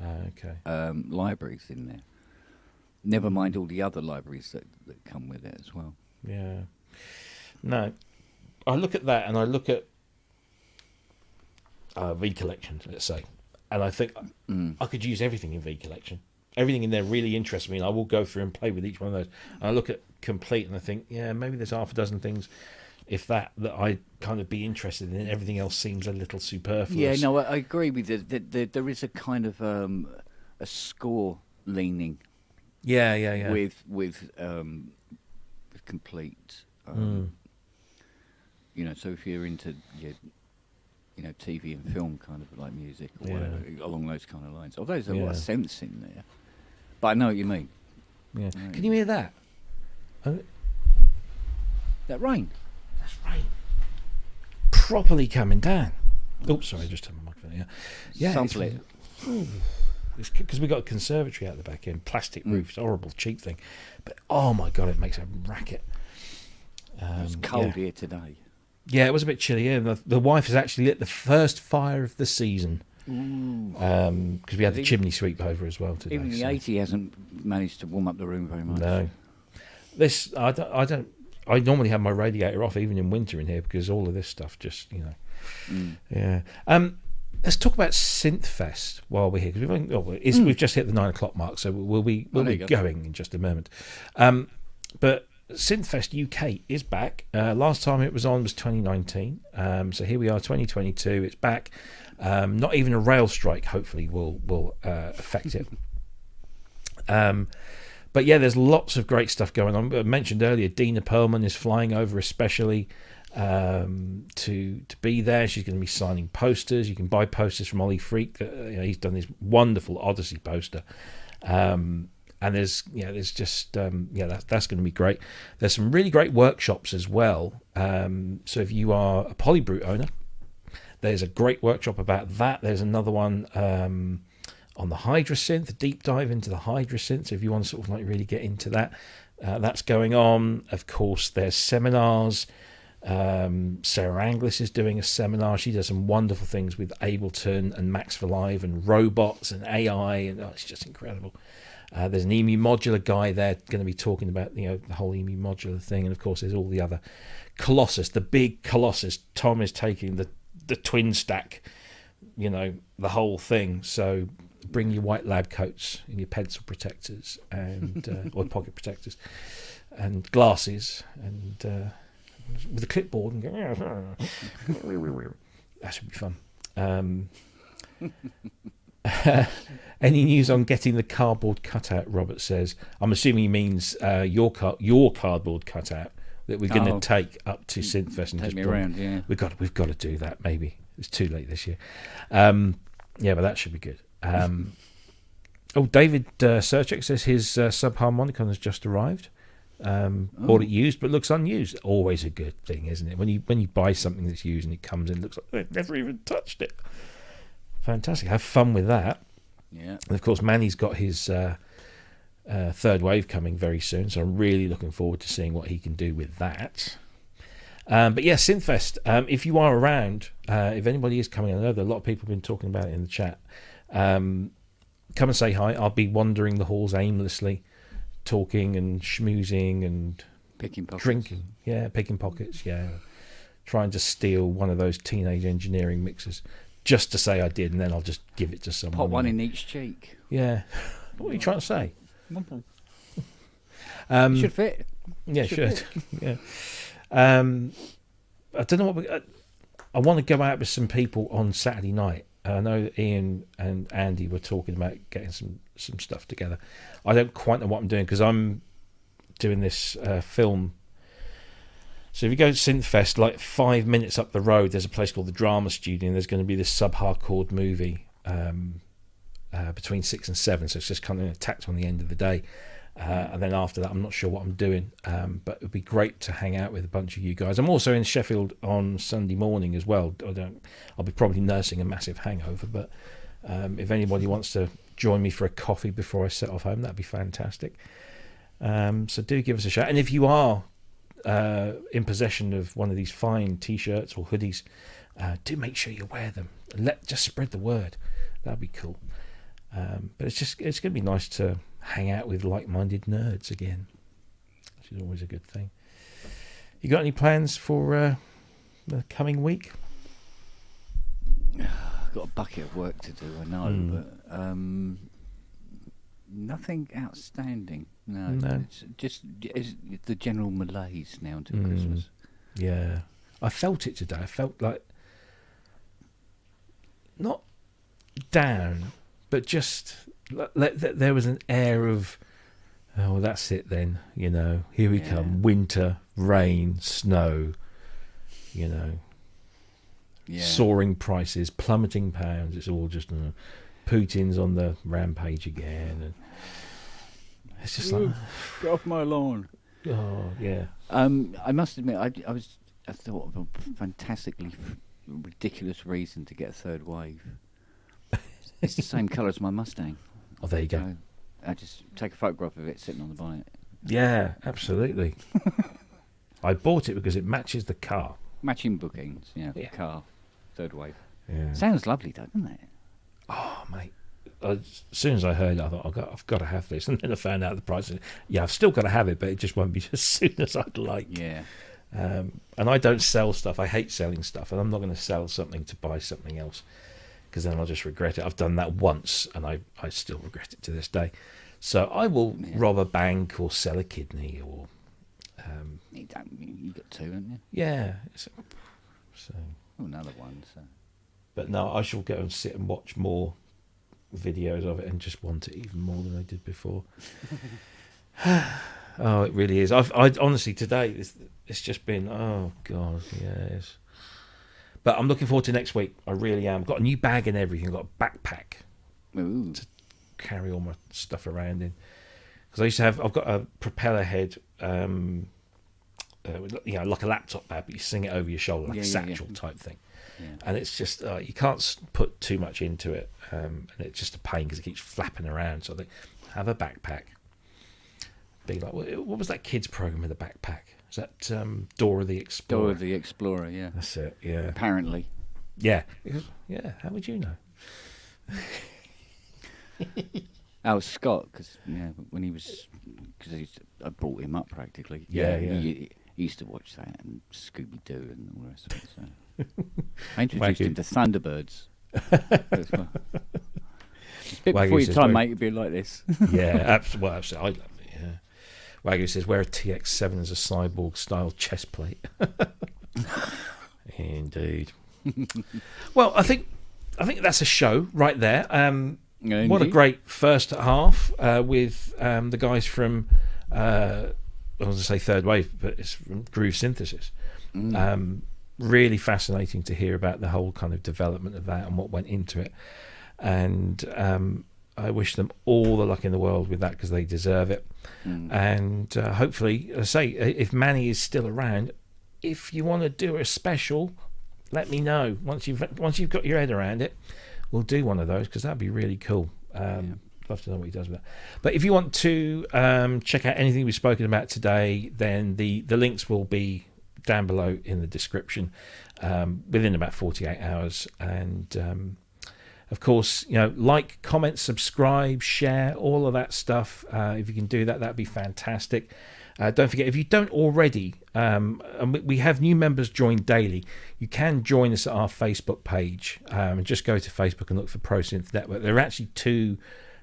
libraries in there. Never mind all the other libraries that come with it as well. Yeah. No, I look at that, and I look at V Collection, let's say, and I think I could use everything in V Collection. Everything in there really interests me, and I will go through and play with each one of those. And I look at Complete, and I think, maybe there's half a dozen things, if that I kind of be interested in. Everything else seems a little superfluous. Yeah, no, I agree with you. There is a kind of a score leaning. Yeah. With Complete. So if you're into TV and film kind of like music or whatever, along those kind of lines. Although there's a lot of sense in there. But I know what you mean. Yeah. Can you hear that? That rain. That's rain. Properly coming down. Oh, sorry, I just turned my microphone. Yeah. Sample it. Because we got a conservatory out the back end, plastic roof, it's a horrible, cheap thing. But oh my god, it makes a racket. It's cold here today. Yeah, it was a bit chilly. Yeah, the wife has actually lit the first fire of the season. Because we had the chimney sweep over as well today. Even the 80 hasn't managed to warm up the room very much. No. This I don't. I normally have my radiator off even in winter in here because all of this stuff just Yeah. Let's talk about Synthfest while we're here because we've just hit the 9 o'clock mark, so we'll be going in just a moment. But Synthfest UK is back. Last time it was on was 2019. So here we are, 2022. It's back. Not even a rail strike, hopefully, will affect it. But yeah, there's lots of great stuff going on. I mentioned earlier, Dina Perlman is flying over especially to be there. She's going to be signing posters. You can buy posters from Ollie Freak. He's done this wonderful Odyssey poster. And there's just that's going to be great. There's some really great workshops as well. So if you are a Polybrute owner, there's a great workshop about that. There's another one on the Hydra synth, a deep dive into the Hydra synth. So if you want to sort of like really get into that, that's going on. Of course, there's seminars. Sarah Anglis is doing a seminar. She does some wonderful things with Ableton and Max for Live and robots and AI, and it's just incredible. There's an EMU modular guy there going to be talking about the whole EMU modular thing, and of course there's all the other Colossus, the big Colossus. Tom is taking the twin stack, the whole thing. So bring your white lab coats and your pencil protectors and or pocket protectors and glasses and with a clipboard and go. That should be fun. Any news on getting the cardboard cutout? Robert says. I'm assuming he means your cardboard cutout that we're going to take up to Synthfest and take me around. Yeah, we've got to do that. Maybe it's too late this year. Yeah, but that should be good. David Serchek says his subharmonicon has just arrived. Bought it used, but looks unused. Always a good thing, isn't it? When you buy something that's used and it comes in, it looks like they've never even touched it. Fantastic. Have fun with that. Yeah. And of course, Manny's got his third wave coming very soon, so I'm really looking forward to seeing what he can do with that. But yeah, Synthfest. If you are around, if anybody is coming, I know that a lot of people have been talking about it in the chat. Come and say hi. I'll be wandering the halls aimlessly, talking and schmoozing and picking pockets. Drinking. Yeah, picking pockets. Yeah, trying to steal one of those teenage engineering mixers just to say I did, and then I'll just give it to someone. Pop one in each cheek. Yeah. What are you trying to say? Should fit. Yeah, should. Yeah. I don't know what I want to go out with some people on Saturday night. I know Ian and Andy were talking about getting some stuff together. I don't quite know what I'm doing because I'm doing this film. So if you go to Synthfest, like 5 minutes up the road, there's a place called the Drama Studio, and there's going to be this sub-hardcore movie between 6 and 7. So it's just kind of tacked on the end of the day. And then after that, I'm not sure what I'm doing, but it would be great to hang out with a bunch of you guys. I'm also in Sheffield on Sunday morning as well. I'll be probably nursing a massive hangover, but if anybody wants to join me for a coffee before I set off home, that'd be fantastic. So do give us a shout. And if you are in possession of one of these fine T-shirts or hoodies, do make sure you wear them. Just spread the word. That'd be cool. But it's going to be nice to hang out with like-minded nerds again, which is always a good thing. You got any plans for the coming week? I've got a bucket of work to do, I know, but nothing outstanding. No. It's just the general malaise now until Christmas. Yeah, I felt it today. I felt like not down, but just there was an air of, oh, well, that's it then. Here we come. Winter, rain, snow. Soaring prices, plummeting pounds. It's all just Putin's on the rampage again, and it's just like, get off my lawn. Oh yeah. I must admit, I thought of a fantastically ridiculous reason to get a third wave. It's the same colour as my Mustang. Oh, there you go. So I just take a photograph of it sitting on the bonnet. Yeah, absolutely. I bought it because it matches the car. Matching bookings, for Yeah. car, third wave. Yeah. Sounds lovely, doesn't it? Oh, mate. As soon as I heard it, I thought, I've got to have this. And then I found out the price. Yeah, I've still got to have it, but it just won't be as soon as I'd like. Yeah. And I don't sell stuff. I hate selling stuff. And I'm not going to sell something to buy something else, because then I'll just regret it. I've done that once, and I still regret it to this day. So I will rob a bank or sell a kidney or... You got two, haven't you? Yeah. So, Another one. So. but no, I shall go and sit and watch more videos of it and just want it even more than I did before. Oh, it really is. I honestly, today it's just been, oh god, yes. But I'm looking forward to next week. I really am. Got a new bag and everything. Got a backpack Ooh. to carry all my stuff around in. Because I've got a propeller head, like a laptop bag, but you sling it over your shoulder like a satchel type thing. Yeah. And it's just you can't put too much into it, and it's just a pain because it keeps flapping around. So I think, have a backpack. Be like, what was that kids program with a backpack? Is that Dora the Explorer? Dora the Explorer, yeah. That's it. Yeah. Apparently. Yeah. Yeah. How would you know? Scott, because when he was, I brought him up practically. Yeah. He used to watch that and Scooby Doo and all the rest of it. So I introduced him to Thunderbirds. It's a bit before your time, mate. It'd be like this. Yeah, absolutely. I love it. Yeah. Wagyu says, wear a TX7 as a cyborg style chest plate. Indeed. Well, I think that's a show right there. What a great first half with the guys from I was going to say Third Wave, but it's from Groove Synthesis. Really fascinating to hear about the whole kind of development of that and what went into it. And I wish them all the luck in the world with that, because they deserve it. And hopefully, as I say, if Manny is still around, if you want to do a special, let me know. Once you've got your head around it, we'll do one of those, because that'd be really cool. Love to know what he does with that. But if you want to check out anything we've spoken about today, then the links will be down below in the description within about 48 hours. And of course, like, comment, subscribe, share, all of that stuff. If you can do that, that'd be fantastic. Don't forget, if you don't already, and we have new members join daily, you can join us at our Facebook page, and just go to Facebook and look for ProSynth Network. There are actually two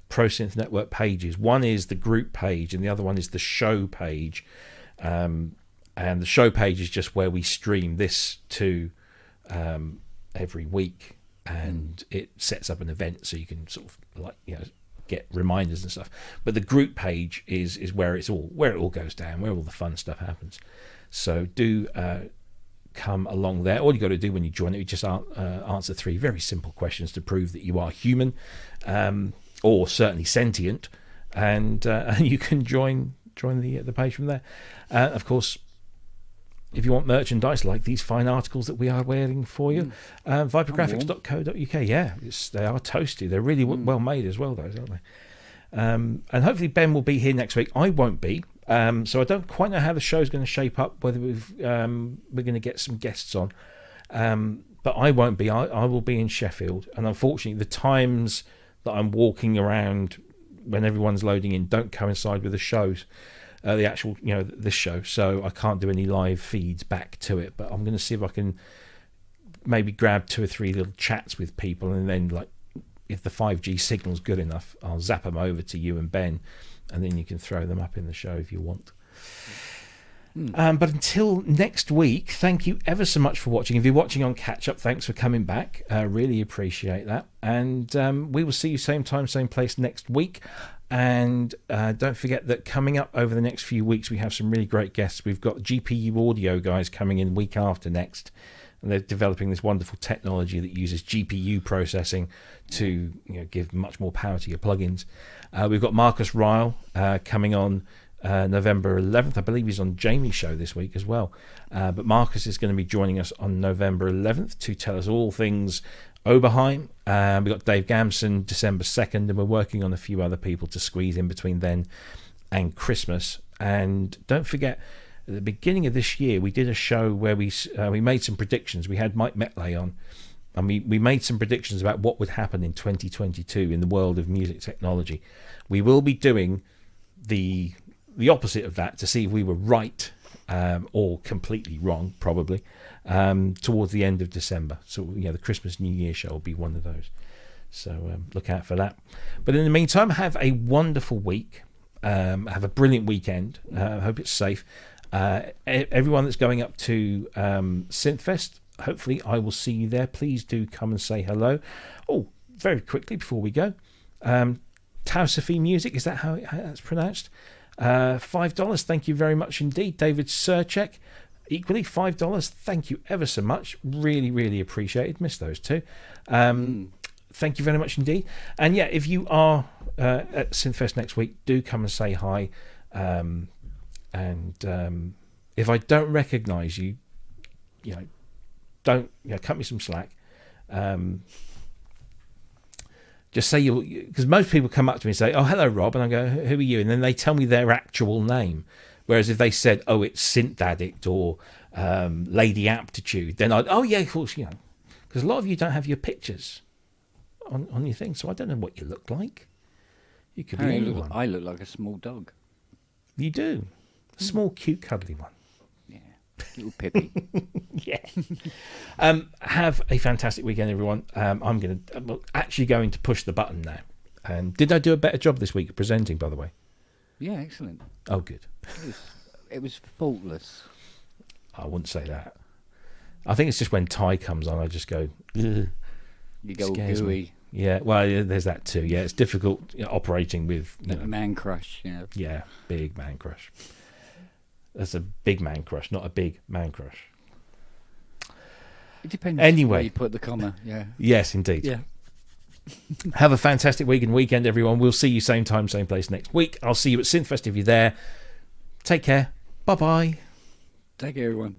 ProSynth Network pages. One is the group page, and the other one is the show page. And the show page is just where we stream this to every week, and it sets up an event so you can sort of get reminders and stuff. But the group page is where it all goes down, where all the fun stuff happens. So do come along there. All you got to do when you join it, you just answer 3 very simple questions to prove that you are human, or certainly sentient, and you can join the page from there. Of course, if you want merchandise like these fine articles that we are wearing for you, vipergraphics.co.uk. Yeah, they are toasty. They're really well made as well, those, aren't they? And hopefully Ben will be here next week. I won't be, so I don't quite know how the show's going to shape up, whether we're going to get some guests on, but I won't be. I will be in Sheffield, and unfortunately the times that I'm walking around when everyone's loading in don't coincide with the shows. The actual, this show, so I can't do any live feeds back to it, but I'm going to see if I can maybe grab 2 or 3 little chats with people, and then, like, if the 5G signal's good enough, I'll zap them over to you and Ben, and then you can throw them up in the show if you want. But until next week, thank you ever so much for watching. If you're watching on catch up, thanks for coming back. Really appreciate that. And we will see you same time, same place next week. And don't forget that coming up over the next few weeks, we have some really great guests. We've got GPU audio guys coming in week after next, and they're developing this wonderful technology that uses GPU processing to give much more power to your plugins. We've got Marcus Ryle coming on November 11th. I believe he's on Jamie's show this week as well. But Marcus is going to be joining us on November 11th to tell us all things Oberheim. We've got Dave Gamson December 2nd, and we're working on a few other people to squeeze in between then and Christmas. And don't forget, at the beginning of this year, we did a show where we made some predictions. We had Mike Metley on, and we made some predictions about what would happen in 2022 in the world of music technology. We will be doing the opposite of that to see if we were right or completely wrong, probably, towards the end of December. So, the Christmas New Year show will be one of those. So look out for that. But in the meantime, have a wonderful week. Have a brilliant weekend. Hope it's safe. Everyone that's going up to Synthfest, hopefully I will see you there. Please do come and say hello. Oh, very quickly before we go, Tau Sophie Music, is that how it's pronounced? $5. Thank you very much indeed. David Surchek, equally $5. Thank you ever so much. Really, really appreciated. Missed those two. Thank you very much indeed. And yeah, if you are at Synthfest next week, do come and say hi. And if I don't recognise you, don't cut me some slack. Just say because most people come up to me and say, "Oh, hello, Rob," and I go, "Who are you?" And then they tell me their actual name. Whereas if they said, "Oh, it's Synth Addict" or Lady Aptitude, then I'd, "Oh yeah, of course," because a lot of you don't have your pictures on your thing, so I don't know what you look like. You could be anyone. I look like a small dog. You do, a small, cute, cuddly one. Yeah, little Pippi. Yeah. Have a fantastic weekend, everyone. I'm actually going to push the button now. And did I do a better job this week of presenting, by the way? Yeah, excellent. Oh, good. It was faultless. I wouldn't say that. I think it's just when Ty comes on, I just go, ugh. You go Scares gooey. me. Yeah, well, there's that too. Yeah, it's difficult operating with Man crush. Yeah, big man crush. That's a big man crush, not a big man crush. It depends. Anyway, where you put the comma. Yeah. Yes, indeed. Yeah. Have a fantastic week and weekend, everyone. We'll see you same time, same place next week. I'll see you at Synthfest if you're there. Take care. Bye bye. Take care, everyone.